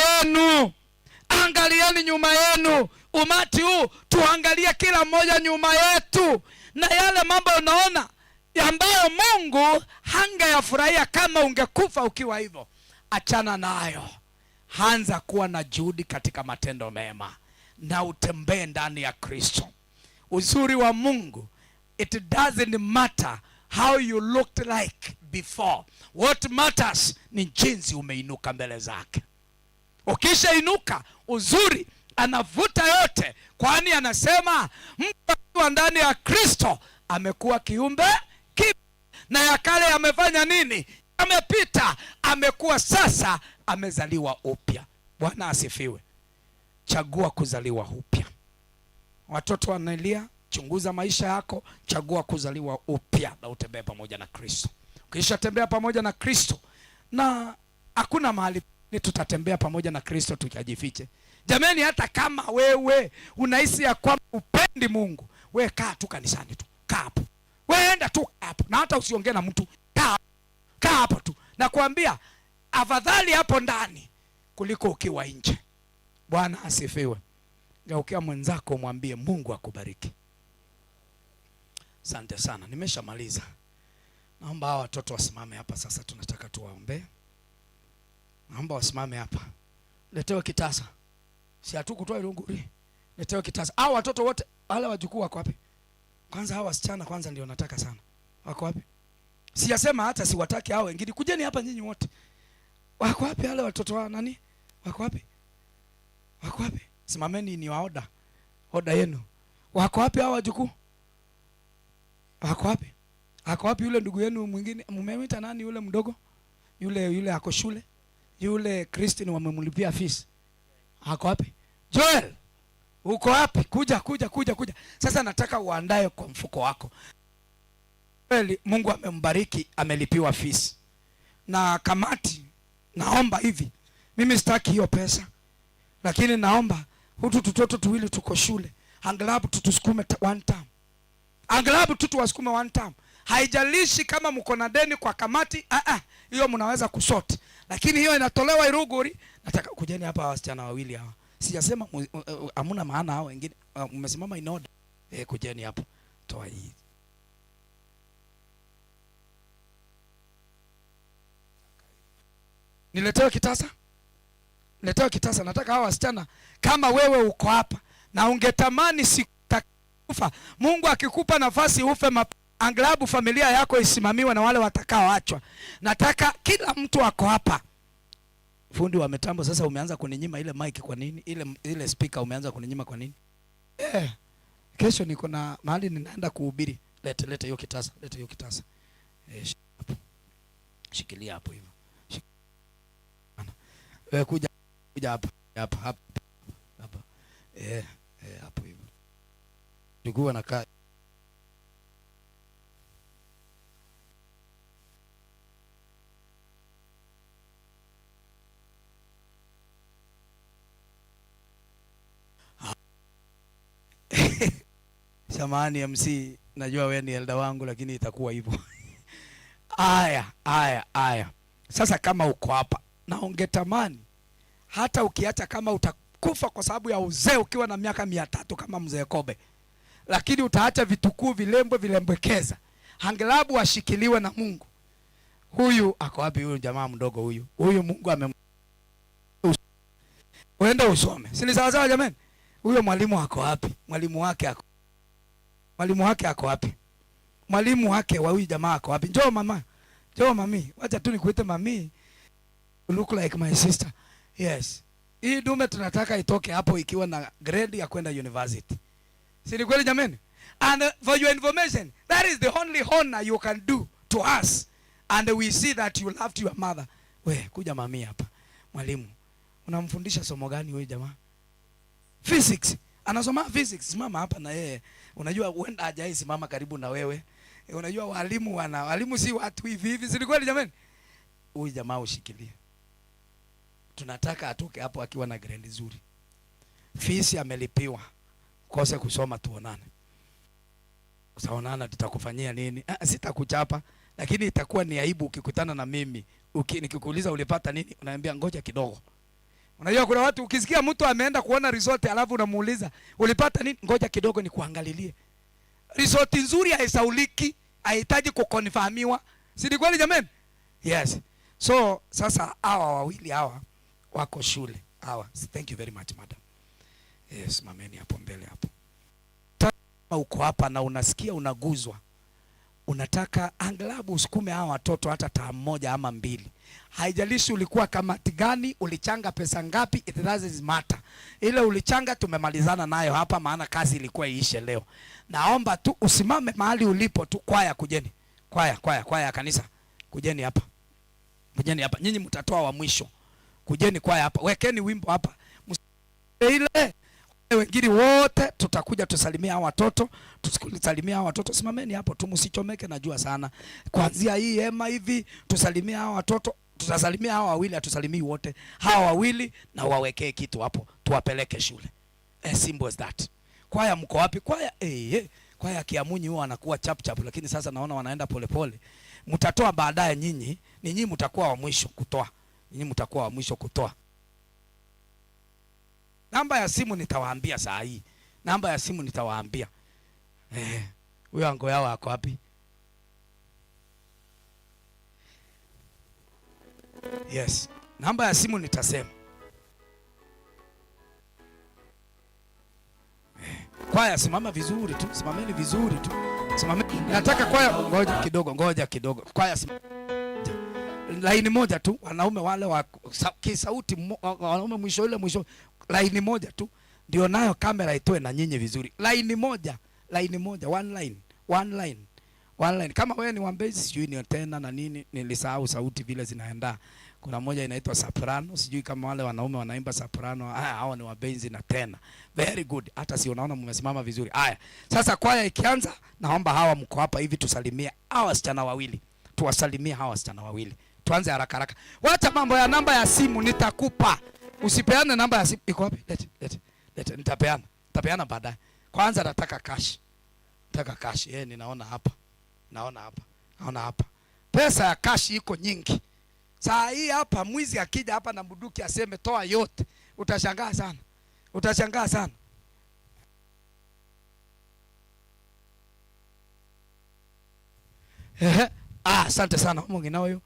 yenu, umati huu tuangalie kila mmoja nyuma yetu, na yale mambo unaona ambayo Mungu hangeyafurahia kama ungekufa ukiwa hivyo, achana nayo. Anza kuwa na juhudi katika matendo mema na utembee ndani ya Kristo. Uzuri wa Mungu, it doesn't matter how you looked like before. What matters ni jinsi umeinuka mbele zake. Ukisha inuka, uzuri anavuta yote, kwani anasema mtu akiwa ndani ya Kristo amekuwa kiumbe kipya, na ya kale yamefanya nini? Amepita, amekuwa sasa amezaliwa upya. Bwana asifiwe. Chagua kuzaliwa upya. Watoto wa Neria, chunguza maisha yako, chagua kuzaliwa upya na utembee pamoja na Kristo. Ukisha tembea pamoja na Kristo, na hakuna mahali ni tutatembea pamoja na Kristo tukajifiche. Jamani, hata kama wewe unahisi ya kwamba upendi Mungu, wewe kaa tu kanisani tu. Kaa hapo. Wewe enda tu hapo. Na hata usiongee na mtu. Kaa hapo tu. Na kuambia afadhali hapo ndani kuliko ukiwa nje. Bwana asifiwe. Geukia mwenzako mwambie Mungu akubariki. Asante sana. Nimeshamaliza. Naomba hao watoto wasimame hapa sasa, tunataka tuwaombe. Naomba wasimame hapa. Letewe kitasa. Si hatukutoa ilunguri. Letewe kitasa. Hao watoto wote, wale wajukuu wako wapi? Kwanza hao wasichana kwanza ndio nataka sana. Wako wapi? Siyasema hata siwataki hao wengine. Kujeni hapa nyinyi wote. Wako wapi wale watoto wa nani? Wako wapi? Wako wapi? Simameni ni waoda. Oda yenu. Wako wapi hao wajukuu? Wako wapi? Ako wapi yule ndugu yenu mwingine? Mmemwita nani yule mdogo? Yule ako shule. Yule Christine wamemlipia fees. Ako wapi? Joel, uko wapi? Kuja. Sasa nataka uandae kwa mfuko wako. Kweli Mungu amembariki, amelipiwa fees. Na kamati, naomba hivi. Mimi sitaki hiyo pesa. Lakini naomba hutu tutoto tuwili tuko shule. Angalau tutusukume one time. Angalau tuwasukume one time. Haijalishi kama mko na deni kwa kamati, hiyo mnaweza kusort. Lakini hiyo inatolewa Iruguri. Nataka kujeni hapa wasichana wawili hawa. Sijasema hamuna maana hao wengine. Mmesimama in order. Kujeni hapa. Toa hii. Niletewe kitasa? Niletewe kitasa. Nataka hao wasichana, kama wewe uko hapa na ungetamani sikufa, Mungu akikupa nafasi ufe anglabu familia yako isimamiwe na wale watakaoachwa. Nataka kila mtu ako hapa. Fundi wa mitambo, sasa umeanza kuninyima ile mic kwa nini? Ile speaker umeanza kuninyima kwa nini? Kesho niko na mahali ninaenda kuhubiri. Lete hiyo kitasa. Lete hiyo kitasa. Shikilia hapo hivyo. Wewe kuja hapa. Hapa. Hapo hivyo. Ndugu anakaa. Samahani MC, najua wewe ni elder wangu lakini itakuwa hivyo. Aya. Sasa kama uko hapa na ungetamani hata ukiacha kama utakufa kwa sababu ya uzee ukiwa na miaka 300 kama mzee Kobe, lakini utaacha vitukuu vilembekeza, angelabu ashikiliwe na Mungu. Huyu ako wapi huyu jamaa mdogo huyu? Huyu Mungu uende usome. Si ni sawa jamani? Huyo mwalimu ako wapi? Mwalimu wake ako wapi? Mwalimu wake wa huyu jamaa ako wapi? Njoo mama. Njoo mami. Wacha tu nikuite mami. You look like my sister. Yes. Hii dume tunataka itoke hapo ikiwa na grade ya kwenda university. Si ni kweli jamani? And for your information, that is the only honor you can do to us. And we see that you loved your mother. We, kuja mami hapa. Mwalimu, unamfundisha somo gani huyu jamaa? Physics. Anasoma physics. Simama hapa na yeye. Unajua huenda hajai simama karibu na wewe. Unajua walimu si watu hivi. Si ni kweli jamani? Huyu jamaa ushikilie. Tunataka atoke hapo akiwa na grade nzuri. Fees amelipiwa. Kose kusoma tuonane. Usaonana tutakufanyia nini? Sitakuchapa, lakini itakuwa ni aibu ukikutana na mimi. Nikikuuliza ulipata nini, unaambia ngoja kidogo. Unajua kuna watu ukisikia mtu ameenda kuona resort alafu unamuuliza ulipata nini, ngoja kidogo nikuangalilie. Resort nzuri haisauliki, haihitaji kukonfirmiwa. Si ni kweli jamani? Yes. So sasa hawa wawili hawa wako shule. Hawa. Thank you very much madam. Yes, mameni hapo mbele hapo. Uko hapa na unasikia unaguzwa, unataka angalabu usukume hawa watoto hata tamu moja ama mbili. Haijalishi ulikuwa kamati gani, ulichanga pesa ngapi, it doesn't matter. Ile ulichanga tumemalizana nayo hapa, maana kazi ilikuwa iishe leo. Naomba tu usimame mahali ulipo tu. Kwaya kujeni, kwaya kanisa kujeni hapa, kujeni hapa. Nyinyi mtatoa wa mwisho, kujeni kwaya hapa, wekeni wimbo hapa ile. Wengine wote tutakuja tusalimia hawa watoto, tusalimia hawa watoto. Simameni hapo tu, msichomeke, najua sana. Kuanzia hii hema hivi tusalimia hawa watoto, tutasalimia hawa wawili, atusalimii wote. Hawa wawili na wawekee kitu hapo, tuwapeleke shule. Simple as that. Kwaya mko wapi? Kwaya kwaya Kiamunyi huwa anakuwa chap, lakini sasa naona wanaenda polepole. Mtatoa baadaye nyinyi, nyinyi mtakuwa wa mwisho kutoa. Nyinyi mtakuwa wa mwisho kutoa. Namba ya simu nitawaambia saa hii. Namba ya simu nitawaambia. Huyo ango yao ako wapi? Yes. Namba ya simu nitasema. Kwaya simama vizuri tu. Simameni vizuri tu. Simameni. Nataka kwaya ngoja kidogo. Kwaya simama. Laini moja tu, wanaume wale wa kisauti, wanaume mwisho. Laini moja tu ndio nayo kamera itoe na nyinyi vizuri. Laini moja, one line. Kama wewe ni wambezi sijui ni tena na nini, nilisahau sauti vile zinaenda. Kuna moja inaitwa soprano, sijui kama wale wanaume wanaimba soprano, hao ni wabenzi na tena. Very good. Hata si unaona mmesimama vizuri. Haya. Sasa kwaya ikianza, naomba hawa mko hapa hivi tusalimie hawa wasichana wawili. Tuwasalimie hawa wasichana wawili. Tuanze haraka. Wacha mambo ya namba ya simu nitakupa. Usipeane namba ya simu. Iko wapi? Leta. Nitapeana baadaye. Kwanza nataka cash. Ninaona hapa. Pesa ya cash iko nyingi. Saa hii hapa mwizi akija hapa na bunduki aseme toa yote, utashangaa sana. Asante sana Mungu na huyo.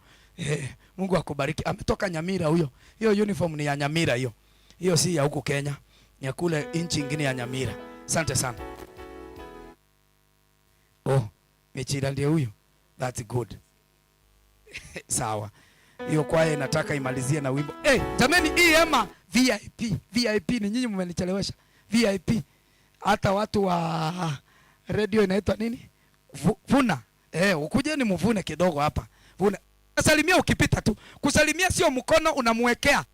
Mungu akubariki. Ametoka Nyamira huyo. Hiyo uniform ni ya Nyamira hiyo. Hiyo si ya huko Kenya. Ni ya kule inchi nyingine ya Nyamira. Asante sana. Mechira ndiye huyo. That's good. Sawa. Hiyo kwaya inataka imalizie na wimbo. Jameni hii hema VIP ni nyinyi mmenichelewesha. VIP. Hata watu wa radio inaitwa nini? Vuna. Ukujeni mvune kidogo hapa. Vuna. Salimia ukipita tu. Kusalimia sio mkono unamwekea.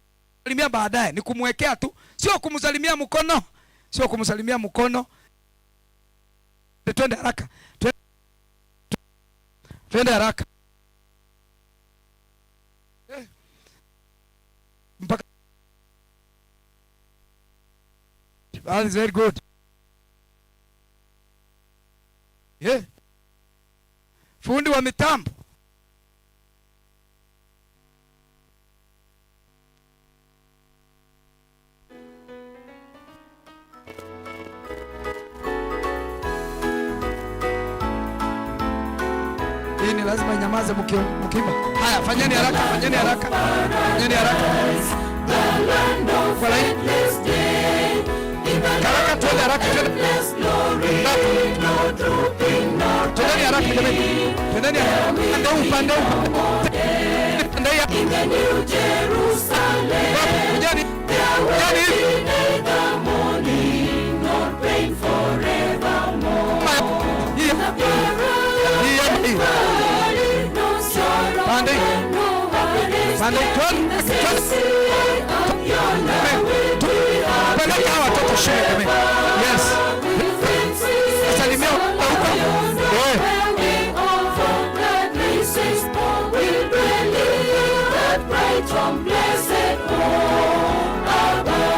Salimia baadaye ni kumwekea tu. Sio kumsalimia mkono. Twende haraka. Twende haraka. Mpaka. That is very good. Fundi wa mitambo. Hii ni lazima nyamaze mkimba. Haya, fanyeni haraka. Kwa laini. Haraka, twende haraka. Twendeni haraka jamani. Twendeni upande in the New Jerusalem. Kujani. The morning, not pain forevermore. No sorrow, no heartache. Yes. Salimia will believe that bright from blessed home above.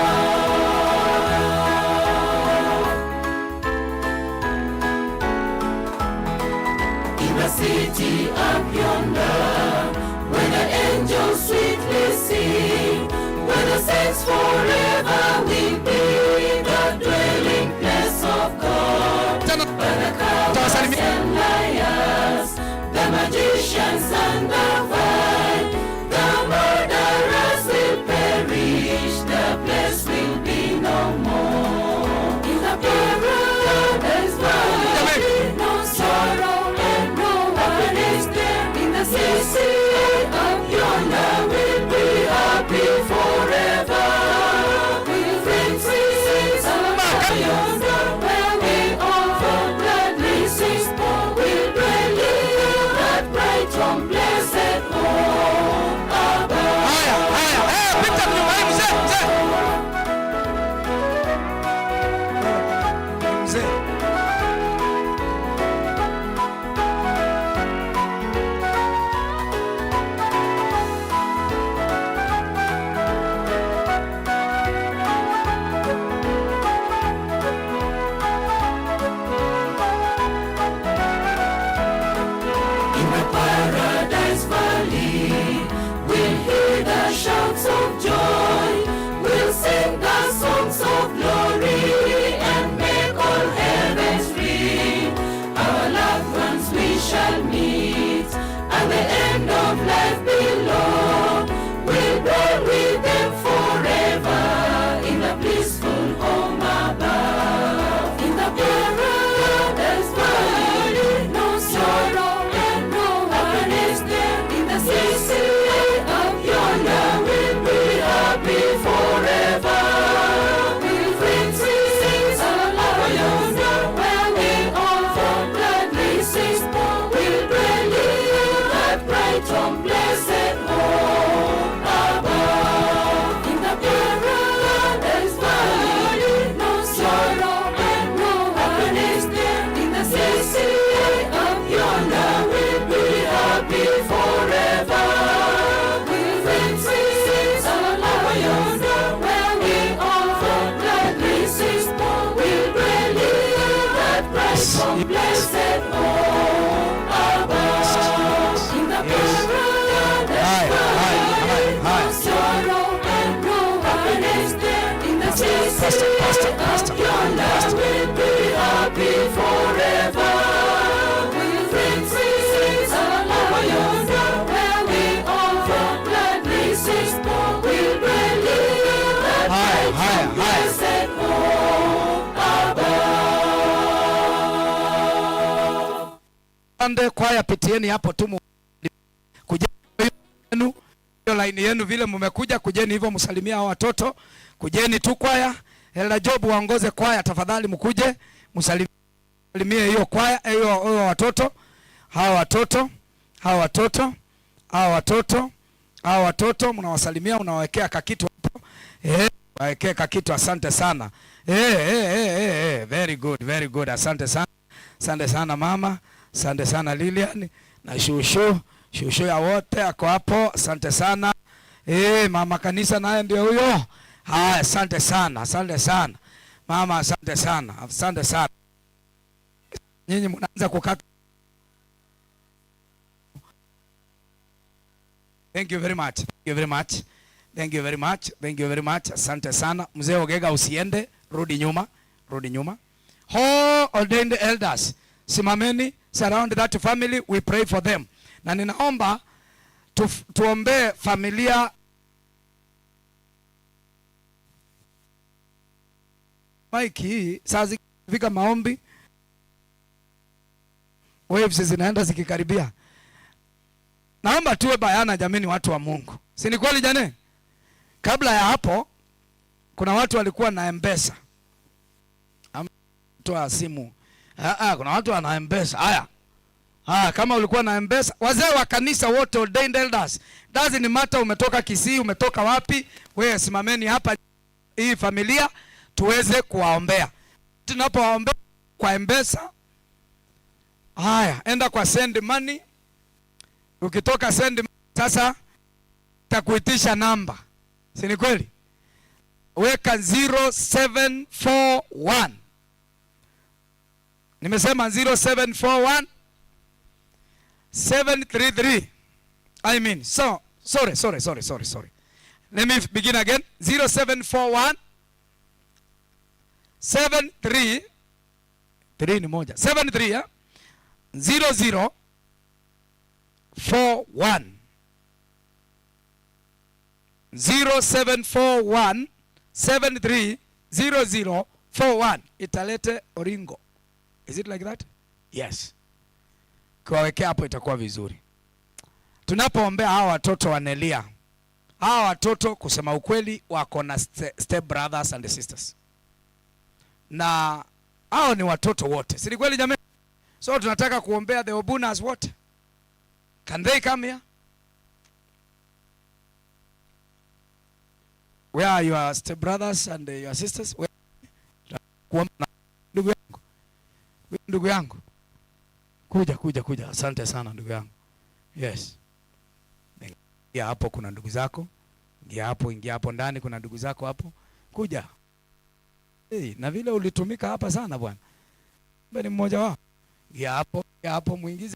Ande kwaya pitieni hapo tu, kujeni yenu line yenu vile mmekuja, kujeni hivyo msalimia hao watoto, kujeni tu kwaya. Elda Job waongoze kwaya tafadhali, mkuje msalimie hiyo kwaya, hiyo watoto, hao watoto mnawasalimia, unawawekea kakitu hapo, wawekee kakitu. Asante sana, very good, asante sana mama. Asante sana Lilian na shushu ya wote ako hapo. Asante sana. Mama kanisa naye ndio huyo. Haya, asante sana. Mama, asante sana. Nyinyi mnaanza kukata. Thank you very much. Asante sana. Mzee Ogega, usiende, rudi nyuma. Ordained elders, simameni, surround that family, we pray for them. Na ninaomba tuombe familia Mike. Saa zikifika maombi, waves zinaenda zikikaribia. Naomba tuwe bayana jameni, watu wa Mungu. Si ni kweli jane? Kabla ya hapo kuna watu walikuwa na M-Pesa. Toa simu. Kuna watu wana M-Pesa. Haya, kama ulikuwa na M-Pesa, wazee wa kanisa wote, ordained elders, doesn't matter umetoka Kisii, umetoka wapi, wewe simameni hapa hii familia tuweze kuwaombea. Tunapowaombea kwa M-Pesa, haya, enda kwa send money. Ukitoka send money, sasa takuitisha namba. Si ni kweli? Weka 0741. Nimesema 0741 733. I mean, sorry. Let me begin again. 0741 73 ni moja. 73 0041 0741 73 0041. Italete Oringo. Is it like that? Yes. Kuwawekea hapo itakuwa vizuri. Tunapoombea hawa watoto wa Neria, hawa watoto kusema ukweli wako na step brothers and sisters. Na hao ni watoto wote. Si kweli jamani? So tunataka kuombea the Obunas wote. Can they come here? Where are your step brothers and your sisters? Ndugu yangu. Kuja. Asante sana ndugu yangu. Yes. Ingia hapo, kuna ndugu zako. Ingia hapo ndani, kuna ndugu zako hapo. Kuja. Na vile ulitumika hapa sana bwana. Mbona mmoja wao? Ingia hapo muingize.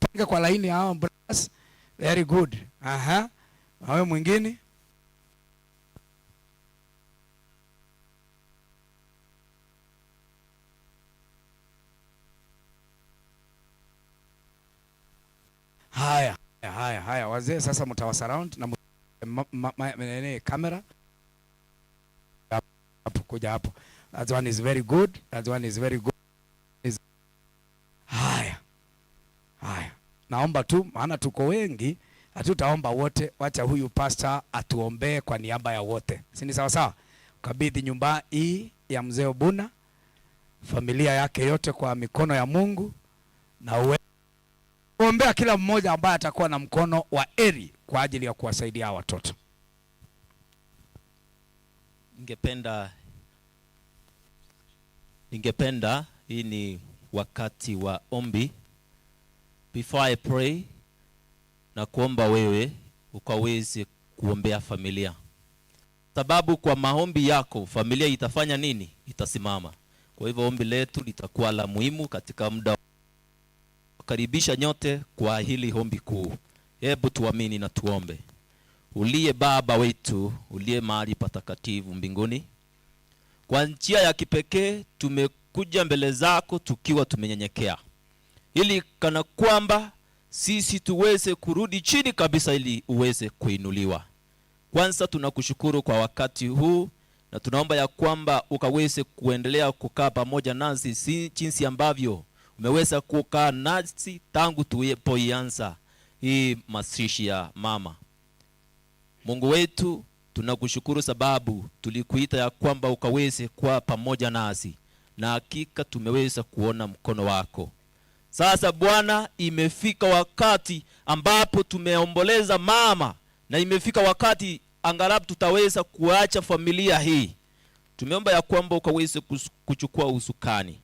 Panga kwa laini hao brothers. Very good. Wewe mwingine? Haya wazee, sasa mtawasurround na kamera hapo, kuja hapo. That one is very good. Haya, naomba tu, maana tuko wengi, hatutaomba wote. Wacha huyu pastor atuombee kwa niaba ya wote. Si ni sawa? Kabidhi nyumba hii ya mzee Buna, familia yake yote kwa mikono ya Mungu, na kuombea kila mmoja ambaye atakuwa na mkono wa eri kwa ajili ya kuwasaidia watoto. Ningependa hii ni wakati wa ombi. Before I pray, na kuomba wewe ukaweze kuombea familia. Sababu kwa maombi yako familia itafanya nini? Itasimama. Kwa hivyo ombi letu litakuwa la muhimu katika muda. Karibisha nyote kwa hili ombi kuu. Hebu tuamini na tuombe. Uliye Baba wetu, uliye mahali patakatifu mbinguni, Kwa njia ya kipekee tumekuja mbele zako tukiwa tumenyenyekea, ili kana kwamba sisi tuweze kurudi chini kabisa ili uweze kuinuliwa. Kwanza tunakushukuru kwa wakati huu, na tunaomba ya kwamba ukaweze kuendelea kukaa pamoja nasi jinsi ambavyo umeweza kukaa nasi tangu tulipoanza hii mazishi ya mama. Mungu wetu, tunakushukuru sababu tulikuita ya kwamba ukaweze kuwa pamoja nasi, na hakika tumeweza kuona mkono wako. Sasa Bwana, imefika wakati ambapo tumeomboleza mama, na imefika wakati angalau tutaweza kuacha familia hii. Tumeomba ya kwamba ukaweze kuchukua usukani,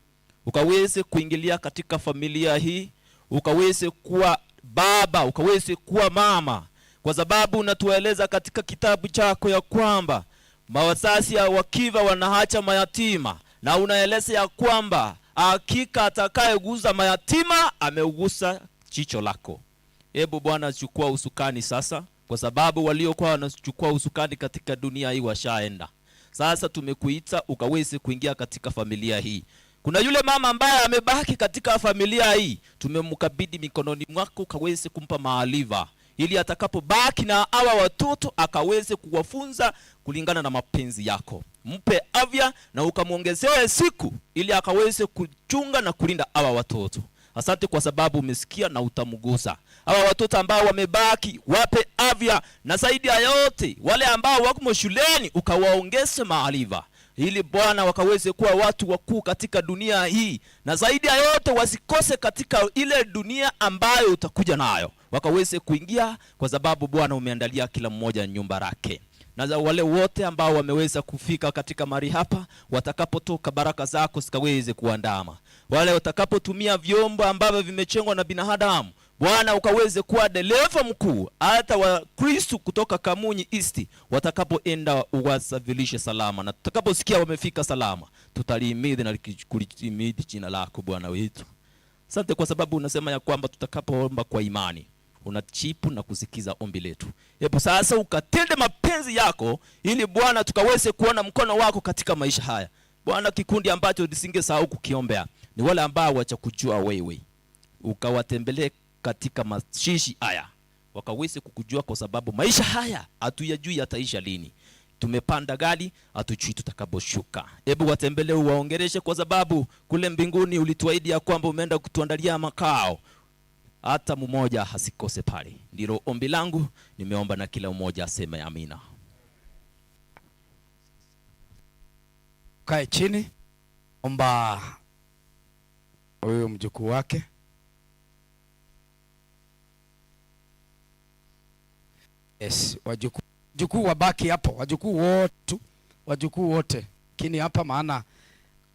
ukaweze kuingilia katika familia hii, ukaweze kuwa baba, ukaweze kuwa mama, kwa sababu unatueleza katika kitabu chako ya kwamba wazazi wakiva wanaacha mayatima, na unaeleza ya kwamba hakika atakayegusa mayatima ameugusa jicho lako. Hebu Bwana, chukua usukani sasa, kwa sababu waliokuwa wanachukua usukani katika dunia hii washaenda. Sasa tumekuita ukaweze kuingia katika familia hii. Kuna yule mama ambaye amebaki katika familia hii, tumemkabidhi mikononi mwako, ukaweze kumpa maarifa ili atakapobaki na hawa watoto akaweze kuwafunza kulingana na mapenzi yako. Mpe afya na ukamuongezee siku ili akaweze kuchunga na kulinda hawa watoto. Asante kwa sababu umesikia na utamgusa hawa watoto ambao wamebaki, wape afya, na zaidi ya yote wale ambao wako shuleni ukawaongeze maarifa ili Bwana wakaweze kuwa watu wakuu katika dunia hii, na zaidi ya yote wasikose katika ile dunia ambayo utakuja nayo, wakaweze kuingia, kwa sababu Bwana umeandalia kila mmoja nyumba yake. Na za wale wote ambao wameweza kufika katika mari hapa, watakapotoka baraka zako zikaweze kuandama. Wale watakapotumia vyombo ambavyo vimechengwa na binadamu, Bwana ukaweze kuwa dereva mkuu, hata wa Kristo kutoka Kamunyi East watakapoenda uwasafirishe salama, na tutakaposikia wamefika salama tutalihimidi na kulitimidi jina lako Bwana wetu. Asante kwa sababu unasema ya kwamba tutakapoomba kwa imani unachipu na kusikiza ombi letu. Hebu sasa ukatende mapenzi yako ili Bwana tukaweze kuona mkono wako katika maisha haya. Bwana, kikundi ambacho nisingesahau kukiombea ni wale ambao wachakujua wewe, ukawatembelee katika mazishi haya wakaweze kukujua, kwa sababu maisha haya hatuyajui yataisha lini. Tumepanda gari, hatujui tutakapoboshuka. Hebu watembelee, uwaongeleshe, kwa sababu kule mbinguni ulituahidi ya kwamba umeenda kutuandalia makao, hata mmoja hasikose pale. Ndilo ombi langu, nimeomba na kila mmoja aseme amina. Kae chini, omba huyo mjukuu wake. Yes, wajukuu wabaki hapo, wajukuu wote kini hapa, maana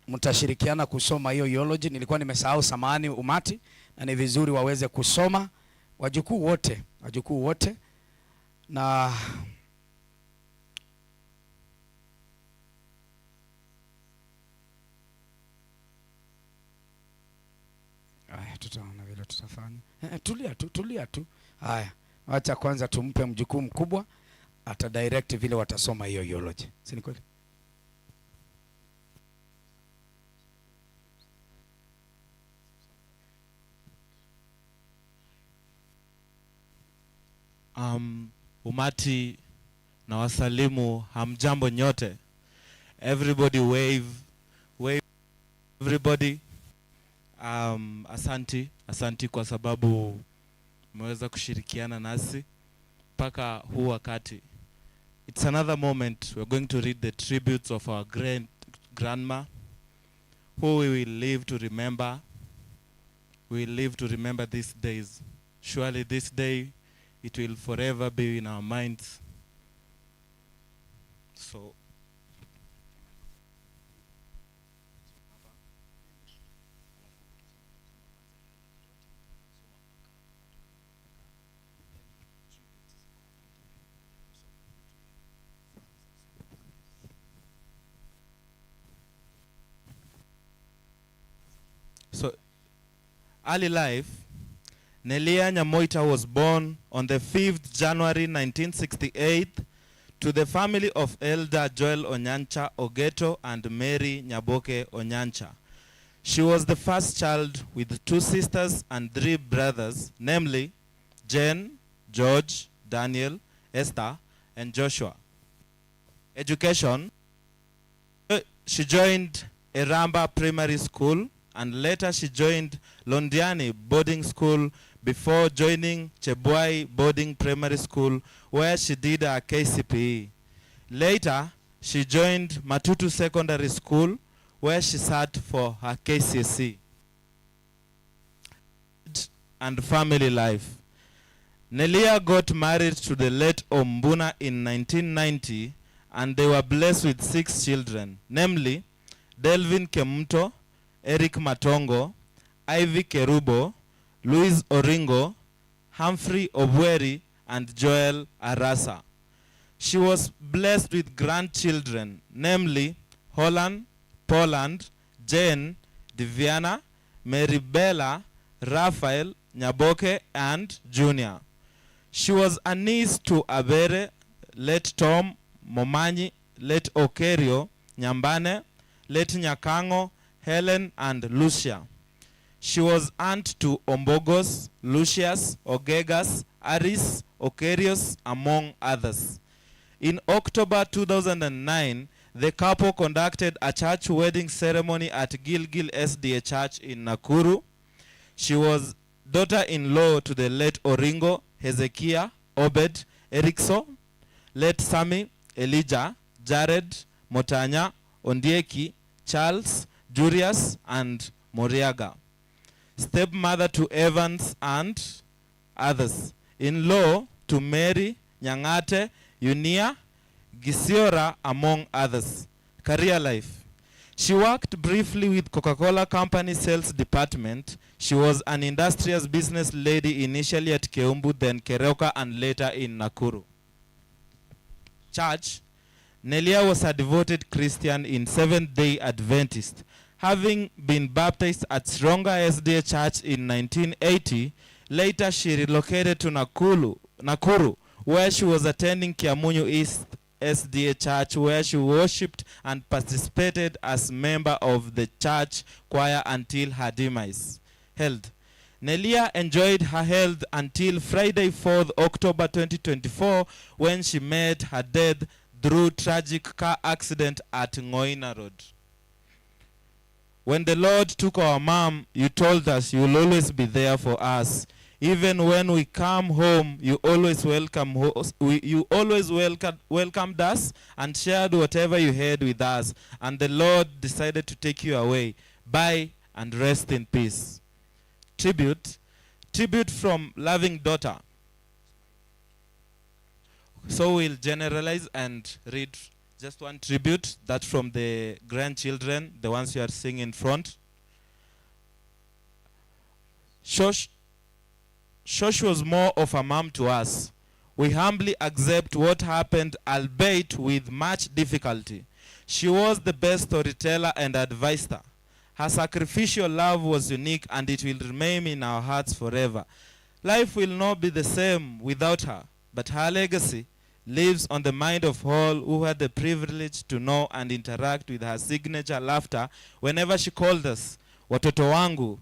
mtashirikiana kusoma hiyo theology. Nilikuwa nimesahau, samahani umati, na ni vizuri waweze kusoma wajukuu wote. Na haya, tutaona vile tutafanya. Tulia tu. Haya, acha kwanza tumpe mjukuu mkubwa, ata direct vile watasoma hiyo theology. Si ni kweli? Umati na wasalimu, hamjambo nyote. Everybody wave everybody. Asanti kwa sababu mmeweza kushirikiana nasi mpaka huu wakati. It's another moment. We're going to read the tributes of our grandma, who we will live to remember. We will live to remember these days. Surely this day, it will forever be in our minds. So early life, Neria Nyamoita was born on the 5th January 1968 To the family of Elder Joel Onyancha Ogeto and Mary Nyaboke Onyancha. She was the first child with 2 sisters and 3 brothers, namely Jane, George, Daniel, Esther, and Joshua. Education. She joined Eramba Primary School and later she joined Londiani Boarding School before joining Chebwai Boarding Primary School where she did her KCPE. Later, she joined Matutu Secondary School where she sat for her KCSE. And family life. Neria got married to the late Ombuna in 1990 and they were blessed with 6 children, namely Delvin Kemuto, Eric Matongo, Ivy Kerubo, Louis Oringo, Humphrey Obweri, and Joel Arasa. She was blessed with grandchildren, namely Holland, Poland, Jane, Diviana, Maribella, Raphael, Nyaboke, and Junior. She was a niece to Abere, late Tom, Momanyi, late Okerio, Nyambane, late Nyakango, Helen, and Lucia. She was aunt to Ombogos, Lucius, Ogegas, Aris, Okerios, among others. In October 2009, the couple conducted a church wedding ceremony at Gilgil SDA Church in Nakuru. She was daughter-in-law to the late Oringo, Hezekiah, Obed, Erikso, late Sami, Elijah, Jared, Motanya, Ondieki, Charles, Jurius, and Moriaga. Stepmother to Evans and others. In-law to Mary, Nyangate, Unia, Gisiora, among others. Career life. She worked briefly with Coca-Cola Company sales department. She was an industrious business lady initially at Keumbu, then Keroka, and later in Nakuru. Church. Nelia was a devoted Christian in Seventh-day Adventist. Having been baptized at Sronga SDA Church in 1980, later she relocated to Nakuru, where she was attending Kiamunyu East SDA Church, where she worshipped and participated as member of the church choir until her demise. Health. Nelia enjoyed her health until Friday, 4th October 2024, when she met her death through tragic car accident at Ngoina Road. When the Lord took our mom, you told us you will always be there for us. Even when we come home, you always welcomed us and shared whatever you had with us. And the Lord decided to take you away. Bye and rest in peace. Tribute. Tribute from loving daughter. So we'll generalize and read just one tribute, that from the grandchildren, the ones you are seeing in front. Shosh was more of a mom to us. We humbly accept what happened, albeit with much difficulty. She was the best storyteller and advisor. Her sacrificial love was unique and it will remain in our hearts forever. Life will not be the same without her, but her legacy lives on the mind of all who had the privilege to know and interact with her signature laughter whenever she called us, Watoto wangu.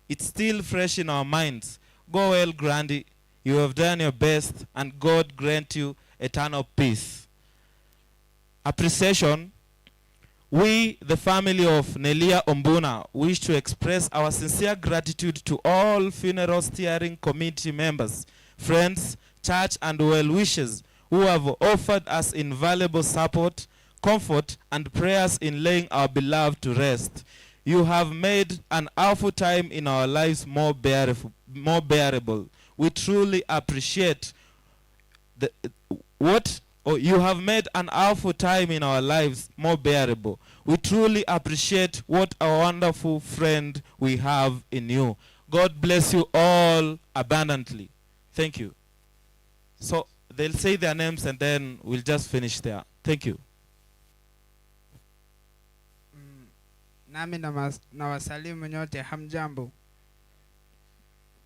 It's still fresh in our minds. Go well, Grandy. You have done your best, and God grant you eternal peace. Appreciation. We, the family of Nelia Ombuna, wish to express our sincere gratitude to all funeral steering committee members, friends, church, and well-wishers who have offered us invaluable support, comfort, and prayers in laying our beloved to rest. You have made an awful time in our lives more bearable. We truly appreciate you have made an awful time in our lives more bearable. We truly appreciate what a wonderful friend we have in you. God bless you all abundantly. Thank you. So they'll say their names and then we'll just finish there. Thank you. Nami na wasalimu nyote, hamjambo.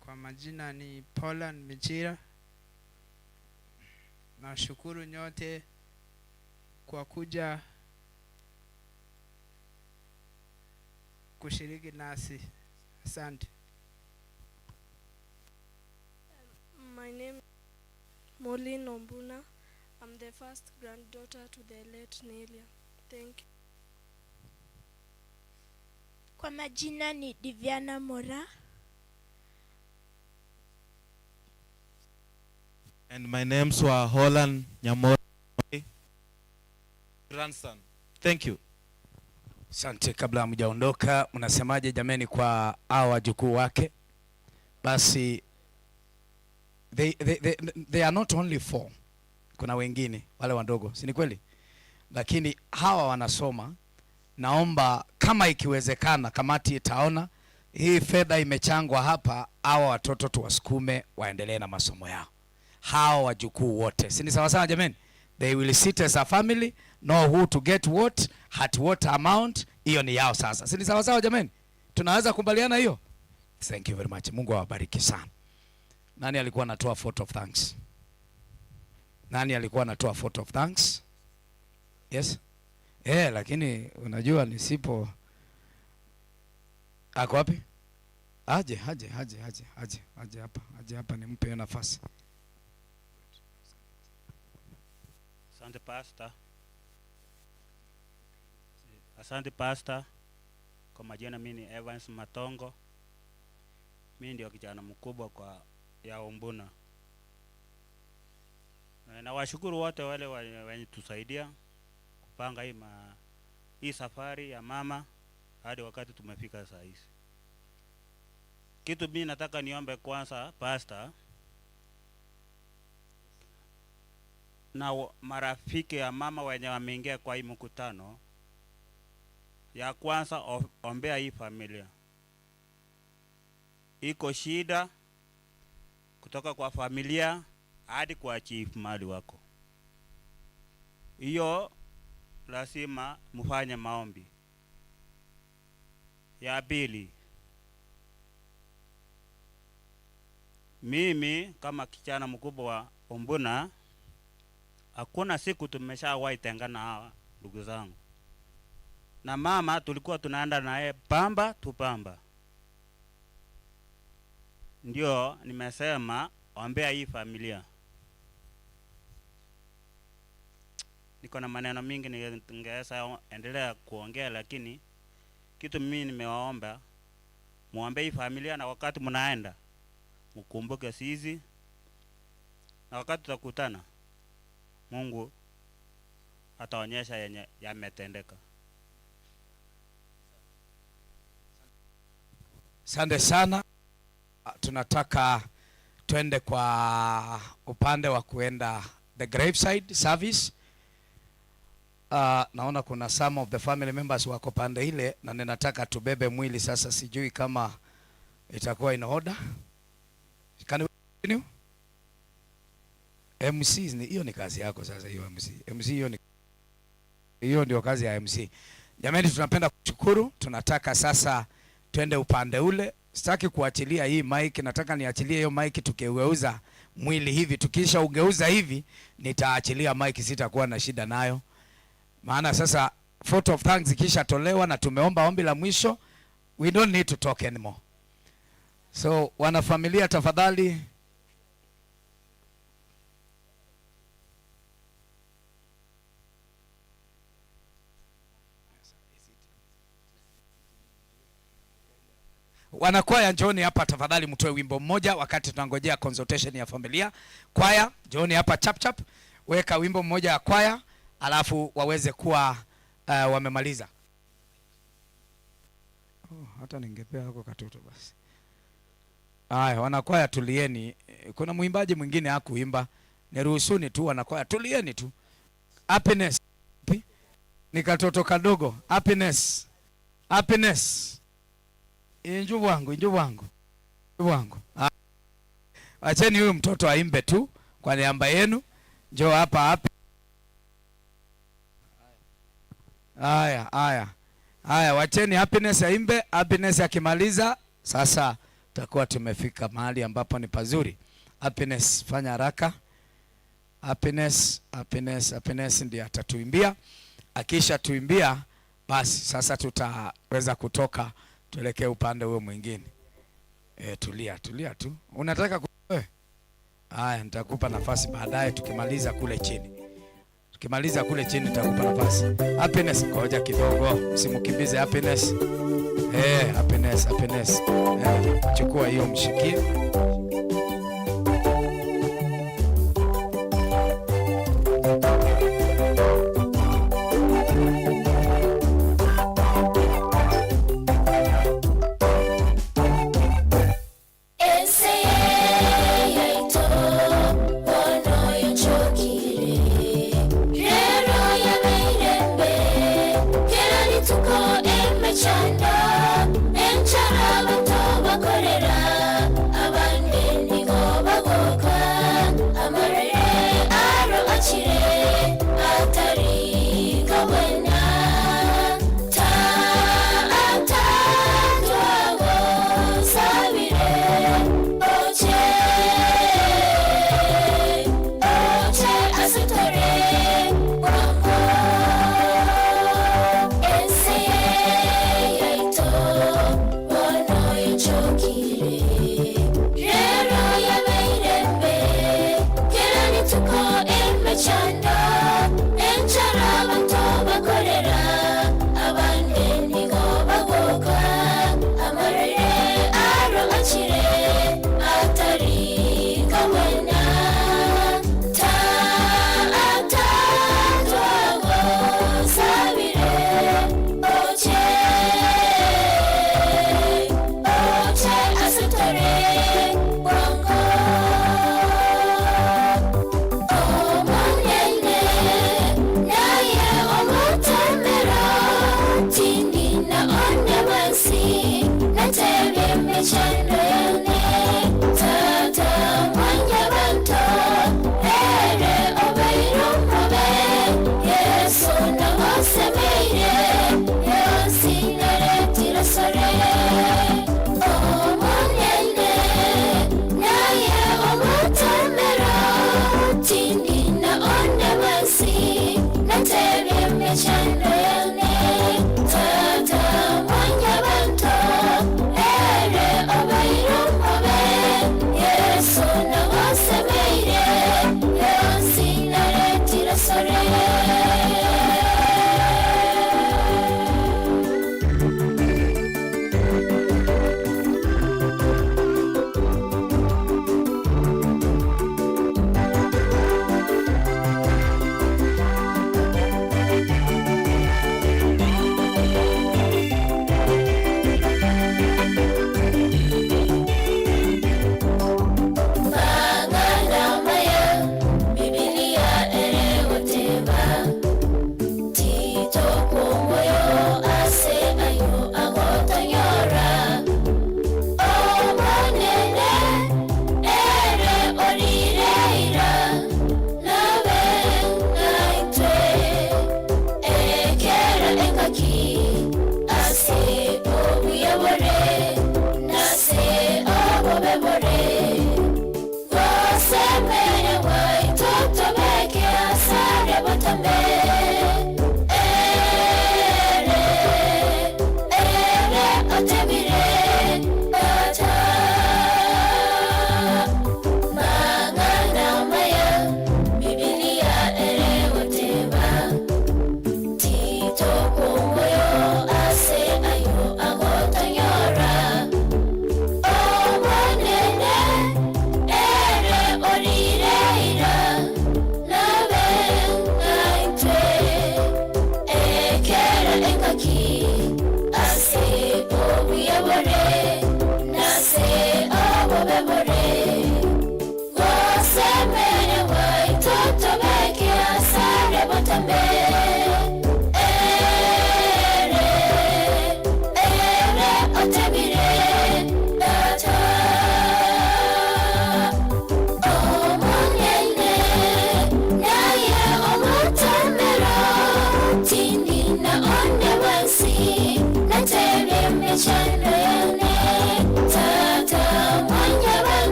Kwa majina ni Poland Michira. Nashukuru nyote kwa kuja kushiriki nasi. Asante. My name is Molly Nombuna. I'm the first granddaughter to the late Neria. Thank you. Kwa majina ni Diviana Mora. And my name's Holland Nyamoita, grandson. Thank you. Asante. Kabla hamjaondoka, mnasemaje jameni kwa hao wajukuu wake? Basi they are not only 4. Kuna wengine wale wadogo, si ni kweli? Lakini hawa wanasoma. Naomba kama ikiwezekana, kamati itaona hii fedha imechangwa hapa, hawa watoto tuwasukume waendelee na masomo yao. Hawa wajukuu wote, si ni sawa sawa jameni? They will sit as a family, know who to get what, at what amount. Hiyo ni yao sasa, si ni sawa sawa jameni? Tunaweza kubaliana hiyo? Thank you very much. Mungu awabariki sana. Nani alikuwa anatoa vote of thanks? Nani alikuwa anatoa vote of thanks? Yes? Lakini unajua nisipo ako wapi? Aje hapa nimpe nafasi. Asante pastor. Asante pastor. Kwa majina mimi ni Evans Matongo. Mimi ndio kijana mkubwa kwa ya Umbuna. Na washukuru wote wale wenye tusaidia kupanga hii safari ya mama hadi wakati tumefika saa hizi. Kitu mimi nataka niombe kwanza pastor na marafiki ya mama wenye wameingia kwa hii mkutano. Ya kwanza ombea hii familia. Iko shida kutoka kwa familia hadi kwa chief mali wako. Hiyo lazima mfanye maombi. Ya pili, mimi kama kijana mkubwa wa Umbuna, hakuna siku tumeshawahi tengana hawa ndugu zangu. Na mama tulikuwa tunaenda naye pamba tu pamba. Ndio nimesema ombea hii familia. Niko na maneno mingi ningeweza endelea kuongea, lakini kitu mimi nimewaomba muombe hii familia, na wakati mnaenda mkumbuke sisi, na wakati tutakutana Mungu ataonyesha yenye yametendeka. Asante sana. Tunataka twende kwa upande wa kuenda the graveside service. Naona kuna some of the family members wako pande ile, na ninataka tubebe mwili sasa. Sijui kama itakuwa in order. Can we continue? MC hiyo ni kazi yako sasa. Hiyo MC hiyo ndio kazi ya MC. Jamani, tunapenda kushukuru. Tunataka sasa twende upande ule. Sitaki kuachilia hii mic, nataka niachilie hiyo mic tukigeuza mwili hivi. Tukisha ugeuza hivi nitaachilia mic, sitakuwa na shida nayo. Maana sasa vote of thanks kisha tolewa na tumeomba ombi la mwisho, we don't need to talk anymore. So wana familia tafadhali, wanakwaya njoni hapa tafadhali, mtoe wimbo mmoja wakati tunangojea consultation ya familia. Kwaya njoni hapa chap chap, weka wimbo mmoja wa kwaya alafu waweze kuwa wamemaliza. Hata ningepea hako katoto basi. Haya, wanakwaya tulieni. Kuna mwimbaji mwingine hakuimba. Niruhusuni tu wanakwaya tulieni tu. Happiness. Ni katoto kadogo. Happiness. Inju wangu. Acheni huyu mtoto aimbe tu kwa niaba yenu. Njoo hapa. Haya, wacheni Happiness aimbe. Happiness akimaliza sasa tutakuwa tumefika mahali ambapo ni pazuri. Happiness, fanya haraka. Happiness ndiye atatuimbia. Akisha tuimbia basi sasa tutaweza kutoka tuelekee upande huo mwingine. Tulia tu. Unataka haya, nitakupa nafasi baadaye tukimaliza kule chini. Nitakupa nafasi. Happiness, ngoja kidogo. Usimkimbize Happiness. Happiness. Chukua hiyo mshikie. Chanda, enchara bato bakorera abandi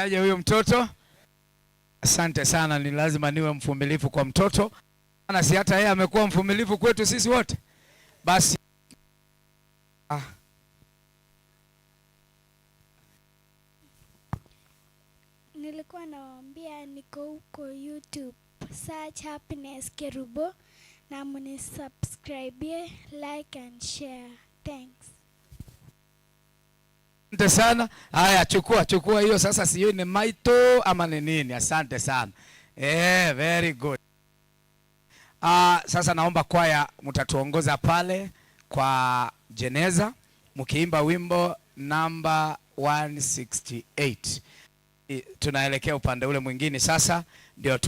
aje huyo mtoto. Asante sana, ni lazima niwe mvumilivu kwa mtoto. Maana si hata yeye amekuwa mvumilivu kwetu sisi wote. Basi Nilikuwa nawaambia niko huko YouTube, search Happiness Kerubo na mnisubscribe, like and share. Thanks. Asante sana. Haya, chukua hiyo sasa, sio ni maito ama ni nini? Asante sana. Very good. Sasa naomba kwaya mtatuongoza pale kwa jeneza mkiimba wimbo namba 168. Tunaelekea upande ule mwingine sasa, ndio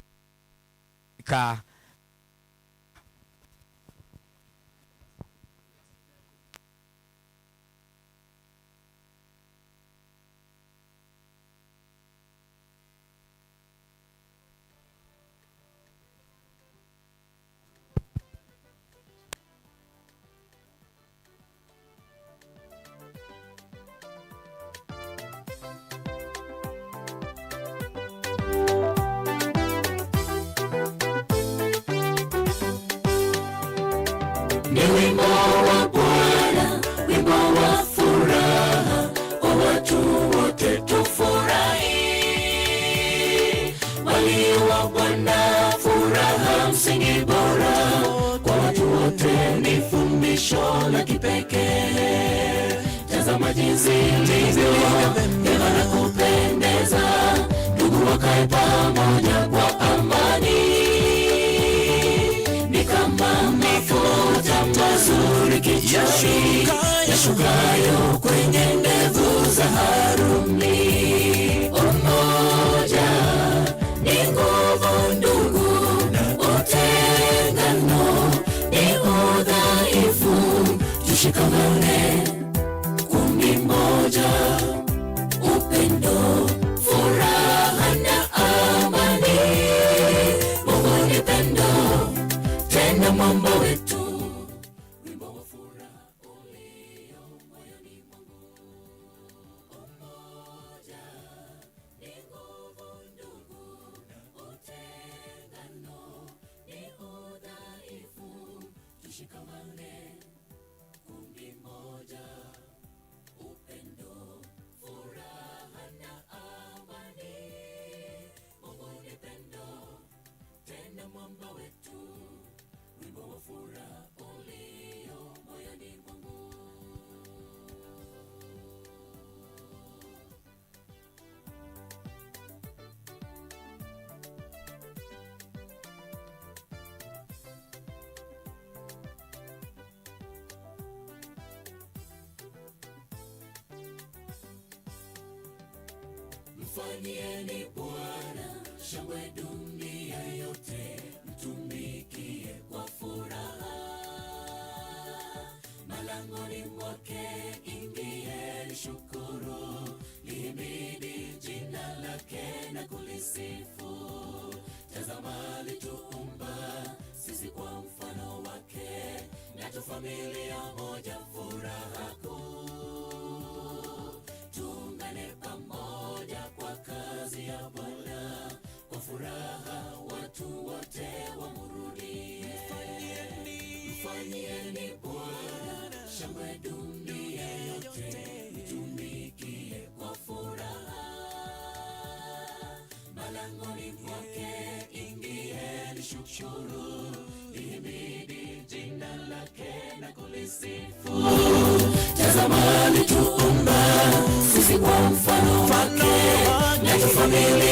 Ni wimbo wa Bwana, wimbo wa furaha, kwa watu wote tufurahi. Walio wa Bwana furaha msingi bora, kwa watu wote ni fundisho la kipekee. Tazama jinsi ilivyo vyema na kupendeza, ndugu wakae pamoja kwa amani. Ni kama mafuta mazuri kichwani, yashukayo kwenye ndevu za Haruni. Umoja ni nguvu ndugu, utengano ni udhaifu. Tushikamane kundi moja, upendo, furaha na amani. Mungu ni pendo, tena mambo wetu. Wimbo wa furaha ulio moyoni mwangu. Umoja ni nguvu ndugu, utengano ni udhaifu. Tushikamane kundi moja, upendo, furaha na amani. Mungu ni pendo, tena mwamba wetu. Wimbo wa furaha ulio moyoni mwangu. Mfanyieni Bwana shangwe dunia yote, mtumikie kwa furaha. Malangoni mwake ingieni, shukuru, lihimidi jina lake na kulisifu. Tazama alituumba sisi kwa mfano wake, na tu familia moja, furaha kuu. Tuungane pamoja kwa kazi ya Bwana, kwa furaha watu wote wamrudie. Mfanyieni Bwana shangwe dunia yote, mtumikie kwa furaha. Malangoni mwake ingieni, shukuru, lihimidi jina lake na kulisifu. Tazama alituumba sisi kwa mfano wake, na tu familia